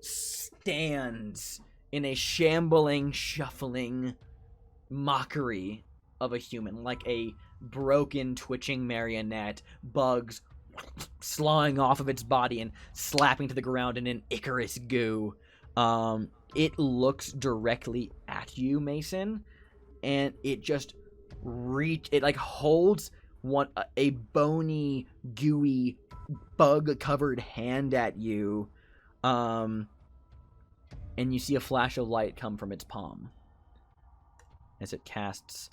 stands in a shambling, shuffling mockery of a human, like a broken, twitching marionette, bugs slawing off of its body and slapping to the ground in an Icarus goo. It looks directly at you, Mason, and it just it like holds a bony, gooey, bug-covered hand at you, and you see a flash of light come from its palm as it casts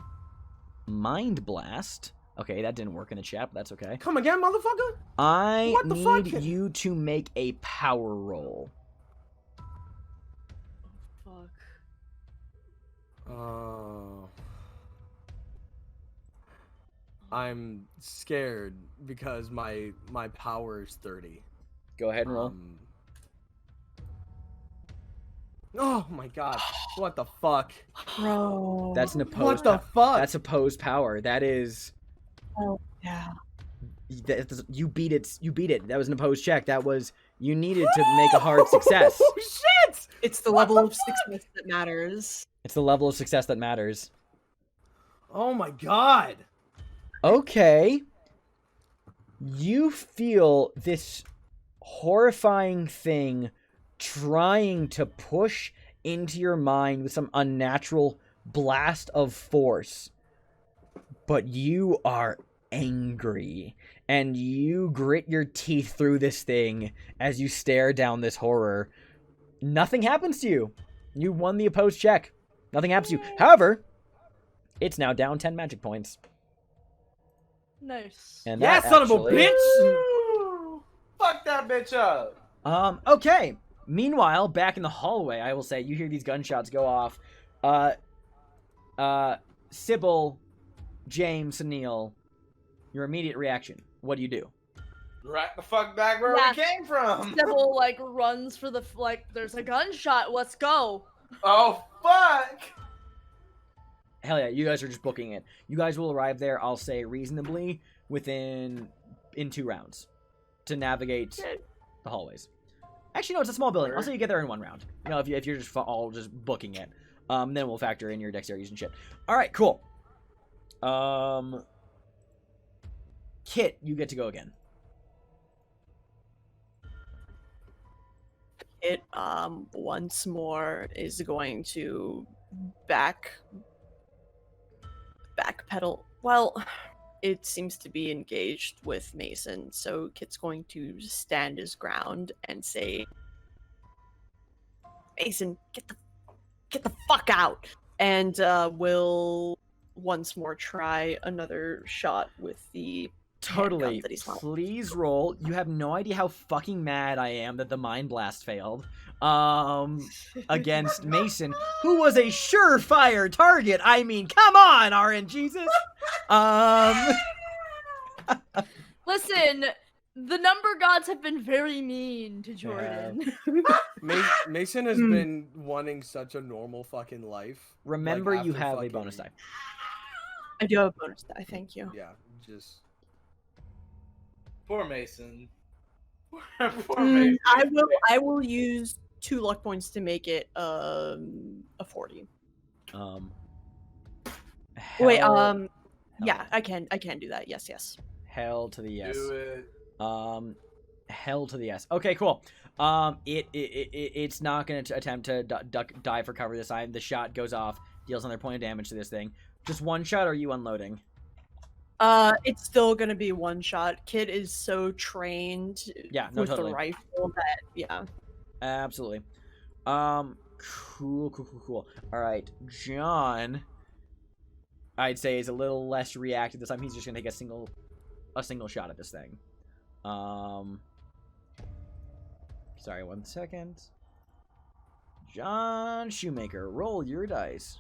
Mind Blast. Okay, that didn't work in the chat, but that's okay. Come again, motherfucker! I What the need fuck? you to make a power roll. Fuck. I'm scared because my power is 30. Go ahead and roll. Oh my god! What the fuck? Bro. That's an opposed. What the fuck? That's opposed power. That is. Oh, yeah. You beat it. You beat it. That was an opposed check. That was you needed to make a hard success. Oh shit! It's the level of success that matters. It's the level of success that matters. Oh my god! Okay. You feel this horrifying thing trying to push into your mind with some unnatural blast of force. But you are angry, and you grit your teeth through this thing as you stare down this horror. Nothing happens to you. You won the opposed check. Nothing happens to you. However, it's now down 10 magic points. Nice. And Yeah, that son of a actually- bitch! Fuck that bitch up. Okay. Meanwhile, back in the hallway, I will say, you hear these gunshots go off. Sybil, James, Neil, your immediate reaction. What do you do? Right the fuck back where Yeah. we came from. Sybil like runs for the there's a gunshot. Let's go. Oh fuck. Hell yeah, you guys are just booking it. You guys will arrive there, I'll say, reasonably in 2 rounds to navigate the hallways. Actually, no, it's a small building. I'll say you get there in 1 round. You know, if you're just all just booking it. Then we'll factor in your dexterity and shit. All right, cool. Kit, you get to go again. It once more is going to backpedal. Well, it seems to be engaged with Mason, so Kit's going to stand his ground and say, Mason, get the fuck out, and will once more try another shot with the Totally. handgun that he's holding. Please roll. You have no idea how fucking mad I am that the Mind Blast failed. Against Mason, who was a surefire target. I mean, come on, RNGesus. Listen, the number gods have been very mean to Jordan. Mason has been wanting such a normal fucking life. Remember, like, you after have a fucking- bonus die. I do have a bonus die, thank you. Yeah, just Poor Mason. Poor Mason. I will use 2 luck points to make it a 40. Wait, hell- yeah, I can do that. Yes. Hell to the yes. Do it. Hell to the yes. Okay, cool. It's not going to attempt to dive for cover this time. The shot goes off, deals another point of damage to this thing. Just one shot, or are you unloading? It's still gonna be one shot. Kid is so trained with the rifle that Absolutely. Cool. All right, John, I'd say is a little less reactive this time. He's just gonna take a single shot at this thing. Sorry, 1 second. John Shoemaker, roll your dice.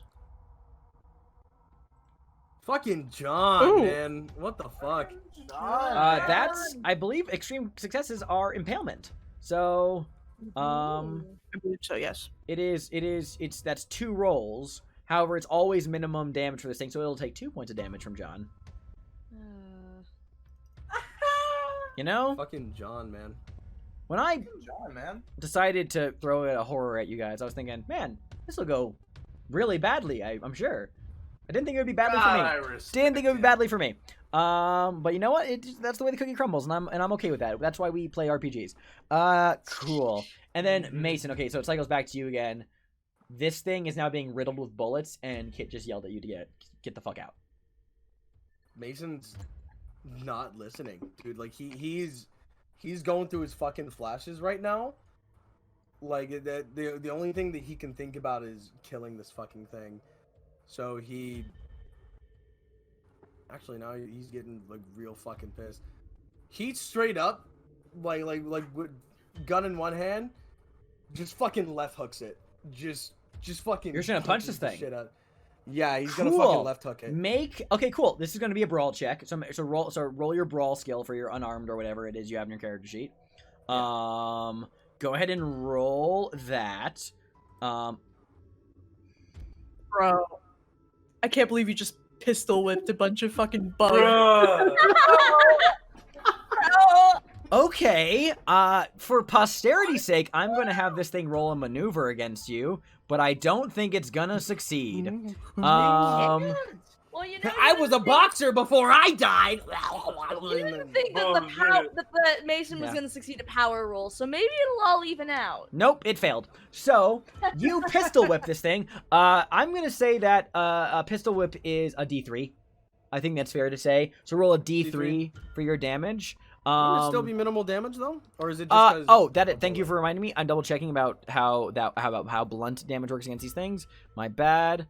fucking John, Ooh. man. What the fuck? That's, I believe, extreme successes are impalement. So, I believe so. Yes. that's 2 rolls. However, it's always minimum damage for this thing, so it'll take 2 points of damage from John. You know, Fucking John, man. when I John, man. decided to throw a horror at you guys, I was thinking, man, this will go really badly. I'm sure. I didn't think it would be badly for me. Didn't think it would be badly for me. But you know what? That's the way the cookie crumbles, and I'm okay with that. That's why we play RPGs. Cool. And then Mason. Okay, so it cycles back to you again. This thing is now being riddled with bullets, and Kit just yelled at you to get the fuck out. Mason's not listening, dude. Like he's going through his fucking flashes right now. Like the only thing that he can think about is killing this fucking thing. So he actually now he's getting like real fucking pissed. He straight up like with gun in one hand, just fucking left hooks it. Just fucking. You're just gonna punch this punches the thing. shit out. Yeah, he's Cool. gonna fucking left hook it. Okay, cool. This is gonna be a brawl check. So roll your brawl skill for your unarmed or whatever it is you have in your character sheet. Go ahead and roll that. Bro, I can't believe you just pistol whipped a bunch of fucking bugs. Bruh. Okay, for posterity's sake, I'm gonna have this thing roll a maneuver against you, but I don't think it's gonna succeed. Well, you know, I was a boxer before I died. You didn't think that Mason was Yeah. going to succeed a power roll, so maybe it'll all even out. Nope, it failed. So, you pistol whip this thing. I'm gonna say that a pistol whip is a D3. I think that's fair to say. So roll a D3 for your damage. Will it still be minimal damage though, or is it just? Thank you for reminding me. I'm double checking about how blunt damage works against these things. My bad.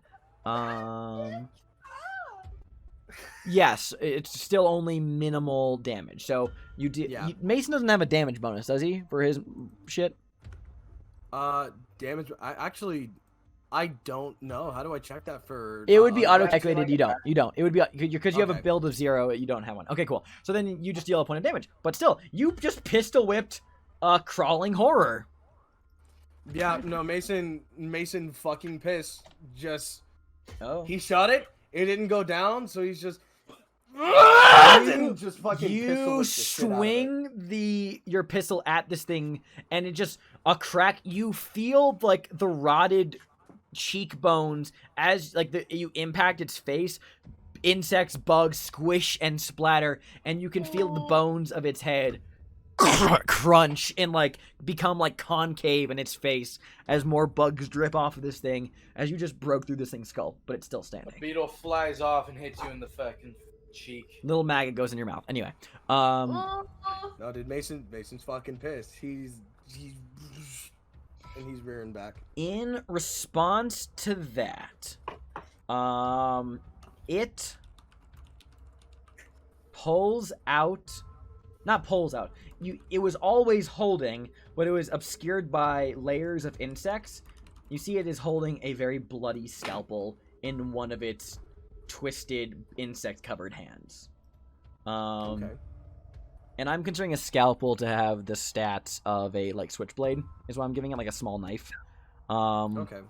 Yes, it's still only minimal damage. So Mason doesn't have a damage bonus, does he, for his shit? Damage. I don't know. How do I check that for? It would be auto auto-calculated. You don't. It would be because you have a Okay. build of 0. You don't have one. Okay, cool. So then you just deal a point of damage. But still, you just pistol whipped a crawling horror. Yeah, no, Mason fucking pissed. Just he You shot it. It didn't go down, so he's just. Just fucking pistol you whipped the shit out of it. swing your pistol at this thing, and it just a crack. You feel like the rotted cheekbones as like you impact its face. Insects, bugs squish and splatter, and you can feel the bones of its head crunch and like become like concave in its face as more bugs drip off of this thing as you just broke through this thing's skull, but it's still standing. A beetle flies off and hits you in the fucking cheek. Little maggot goes in your mouth. Anyway, Oh, No, dude, Mason's fucking pissed. He's rearing back. in response to that, it pulls out, not pulls out. It was always holding, but it was obscured by layers of insects. You see it is holding a very bloody scalpel in one of its twisted insect-covered hands. Okay. And I'm considering a scalpel to have the stats of a like switchblade, is why I'm giving it like a small knife. Okay.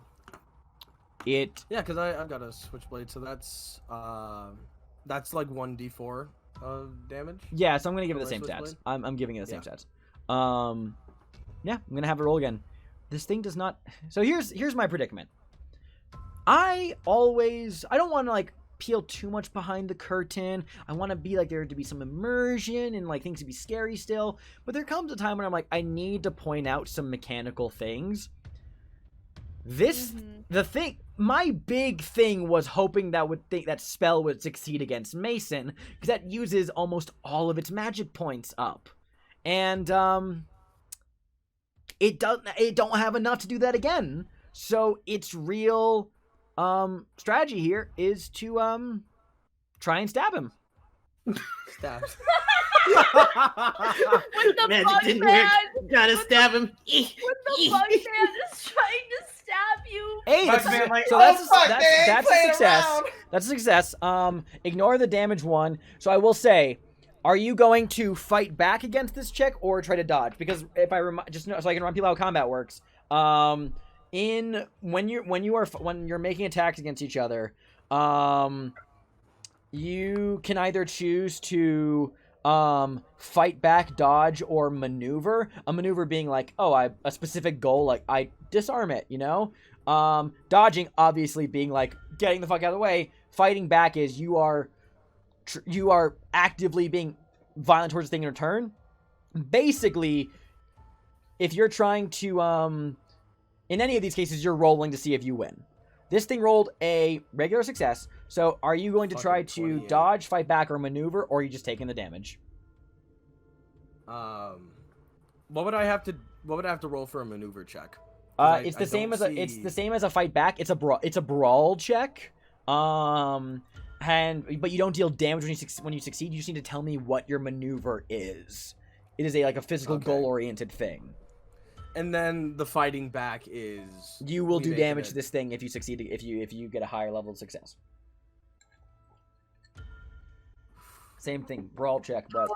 It Yeah, because I've got a switchblade, so that's like 1d4 of damage. Yeah, so I'm gonna give it the My same stats. switchblade? I'm giving it the same Yeah. stats. Yeah, I'm gonna have it roll again. This thing does not. So here's my predicament. I don't want to like peel too much behind the curtain. I want to be like there to be some immersion and like things to be scary still. But there comes a time when I'm like, I need to point out some mechanical things. My big thing was hoping that spell would succeed against Mason, because that uses almost all of its magic points up. And it don't have enough to do that again. So its real strategy here is to try and stab him. Stabs. with the Magic bug didn't man! work. Gotta stab him. With the bug man is trying to stab you! Hey, Bug man like, so "Oh, that's fuck, they ain't that's a playing success. around." That's a success. Ignore the damage one. So I will say, are you going to fight back against this check or try to dodge? Because if I just know, so I can remind people how combat works. When you're making attacks against each other, you can either choose to fight back, dodge, or maneuver. A maneuver being like, a specific goal, like I disarm it, you know? Dodging obviously being like getting the fuck out of the way. Fighting back is you are actively being violent towards the thing in return. Basically, if you're trying to in any of these cases, you're rolling to see if you win. This thing rolled a regular success. So are you going to try Fucking to 28. dodge, fight back, or maneuver, or are you just taking the damage? What would I have to roll for a maneuver check? It's the same as a fight back. It's a brawl check. But you don't deal damage when you succeed. You just need to tell me what your maneuver is. It is a physical goal-oriented thing. And then the fighting back is You will we do make damage it- to this thing if you succeed. If you get a higher level of success. Same thing, brawl check, but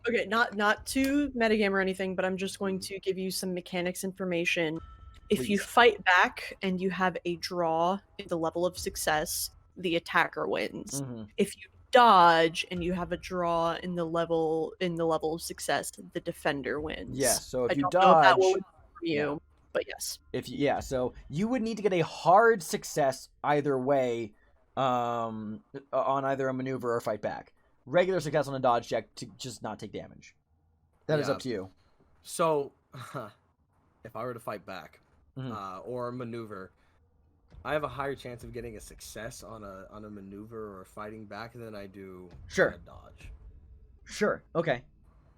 Okay, not to metagame or anything, but I'm just going to give you some mechanics information. If you Please. fight back and you have a draw in the level of success, the attacker wins. mhm. If you dodge and you have a draw in the level of success, the defender wins. Yeah. So I if you don't know if that dodge, will work for you, but yes. so you would need to get a hard success either way, on either a maneuver or fight back. Regular success on a dodge check to just not take damage. That is Yeah. up to you. So, if I were to fight back, Mhm. or maneuver, I have a higher chance of getting a success on a maneuver or fighting back than I do Sure. on a dodge. Sure. Okay.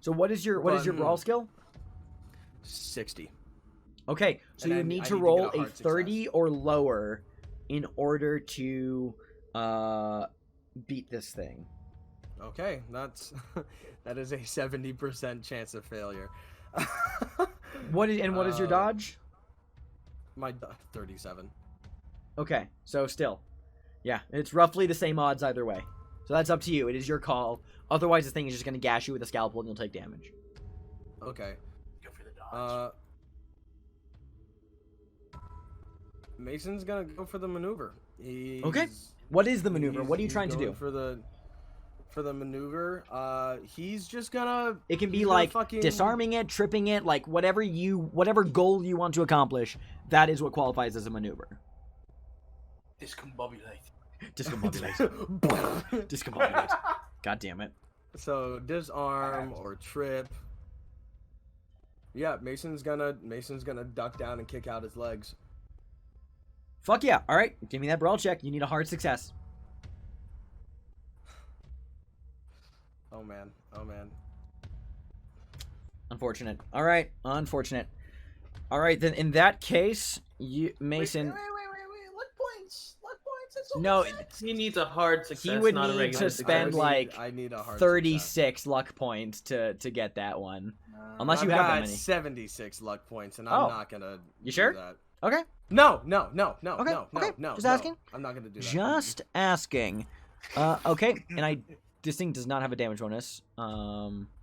So what is your But- brawl skill? 60. Okay, so And you I need need to to get roll a a hard 30 or lower in order to beat this thing. Okay, that is a 70% chance of failure. What is your dodge? My 37. Okay, so still. Yeah, it's roughly the same odds either way. So that's up to you. It is your call. Otherwise, this thing is just going to gash you with a scalpel and you'll take damage. Okay. Go for the dodge. Mason's gonna go for the maneuver. Okay. What is the maneuver? What are you he's trying to going do? For the maneuver, he's just gonna. It can be he's gonna like fucking... disarming it, tripping it, like whatever goal you want to accomplish, that is what qualifies as a maneuver. Discombobulate. Discombobulate. Discombobulate. God damn it. So disarm or trip. Yeah, Mason's gonna duck down and kick out his legs. Fuck yeah. All right, give me that brawl check. You need a hard success. Oh man. Oh man. Unfortunate. All right, unfortunate. All right, then in that case, Mason. Wait. Luck points. It's only No, 6. He needs a hard success. he would not a need regular to spend success. I need a hard 36 luck points to get that one. Unless I've you have got that many. 76 luck points, and Oh. I'm not gonna. You do sure? That. Okay. No. Okay, No. okay, No. just no. asking. I'm not gonna do that. Just asking. Okay, and this thing does not have a damage bonus.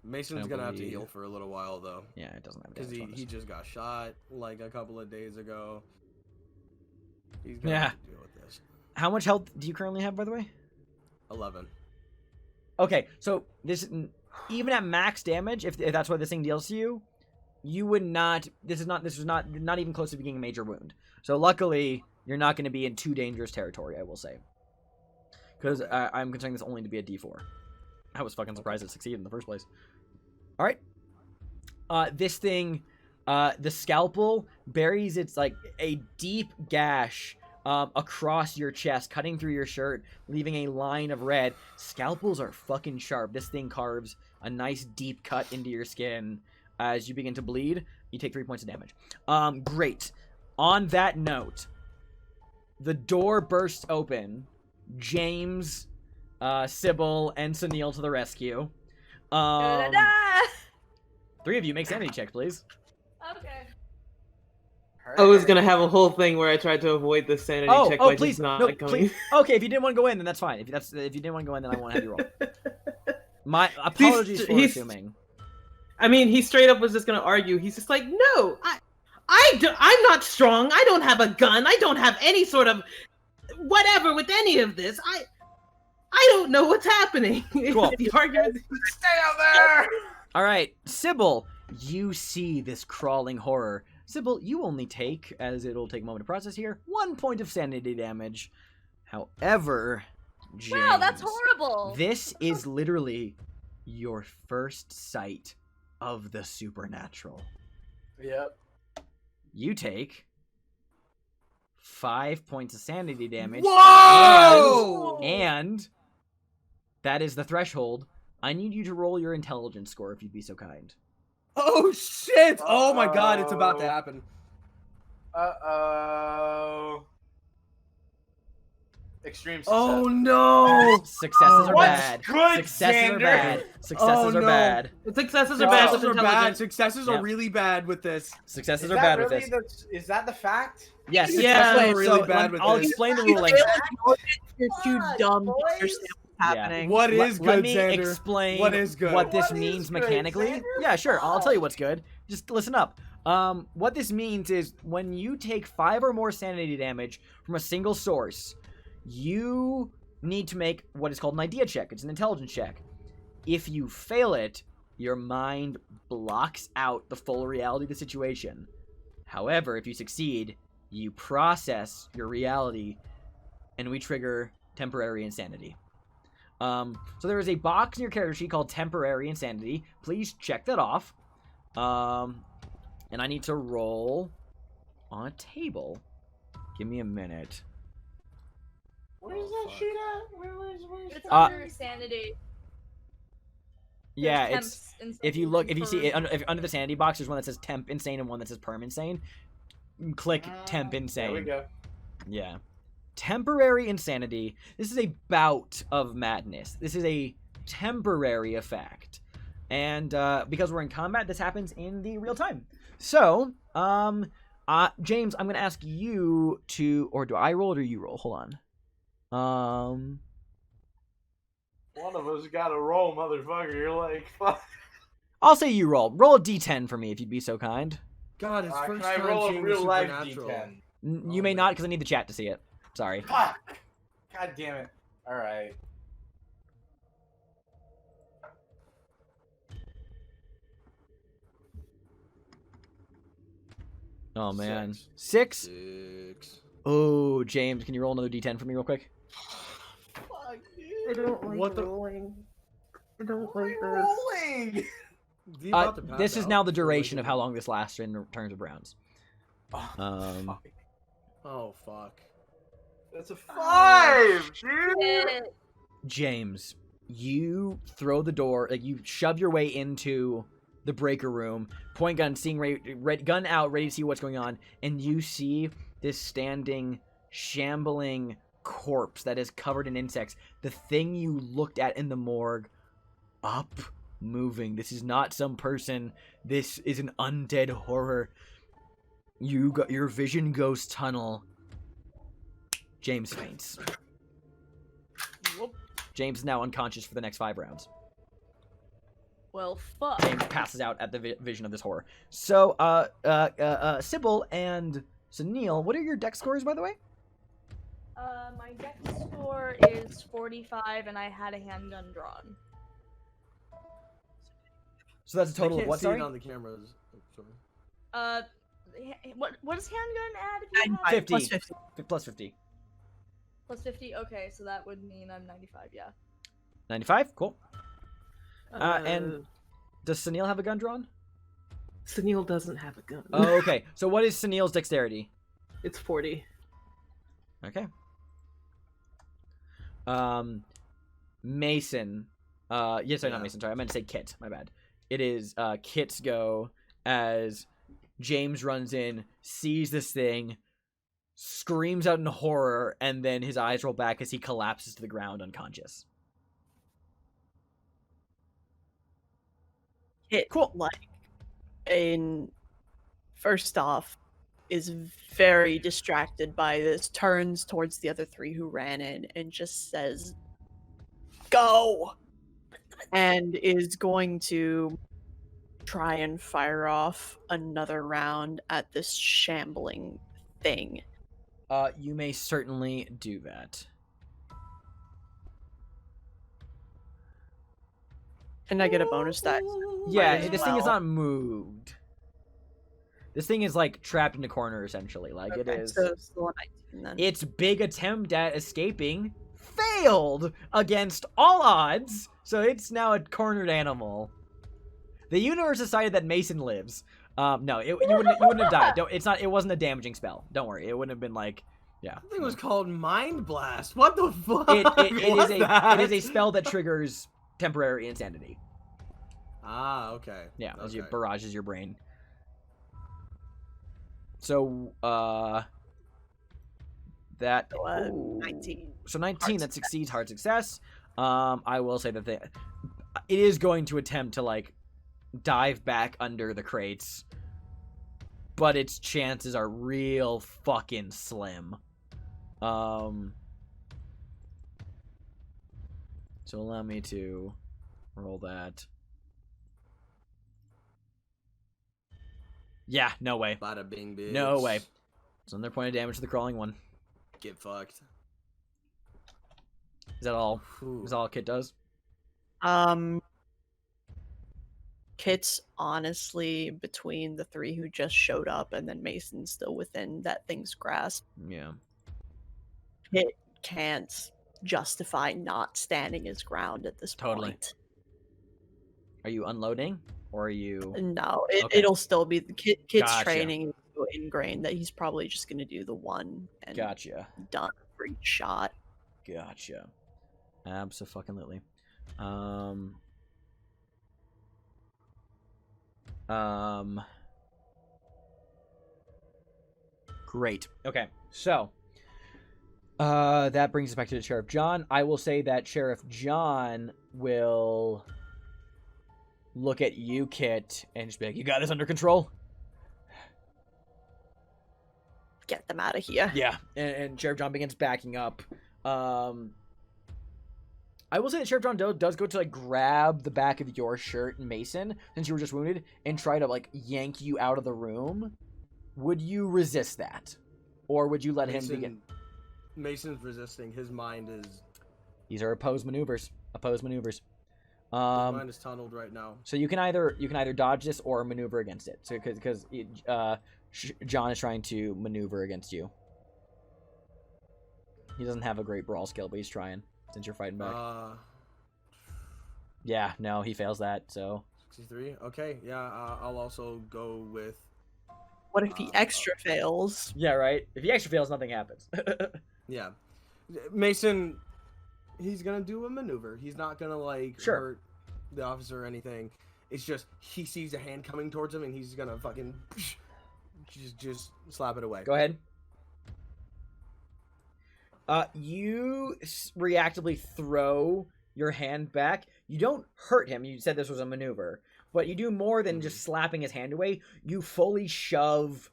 Mason's I gonna have to believe- heal for a little while though, Yeah, it doesn't have a because damage bonus. he just got shot like a couple of days ago. He's gonna Yeah. have to deal with this. How much health do you currently have, by the way? 11. Okay, so this even at max damage, if that's what this thing deals to you, you would not. This is not even close to being a major wound. So luckily, you're not going to be in too dangerous territory. I will say, because I'm considering this only to be a D4. I was fucking surprised it succeeded in the first place. All right, this thing, the scalpel buries its like a deep gash across your chest, cutting through your shirt, leaving a line of red. Scalpels are fucking sharp. This thing carves a nice deep cut into your skin. As you begin to bleed, you take 3 points of damage. Great. On that note, the door bursts open. James, Sybil, and Sunil to the rescue. Da-da-da! 3 of you make sanity checks, please. Okay. I was gonna have a whole thing where I tried to avoid the sanity check by please, just not no, going. please. Okay, if you didn't want to go in, then that's fine. If you didn't want to go in, then I won't have you roll. My apologies for assuming. I mean, he straight up was just gonna argue. He's just like, no, I'm not strong. I don't have a gun. I don't have any sort of whatever with any of this. I don't know what's happening. Cool. The argument. Stay out there. All right, Sybil, you see this crawling horror. Sybil, you only take, as it'll take a moment to process here, 1 point of sanity damage. However, James, Wow, that's horrible. this is literally your first sight of the supernatural. Yep. You take 5 points of sanity damage. Whoa! And that is the threshold. I need you to roll your intelligence score if you'd be so kind. Oh shit! Oh my god, it's about to happen. Uh-oh. Extreme success. Oh no! Successes are What's bad. good, Successes are Xander? bad. Successes are no. bad. The successes are bad with Successes are bad. intelligence. Successes Yep. are really bad with this. Successes Is are that bad with really this. is that the fact? Yes. Yeah, successes are really bad with I'll this. explain the You ruling. fail at you're too Fuck, dumb to boys. understand what's happening. What is Let good, me Xander? explain What is good? what this What means is good, mechanically. Xander? Yeah, sure. I'll tell you what's good. Just listen up. What this means is when you take 5 or more sanity damage from a single source, you need to make what is called an idea check. It's an intelligence check. If you fail it, your mind blocks out the full reality of the situation. However, if you succeed, you process your reality, and we trigger temporary insanity. So there is a box in your character sheet called temporary insanity. Please check that off. And I need to roll on a table. Give me a minute. Where's that sheet at? Where's It's that? under sanity. Yeah, There's it's temps, if you insane, look, if you see perm. it under the sanity box, there's one that says temp insane and one that says perm insane. Click temp insane. There we go. Yeah. Temporary insanity. This is a bout of madness. This is a temporary effect. And because we're in combat, this happens in the real time. So, James, I'm going to ask you to, or do I roll or do you roll? Hold on. One of us got to roll, motherfucker. You're like, fuck. I'll say you roll. Roll a d10 for me if you'd be so kind. God, his Can first I time roll seeing a the real life supernatural. D10? You Oh, may man. not because I need the chat to see it. Sorry. Fuck. God damn it. All right. Oh man. 6? 6. Oh, So, James, can you roll another d10 for me real quick? Fuck, dude. I don't like What the- rolling. I don't What like am I this. rolling? D about to pass This is out, now the so, like, duration of how long this lasts in terms of rounds. Oh, fuck. Oh fuck. That's a 5, dude. James, you throw the door, like you shove your way into the breaker room, point gun, seeing gun out, ready to see what's going on, and you see this standing, shambling corpse that is covered in insects. The thing you looked at in the morgue, up, moving. This is not some person. This is an undead horror. You got your vision goes tunnel. James faints. Whoop. James is now unconscious for the next 5 rounds. Well, fuck. James passes out at the vision of this horror. So, Sybil and Sunil, what are your dex scores, by the way? My dex score is 45, and I had a handgun drawn. So that's a total I of can't what, see sorry? it on the cameras. Oh, sorry. What does handgun add? If you have? 50. Plus 50. Plus 50. Plus 50. Okay, so that would mean I'm 95. Yeah. 95? Cool. And does Sunil have a gun drawn? Sunil doesn't have a gun. Oh, okay. So what is Sunil's dexterity? It's 40. Okay. Mason. Yes, sorry, not Yeah. Mason. Sorry, I meant to say Kit. My bad. It is Kit's go as James runs in, sees this thing, screams out in horror, and then his eyes roll back as he collapses to the ground unconscious. It Cool. like first off is very distracted by this, turns towards the other 3 who ran in and just says, "Go!" and is going to try and fire off another round at this shambling thing. You may certainly do that. Can I get a bonus die? Yeah, as this thing is well. not moved. This thing is like trapped in a corner essentially. Like it Okay, is. so still a 19 then. Its big attempt at escaping failed against all odds, so it's now a cornered animal. The universe decided that Mason lives. No, you wouldn't have died. It wasn't a damaging spell. Don't worry, it wouldn't have been like, yeah. I think it was called Mind Blast. What the fuck? It is a spell that triggers temporary insanity. Ah, okay. Yeah, as you Okay. barrages your brain. So, that So, ooh. 19. So 19, Hard that success. succeeds, hard success. I will say that it is going to attempt to like dive back under the crates, but its chances are real fucking slim. So allow me to roll that. Yeah, no way. Bada bing, bitch. No way. It's another point of damage to the crawling one. Get fucked. Is that all? Ooh. Is that all Kit does? Kit's honestly between the 3 who just showed up and then Mason's still within that thing's grasp. Yeah. Kit can't justify not standing his ground at this Totally. point. Are you unloading? Or are you... No, Okay. it'll still be the Kit's Gotcha. training is so ingrained that he's probably just going to do the one and Gotcha. done for each shot. Gotcha. Abso-fucking-lutely. Great. Okay, so that brings us back to the Sheriff John. I will say that Sheriff John will look at you, Kit, and just be like, "You got this under control?" Get them out of here. Yeah, and Sheriff John begins backing up. I will say that Sheriff John does go to like grab the back of your shirt, Mason, since you were just wounded, and try to like yank you out of the room. Would you resist that, or would you let him begin? Mason's resisting. His mind is. These are opposed maneuvers. Opposed maneuvers. His mind is tunneled right now. So you can either dodge this or maneuver against it. So because John is trying to maneuver against you. He doesn't have a great brawl skill, but he's trying since you're fighting back. 63. No, he fails that, so. Okay, yeah, I'll also go with... What if he extra fails? Yeah, right? If he extra fails, nothing happens. Yeah. Mason, he's gonna do a maneuver. He's not gonna, like, hurt the officer or anything. It's just, he sees a hand coming towards him, and he's gonna fucking... Just slap it away. Go ahead. You reactively throw your hand back. You don't hurt him. You said this was a maneuver. But you do more than just slapping his hand away. You fully shove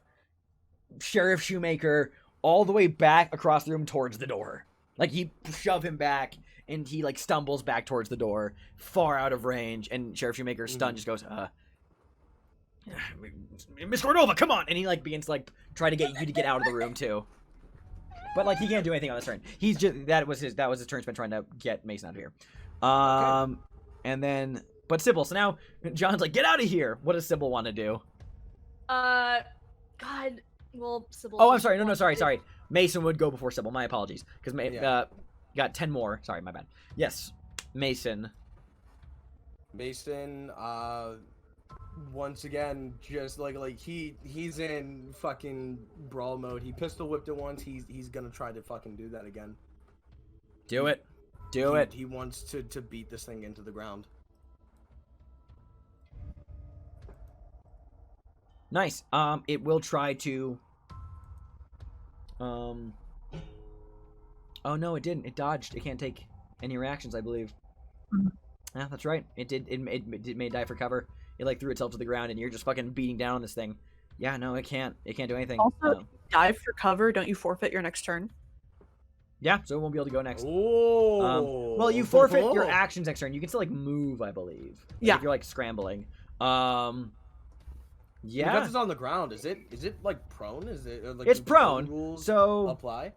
Sheriff Shoemaker all the way back across the room towards the door. Like, you shove him back, and he, like, stumbles back towards the door, far out of range, and Sheriff Shoemaker's stunned just goes, Miss Cordova, come on! And he, like, begins to, like, try to get you to get out of the room, too. But, like, he can't do anything on this turn. He's just, that was his turn spent trying to get Mason out of here. And then, but Sybil, so now John's like, get out of here! What does Sybil want to do? God, well, Sybil... Oh, I'm sorry, no, sorry. Mason would go before Sybil, my apologies. Because, got 10 more. Sorry, my bad. Yes, Mason. Once again, just like he's in fucking brawl mode. He pistol whipped it once. He's gonna try to fucking do that again. Do it. He wants to beat this thing into the ground. Nice. It will try to. Oh no, it didn't. It dodged. It can't take any reactions, I believe. Yeah, that's right. It did. It made dive for cover. It like threw itself to the ground, and you're just fucking beating down on this thing. Yeah, no, it can't. It can't do anything. Also, dive for cover. Don't you forfeit your next turn? Yeah, so it won't be able to go next. Oh. Well, you forfeit your actions next turn. You can still like move, I believe. Yeah. If you're like scrambling. Yeah. Because Yeah. it's on the ground. Is it like prone? Is it like It's do prone, rules so apply?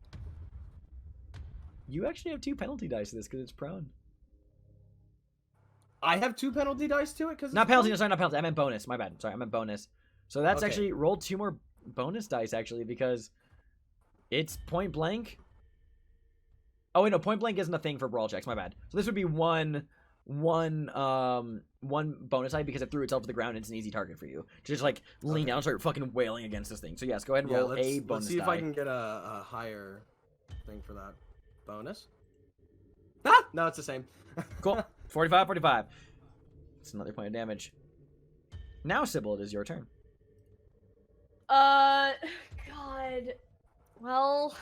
you actually have 2 penalty dice to this because it's prone. I have 2 penalty dice to it because Not penalty. No, sorry, not penalty. I meant bonus. My bad. Sorry, I meant bonus. So that's Okay. actually roll 2 more bonus dice actually because it's point blank. Oh wait, no, point blank isn't a thing for brawl checks. My bad. So this would be one bonus die because it threw itself to the ground and it's an easy target for you to just like lean down and start fucking wailing against this thing. So yes, go ahead and roll a bonus Let's see die. if I can get a higher thing for that. Bonus? Ah! No, it's the same. Cool. 45. It's another point of damage. Now, Sybil, it is your turn. God. Well,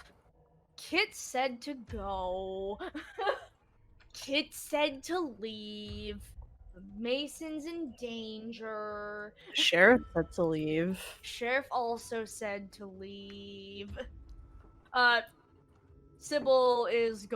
Kit said to go. Kit said to leave. Mason's in danger. Sheriff said to leave. Sheriff also said to leave. Sybil is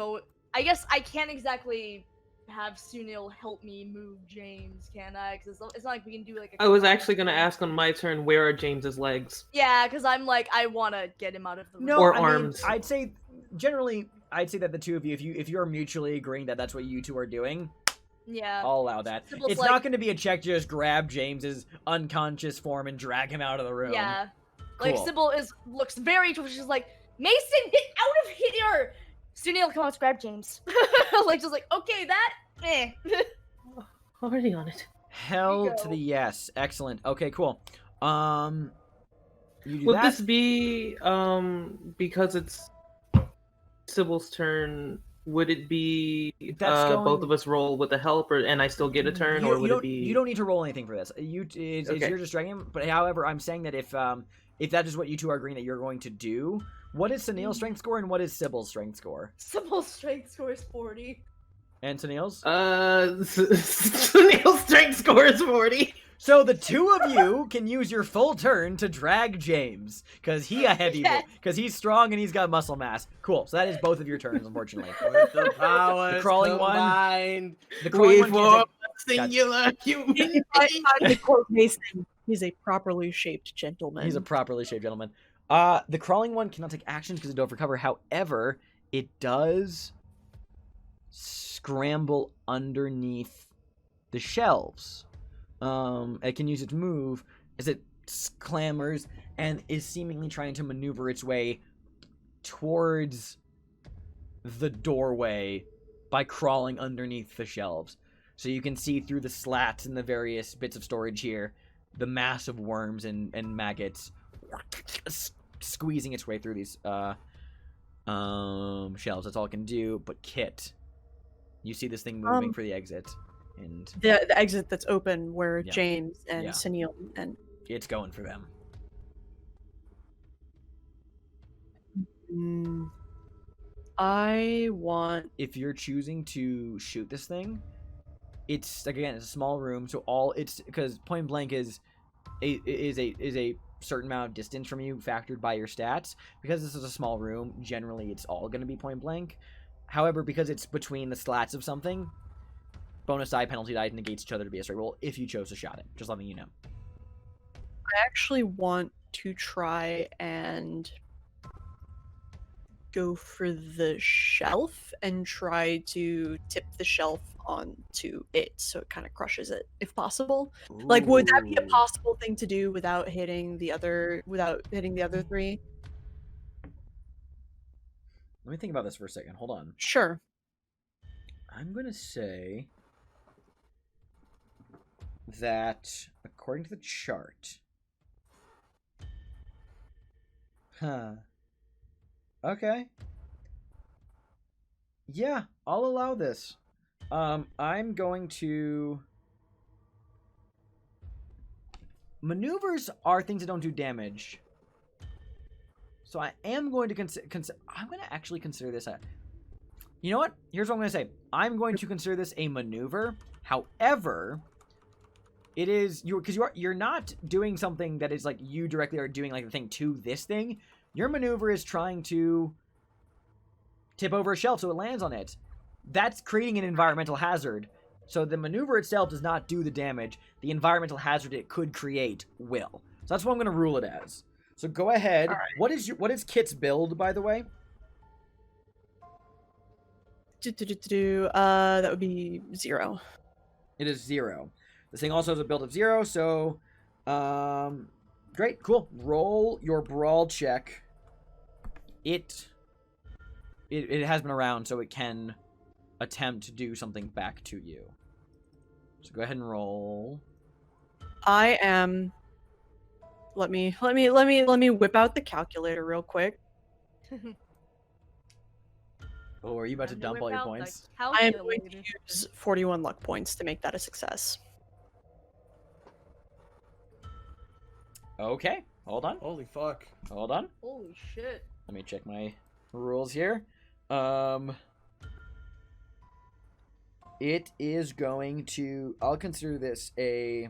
I guess I can't exactly have Sunil help me move James, can I? Because it's not like we can do like a... I was actually gonna ask on my turn, where are James's legs? Yeah, because I'm like, I want to get him out of the room. No, Or I mean, arms. I'd say generally, that the two of you, if you're mutually agreeing that that's what you two are doing, Yeah. I'll allow that. Sybil's It's like- not going to be a check to just grab James's unconscious form and drag him out of the room. Yeah. Like, Cool. Sybil looks very... She's like, Mason, get out of here! Sunil, come on, let's grab James. Like, just like, okay, that... Already on it. Hell There you to go. the yes. Excellent. Okay, cool. You do Would that. this be because it's Sybil's turn? Would it be That's both going- of us roll with the help, and I still get a turn, or would it be? You don't need to roll anything for this. It's Okay. you're just dragging him. But however, I'm saying that if that is what you two are agreeing that you're going to do, what is Sunil's strength score and what is Sybil's strength score? Sybil's strength score is 40. And Sunil's? Sunil's strength score is 40. So the two of you can use your full turn to drag James, because Yes. because he's strong and he's got muscle mass. Cool. So that is both of your turns, unfortunately. With the powers The crawling one. combined. The crawling one For can't singular human. If I to quote Mason, he's a properly shaped gentleman. take, he's a properly shaped gentleman. The crawling one cannot take actions because it don't recover. However, it does scramble underneath the shelves. It can use its move as it clambers and is seemingly trying to maneuver its way towards the doorway by crawling underneath the shelves. So you can see through the slats in the various bits of storage here, the mass of worms and maggots squeezing its way through these shelves. That's all it can do. But Kit, you see this thing moving for the exit, and the exit that's open where Yeah. James and Yeah. Sunil and it's going for them. I want. If you're choosing to shoot this thing, it's again, it's a small room, so all it's because point blank is a certain amount of distance from you factored by your stats. Because this is a small room, generally it's all going to be point blank. However, because it's between the slats of something, bonus die, penalty die negates each other to be a straight roll if you chose to shot it. Just letting you know. I actually want to try and go for the shelf and try to tip the shelf onto it so it kind of crushes it if possible. Like, would that be a Ooh. possible thing to do without hitting the other three? Let me think about this for a second. Hold on. Sure. I'm going to say that according to the chart. Okay. Yeah, I'll allow this. I'm going to... Maneuvers are things that don't do damage. So I am going to I'm going to actually consider this a... You know what? Here's what I'm going to say. I'm going to consider this a maneuver. However, it is... You're not doing something that is like you directly are doing like the thing to this thing. Your maneuver is trying to tip over a shelf so it lands on it. That's creating an environmental hazard. So the maneuver itself does not do the damage. The environmental hazard it could create will. So that's what I'm going to rule it as. So go ahead. All right. What is Kit's build, by the way? That would be 0. It is 0. This thing also has a build of 0, so great, cool. Roll your brawl check. It has been around, so it can attempt to do something back to you. So go ahead and roll. I am. Let me whip out the calculator real quick. Oh, are you about to Time dump whip all your out the points? I am going to calculator. use 41 luck points to make that a success. Okay, hold on. Holy fuck. Hold on. Holy shit. Let me check my rules here. It is going to... I'll consider this a...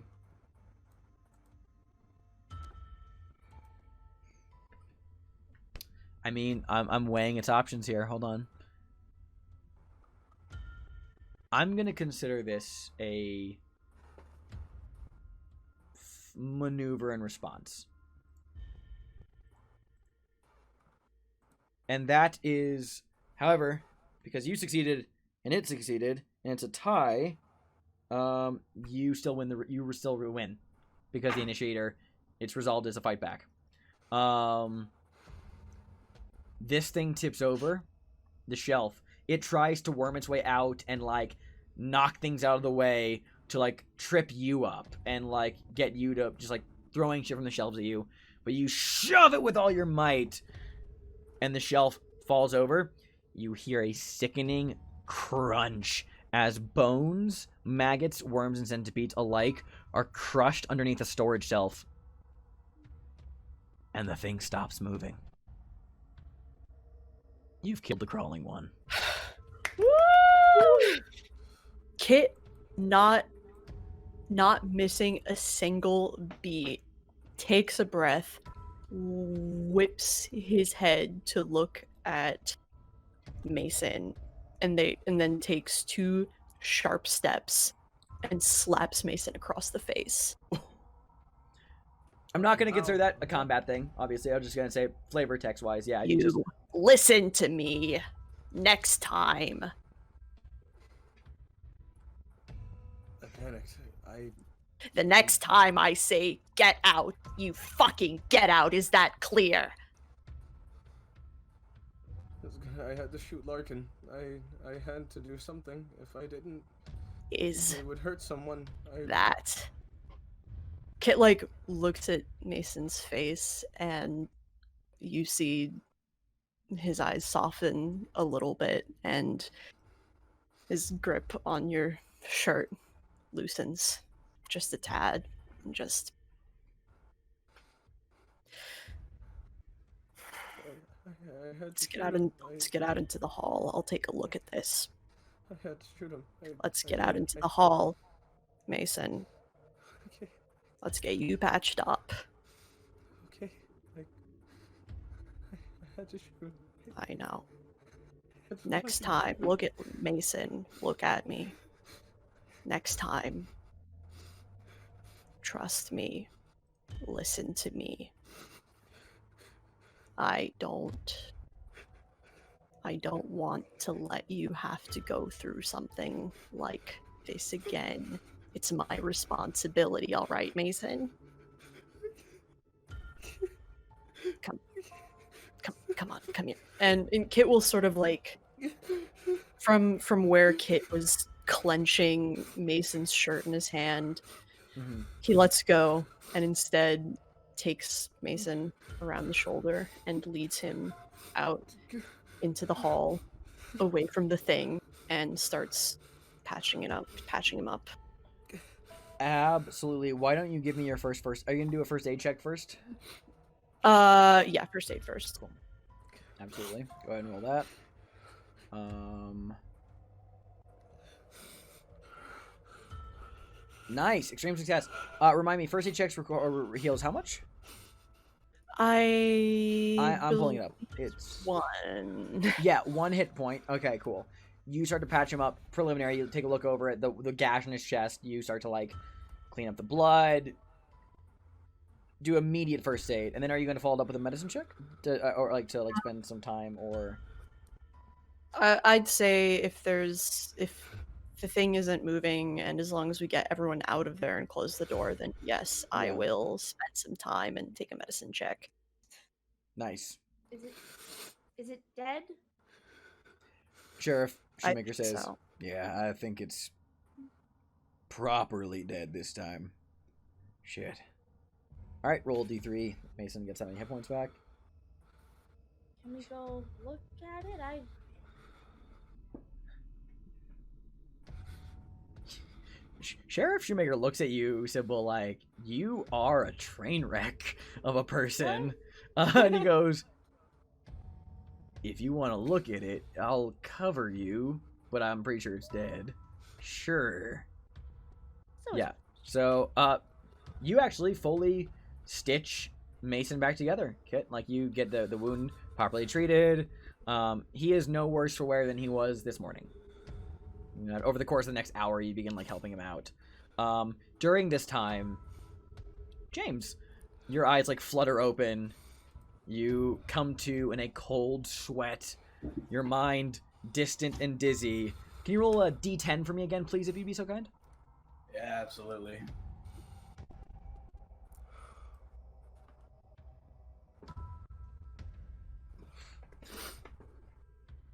I mean, I'm weighing its options here. Hold on. I'm going to consider this a maneuver and response. And that is, however, because you succeeded and it succeeded and it's a tie, you still win you still win because the initiator, it's resolved as a fight back. This thing tips over the shelf. It tries to worm its way out and like knock things out of the way to like trip you up and like get you to just like throwing shit from the shelves at you, but you shove it with all your might and the shelf falls over. You hear a sickening crunch as bones, maggots, worms, and centipedes alike are crushed underneath a storage shelf, and the thing stops moving. You've killed the crawling one. Woo! Kit, not missing a single beat, takes a breath, whips his head to look at Mason, and then takes 2 sharp steps and slaps Mason across the face. I'm not going to consider that a combat thing, obviously. I'm just going to say flavor text-wise, yeah. You just... listen to me next time. I panicked. The next time I say get out, you fucking get out. Is that clear? I was I had to shoot Larkin. I had to do something. If I didn't, Is it would hurt someone. that Kit like looks at Mason's face, and you see his eyes soften a little bit, and his grip on your shirt loosens just a tad, and just I had to let's shoot him. get out into the hall. I'll take a look at this. I had to shoot him. Let's get out into the hall, Mason. Okay. Let's get you patched up. Okay. I had to shoot him. I know. It's Next fine. time, look at Mason. Look at me. Next time, trust me. Listen to me. I don't want to let you have to go through something like this again. It's my responsibility, all right, Mason? Come on, come here. And Kit will sort of like from where Kit was clenching Mason's shirt in his hand, he lets go and instead takes Mason around the shoulder and leads him out into the hall, away from the thing, and starts patching him up. Absolutely. Why don't you give me your first? Are you gonna do a first aid check first? Yeah, first aid first. Cool. Absolutely. Go ahead and roll that. Nice. Extreme success. Remind me, first aid checks heals how much? I'm pulling it up. It's 1. Yeah, 1 hit point. Okay, cool. You start to patch him up. Preliminary, you take a look over at the gash in his chest. You start to, like, clean up the blood. Do immediate first aid. And then are you going to follow it up with a medicine check? To spend some time, or... I'd say if the thing isn't moving, and as long as we get everyone out of there and close the door, then yes, I will spend some time and take a medicine check. Nice. Is it dead? Sheriff I Shoemaker think says, so. yeah, I think it's properly dead this time. Shit. Alright, roll D3. Mason gets how many hit points back? Can we go look at it? Sheriff Shoemaker looks at you, Sybil, like, you are a train wreck of a person. And he goes, if you want to look at it, I'll cover you, but I'm pretty sure it's dead. Sure. Yeah. So, you actually fully stitch Mason back together, Kit. Like, you get the wound properly treated. He is no worse for wear than he was this morning. Over the course of the next hour, you begin, like, helping him out. During this time, James, your eyes, like, flutter open. You come to in a cold sweat. Your mind distant and dizzy. Can you roll a D10 for me again, please, if you'd be so kind? Yeah, absolutely.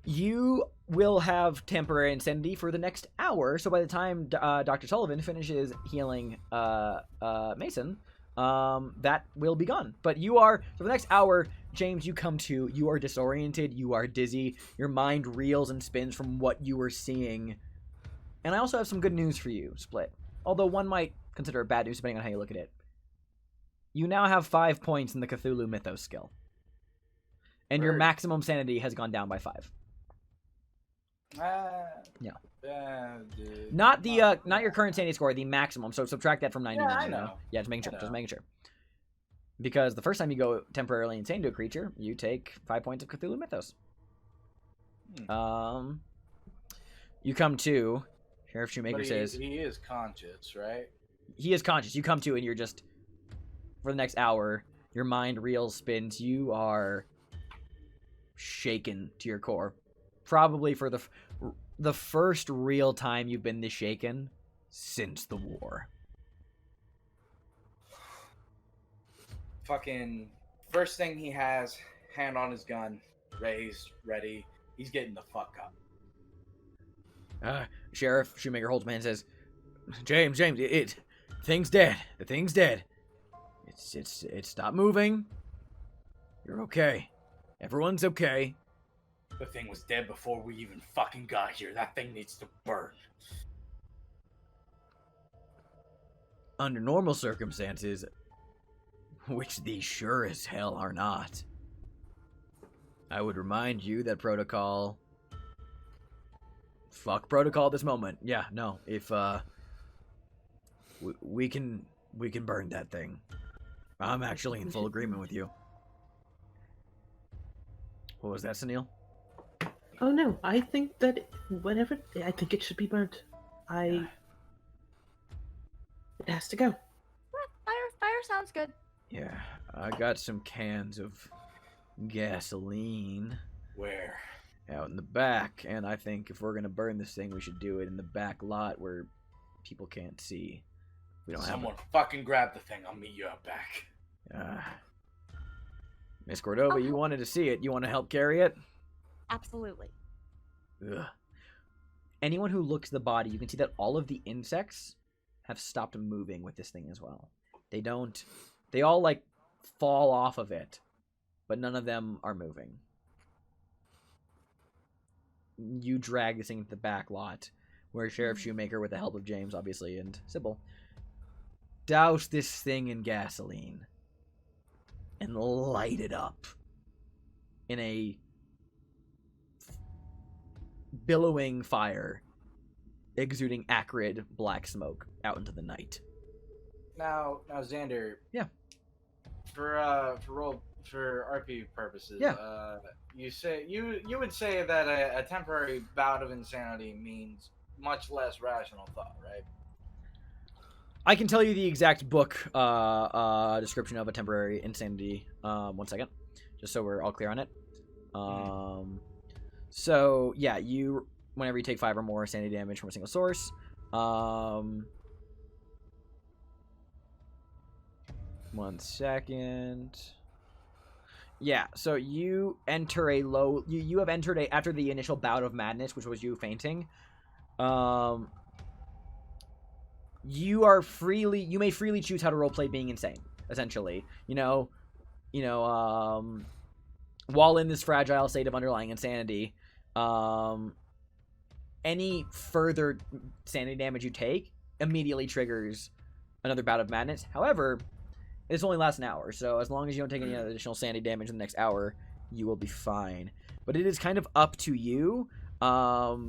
You will have temporary insanity for the next hour, so by the time Dr. Sullivan finishes healing Mason, that will be gone. But you are, for the next hour, James, you come to, you are disoriented, you are dizzy, your mind reels and spins from what you were seeing. And I also have some good news for you, Split. Although one might consider it bad news depending on how you look at it. You now have 5 points in the Cthulhu Mythos skill. And your maximum sanity has gone down by 5. Yeah. Dude. Not your current sanity score, the maximum. So subtract that from 99. Yeah, I know. Yeah, just making sure. Because the first time you go temporarily insane to a creature, you take 5 points of Cthulhu Mythos. You come to, Sheriff Shoemaker says, he is conscious, right? he is conscious. You come to, and you're just, for the next hour, your mind reels, spins. You are shaken to your core. Probably for the first real time you've been this shaken since the war. Fucking first thing he has, hand on his gun, raised, ready. He's getting the fuck up. Sheriff Shoemaker holds my hand and says, James, thing's dead. The thing's dead. It's stopped moving. You're okay. Everyone's okay. The thing was dead before we even fucking got here. That thing needs to burn. Under normal circumstances, which these sure as hell are not, I would remind you that protocol... Fuck protocol at this moment. Yeah, no. If, we can burn that thing. I'm actually in full agreement with you. What was that, Sunil? Oh no, I think that I think it should be burnt. It has to go. Fire sounds good. Yeah, I got some cans of gasoline. Where? Out in the back, and I think if we're gonna burn this thing, we should do it in the back lot where people can't see. We don't Someone fucking grab the thing. I'll meet you out back. Miss Cordova, you wanted to see it. You want to help carry it? Absolutely. Ugh. Anyone who looks at the body, you can see that all of the insects have stopped moving with this thing as well. They all like fall off of it, but none of them are moving. You drag this thing into the back lot, where Sheriff Shoemaker, with the help of James, obviously, and Sybil, douse this thing in gasoline and light it up in a billowing fire, exuding acrid black smoke out into the night. Now, Xander. Yeah. For RP purposes. Yeah. You would say that a temporary bout of insanity means much less rational thought, right? I can tell you the exact book description of a temporary insanity. 1 second, just so we're all clear on it. So yeah, whenever you take 5 or more sanity damage from a single source, 1 second. Yeah, so you enter a low. You have entered after the initial bout of madness, which was you fainting. You may freely choose how to roleplay being insane. Essentially, while in this fragile state of underlying insanity, any further sanity damage you take immediately triggers another bout of madness. However, this only lasts an hour, so as long as you don't take any additional sanity damage in the next hour, you will be fine. But it is kind of up to you. But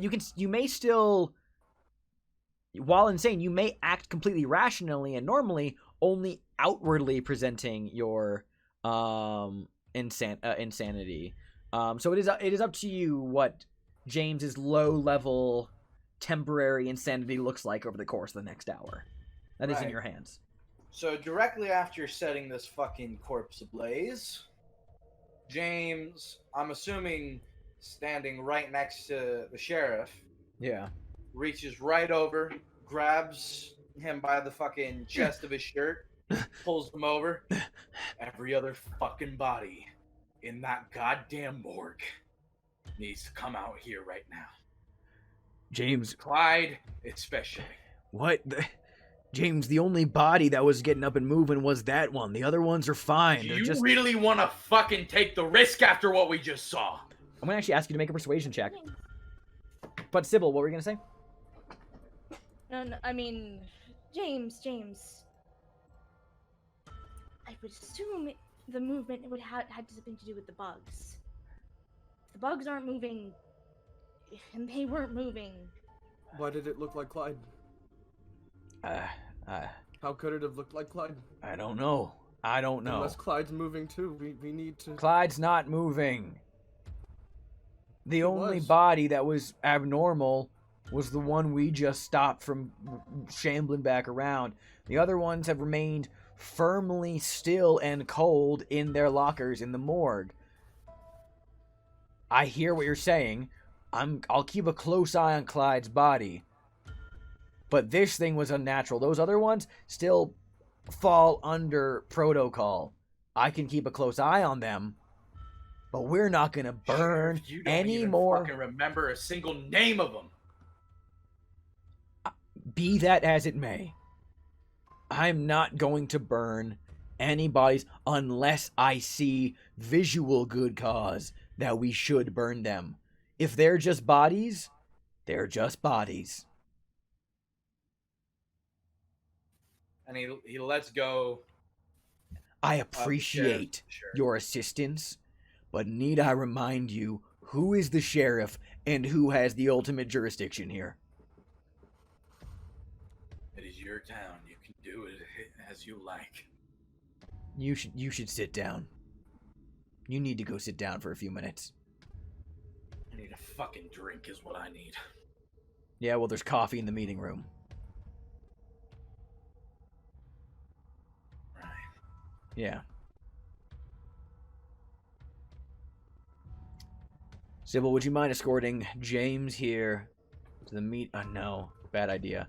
you may still, while insane, you may act completely rationally and normally, only outwardly presenting your insanity. So it is up to you what James's low level temporary insanity looks like over the course of the next hour. That is in your hands. So directly after setting this fucking corpse ablaze, James, I'm assuming standing right next to the sheriff, reaches right over, grabs him by the fucking chest of his shirt, pulls him over. Every other fucking body in that goddamn morgue needs to come out here right now. James. Clyde, especially. What? James, the only body that was getting up and moving was that one. The other ones are fine. Do you really want to fucking take the risk after what we just saw? I'm going to actually ask you to make a persuasion check. But Sybil, what were you going to say? No, I mean, James. I would assume the movement would had something to do with the bugs. If the bugs aren't moving, and they weren't moving. Why did it look like Clyde? How could it have looked like Clyde? I don't know. Unless Clyde's moving too, we need to... Clyde's not moving. The only body that was abnormal was the one we just stopped from shambling back around. The other ones have remained firmly still and cold in their lockers in the morgue. I hear what you're saying. I'll keep a close eye on Clyde's body. But this thing was unnatural. Those other ones still fall under protocol. I can keep a close eye on them. but we're not gonna burn Sheriff, you don't any even more. fucking remember a single name of them. Be that as it may, I'm not going to burn any bodies unless I see visual good cause that we should burn them. If they're just bodies, they're just bodies. And he lets go. I of the sheriff- appreciate sheriff. your assistance, but need I remind you who is the sheriff and who has the ultimate jurisdiction here? It is your town. You can do it as you like. You should sit down. You need to go sit down for a few minutes. I need a fucking drink is what I need. Yeah, well, there's coffee in the meeting room. Right. Yeah. Sybil, would you mind escorting James here to the meet? No, bad idea.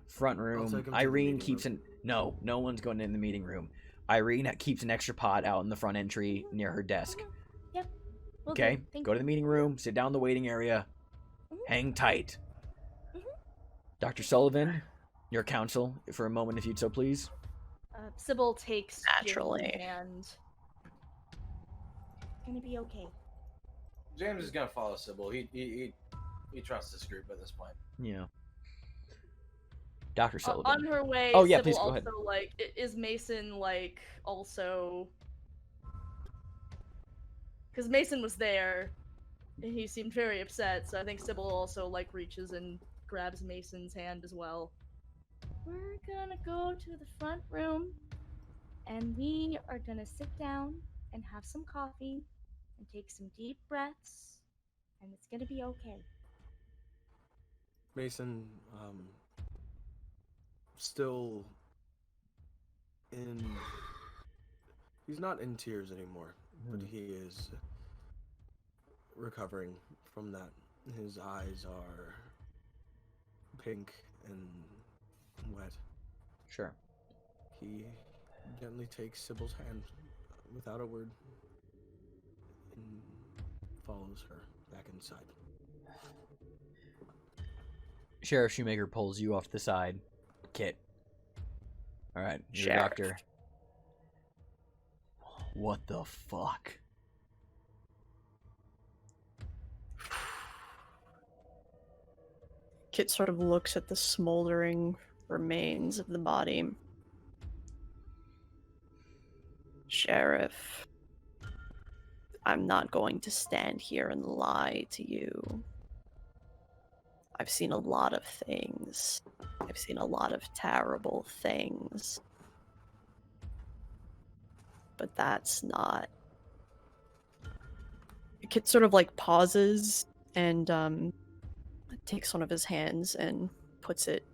Front take him room. to the Irene meeting keeps room. No one's going in the meeting room. Irene keeps an extra pot out in the front entry near her desk. Yep. Will do. Okay, Thank go to the meeting room, sit down in the waiting area, hang tight. Mhm. Dr. Sullivan, your counsel, for a moment, if you'd so please. Sybil takes Naturally. James' hand. Gonna be okay. James is gonna follow Sybil. He trusts this group at this point. Yeah. Dr. Sullivan. On her way, Oh, yeah, Sybil please, go also, ahead. like, is Mason, like, also... Because Mason was there, and he seemed very upset, so I think Sybil also, like, reaches and grabs Mason's hand as well. We're gonna go to the front room, and we are gonna sit down and have some coffee, and take some deep breaths, and it's gonna be okay. Mason, still in. He's not in tears anymore, but he is recovering from that. His eyes are pink and wet. Sure. He gently takes Sybil's hand without a word and follows her back inside. Sheriff Shoemaker pulls you off to the side. Kit. Alright, you're the Sheriff. doctor. What the fuck? Kit sort of looks at the smoldering remains of the body. Sheriff, I'm not going to stand here and lie to you. I've seen a lot of things. I've seen a lot of terrible things. But that's not... Kit sort of like pauses and takes one of his hands and puts it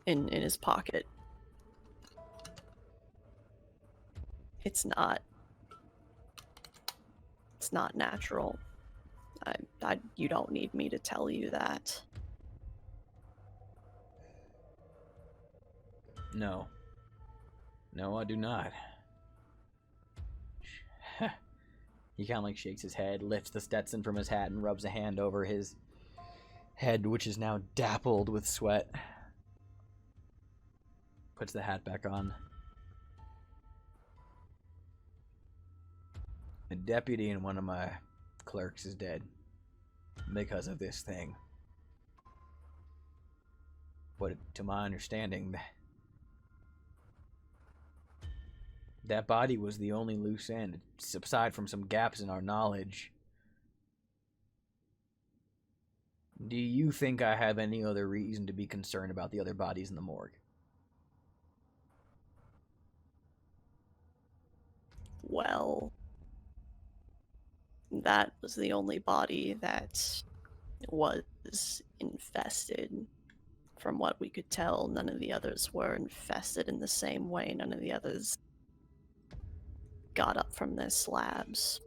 in his pocket. It's not natural. You don't need me to tell you that. No. No, I do not. He kind of like shakes his head, lifts the Stetson from his hat, and rubs a hand over his head, which is now dappled with sweat. Puts the hat back on. A deputy and one of my clerks is dead because of this thing. But to my understanding, that body was the only loose end, aside from some gaps in our knowledge. Do you think I have any other reason to be concerned about the other bodies in the morgue? Well, that was the only body that was infested. From what we could tell, none of the others were infested in the same way. None of the others got up from their slabs.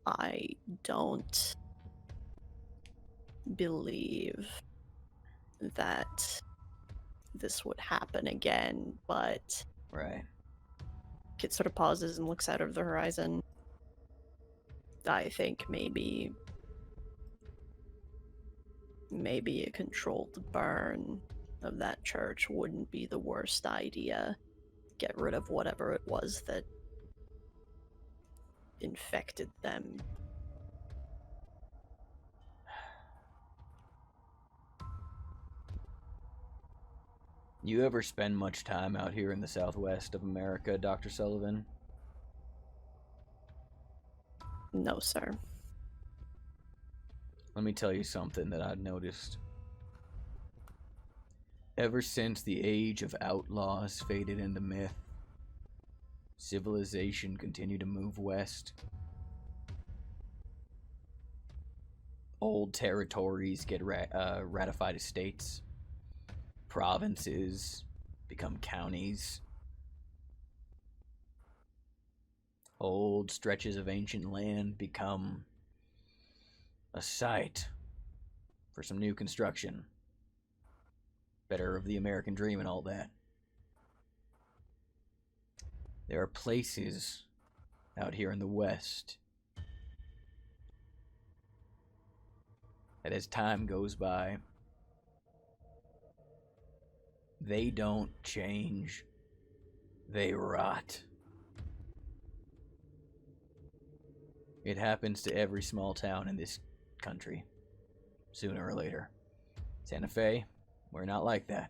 I don't believe that this would happen again, but Right. Kit sort of pauses and looks out over the horizon. I think maybe a controlled burn of that church wouldn't be the worst idea. Get rid of whatever it was that infected them. You ever spend much time out here in the southwest of America, Dr. Sullivan? No, sir. Let me tell you something that I've noticed. Ever since the age of outlaws faded into myth, civilization continued to move west. Old territories get ratified as states. Provinces become counties. Old stretches of ancient land become a site for some new construction. Better of the American dream and all that. There are places out here in the West that as time goes by, they don't change, they rot. It happens to every small town in this country, sooner or later. Santa Fe, we're not like that.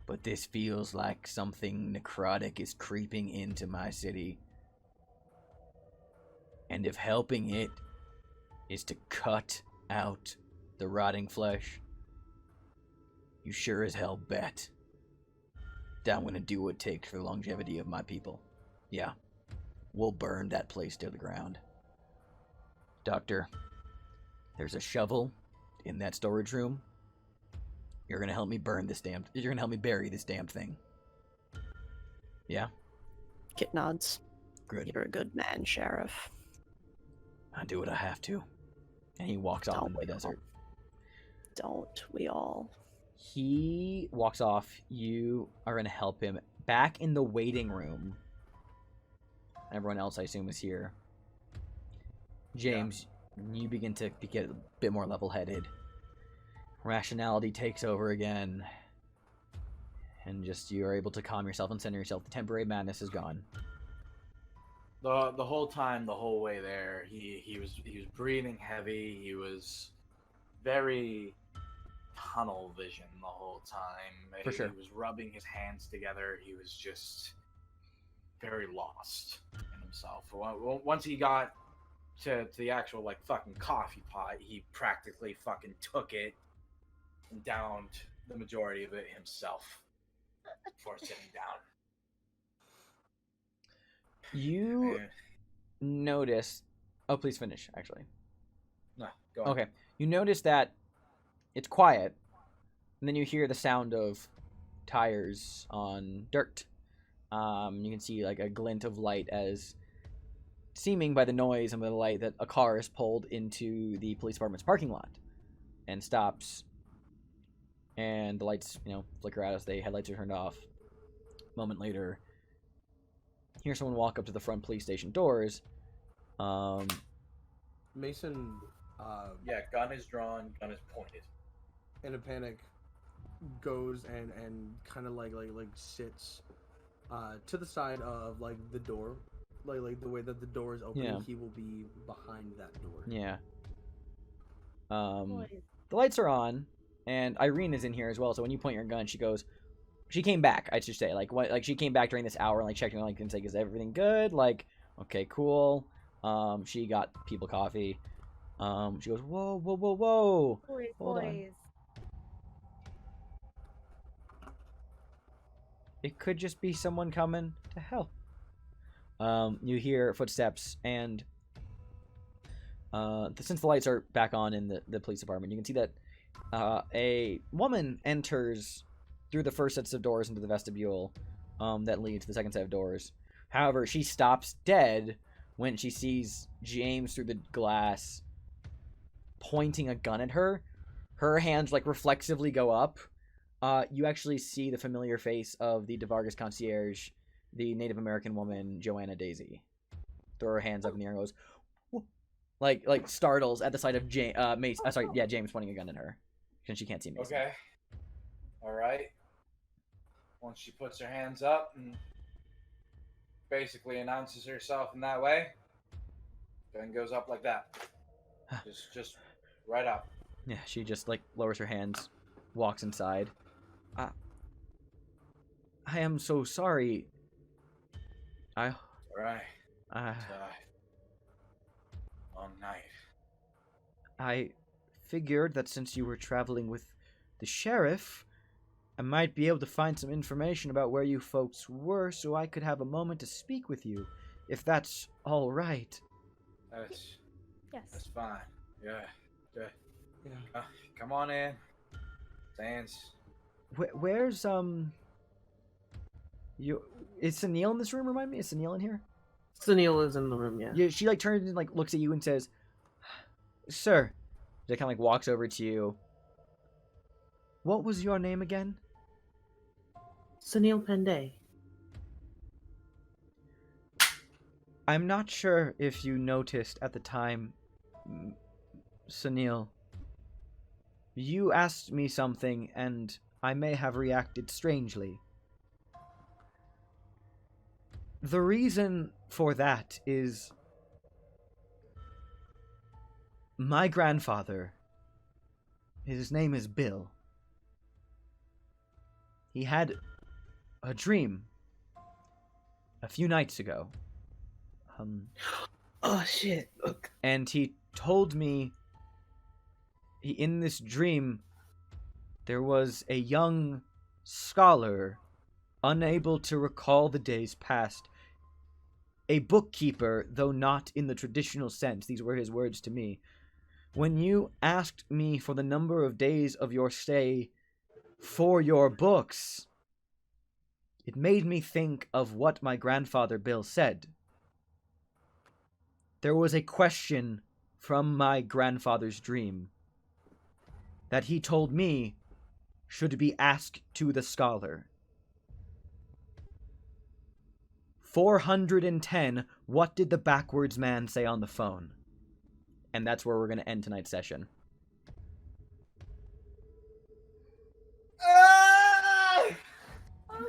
But this feels like something necrotic is creeping into my city. And if helping it is to cut out the rotting flesh, you sure as hell bet that I'm gonna do what it takes for the longevity of my people. Yeah, we'll burn that place to the ground. Doctor, there's a shovel in that storage room. You're gonna help me bury this damn thing. Yeah? Kit nods. Good. You're a good man, Sheriff. I do what I have to. And he walks off into the desert. Don't we all? He walks off. You are going to help him. Back in the waiting room. Everyone else, I assume, is here. James, you begin to get a bit more level-headed. Rationality takes over again. And just you are able to calm yourself and center yourself. The temporary madness is gone. The whole time, the whole way there, he was breathing heavy. He was very tunnel vision the whole time. For sure. He was rubbing his hands together. He was just very lost in himself. Once he got to the actual like fucking coffee pot, he practically fucking took it and downed the majority of it himself before sitting down. You notice... Oh, please finish, actually. No, go on. Okay. You notice that it's quiet, and then you hear the sound of tires on dirt. You can see like a glint of light as seeming by the noise and by the light that a car is pulled into the police department's parking lot and stops. And the lights, flicker out as the headlights are turned off. A moment later, hear someone walk up to the front police station doors. Mason, Yeah, gun is drawn, gun is pointed. in a panic, goes and kind of like sits to the side of like the door, like the way that the door is open. Yeah. He will be behind that door. Yeah. Boys. The lights are on, and Irene is in here as well. So when you point your gun, she goes. She came back. I should say, like she came back during this hour and like checking, like, and say, "Is everything good?" Like, okay, cool. She got people coffee. She goes, "Whoa, whoa, whoa, whoa! Boys, Hold on. boys. It could just be someone coming to help." You hear footsteps, and since the lights are back on in the police department, you can see that a woman enters through the first sets of doors into the vestibule that leads to the second set of doors. However, she stops dead when she sees James through the glass pointing a gun at her. Her hands like reflexively go up. You actually see the familiar face of the DeVargas concierge, the Native American woman, Joanna Daisy. throw her hands up in the air and goes, "Whoa," like startles at the sight of James. James pointing a gun at her, because she can't see Mason. Okay. All right. Once she puts her hands up and basically announces herself in that way, then goes up like that. just right up. Yeah, she just like lowers her hands, walks inside. I am so sorry. All right. Uh, Long night. I figured that since you were traveling with the sheriff, I might be able to find some information about where you folks were, so I could have a moment to speak with you, if that's all right. That's Yes. fine. Yeah. Yeah. Come on in. Sans. Where's you? Is Sunil in this room? Remind me, is Sunil in here? Sunil is in the room, yeah. Yeah. She like turns and like looks at you and says, "Sir," she kind of like walks over to you. What was your name again? Sunil Pandey. I'm not sure if you noticed at the time, Sunil. You asked me something, and I may have reacted strangely. The reason for that is my grandfather, his name is Bill. He had a dream a few nights ago. Oh shit. Look. And he told me in this dream there was a young scholar unable to recall the days past. A bookkeeper, though not in the traditional sense. These were his words to me. When you asked me for the number of days of your stay for your books, it made me think of what my grandfather Bill said. There was a question from my grandfather's dream that he told me should be asked to the scholar. 410, what did the backwards man say on the phone? And that's where we're going to end tonight's session.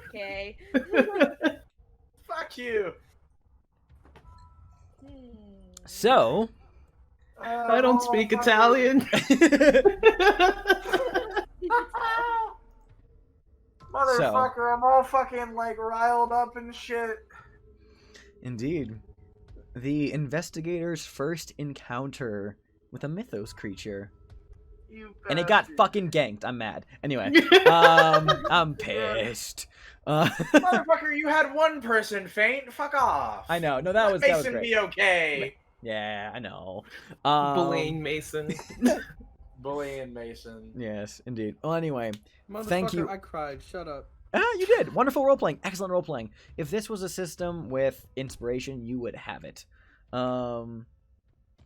Okay. Fuck you. So... I don't speak Italian. Motherfucker, I'm all fucking like riled up and shit. Indeed. The investigators' first encounter with a mythos creature. And it got fucking ganked. I'm mad. Anyway, I'm pissed. Motherfucker, you had one person faint. Fuck off. I know. No, that was Mason great. be okay. Yeah, I know. Bullying Mason. Bullying Mason. Yes, indeed. Well, anyway, Motherfucker, thank you. I cried. Shut up. You did. Wonderful role-playing. Excellent role-playing. If this was a system with inspiration, you would have it.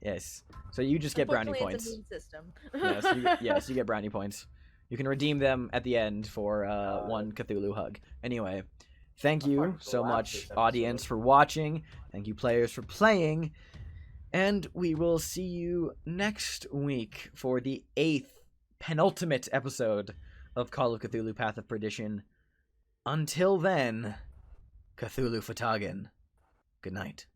Yes. So you just get brownie points. It's a moon system. Yes, you get brownie points. You can redeem them at the end for one Cthulhu hug. Anyway, thank you so much, audience, for watching. Thank you, players, for playing. And we will see you next week for the 8th, penultimate episode of Call of Cthulhu Path of Perdition. Until then, Cthulhu Fatagan. Good night.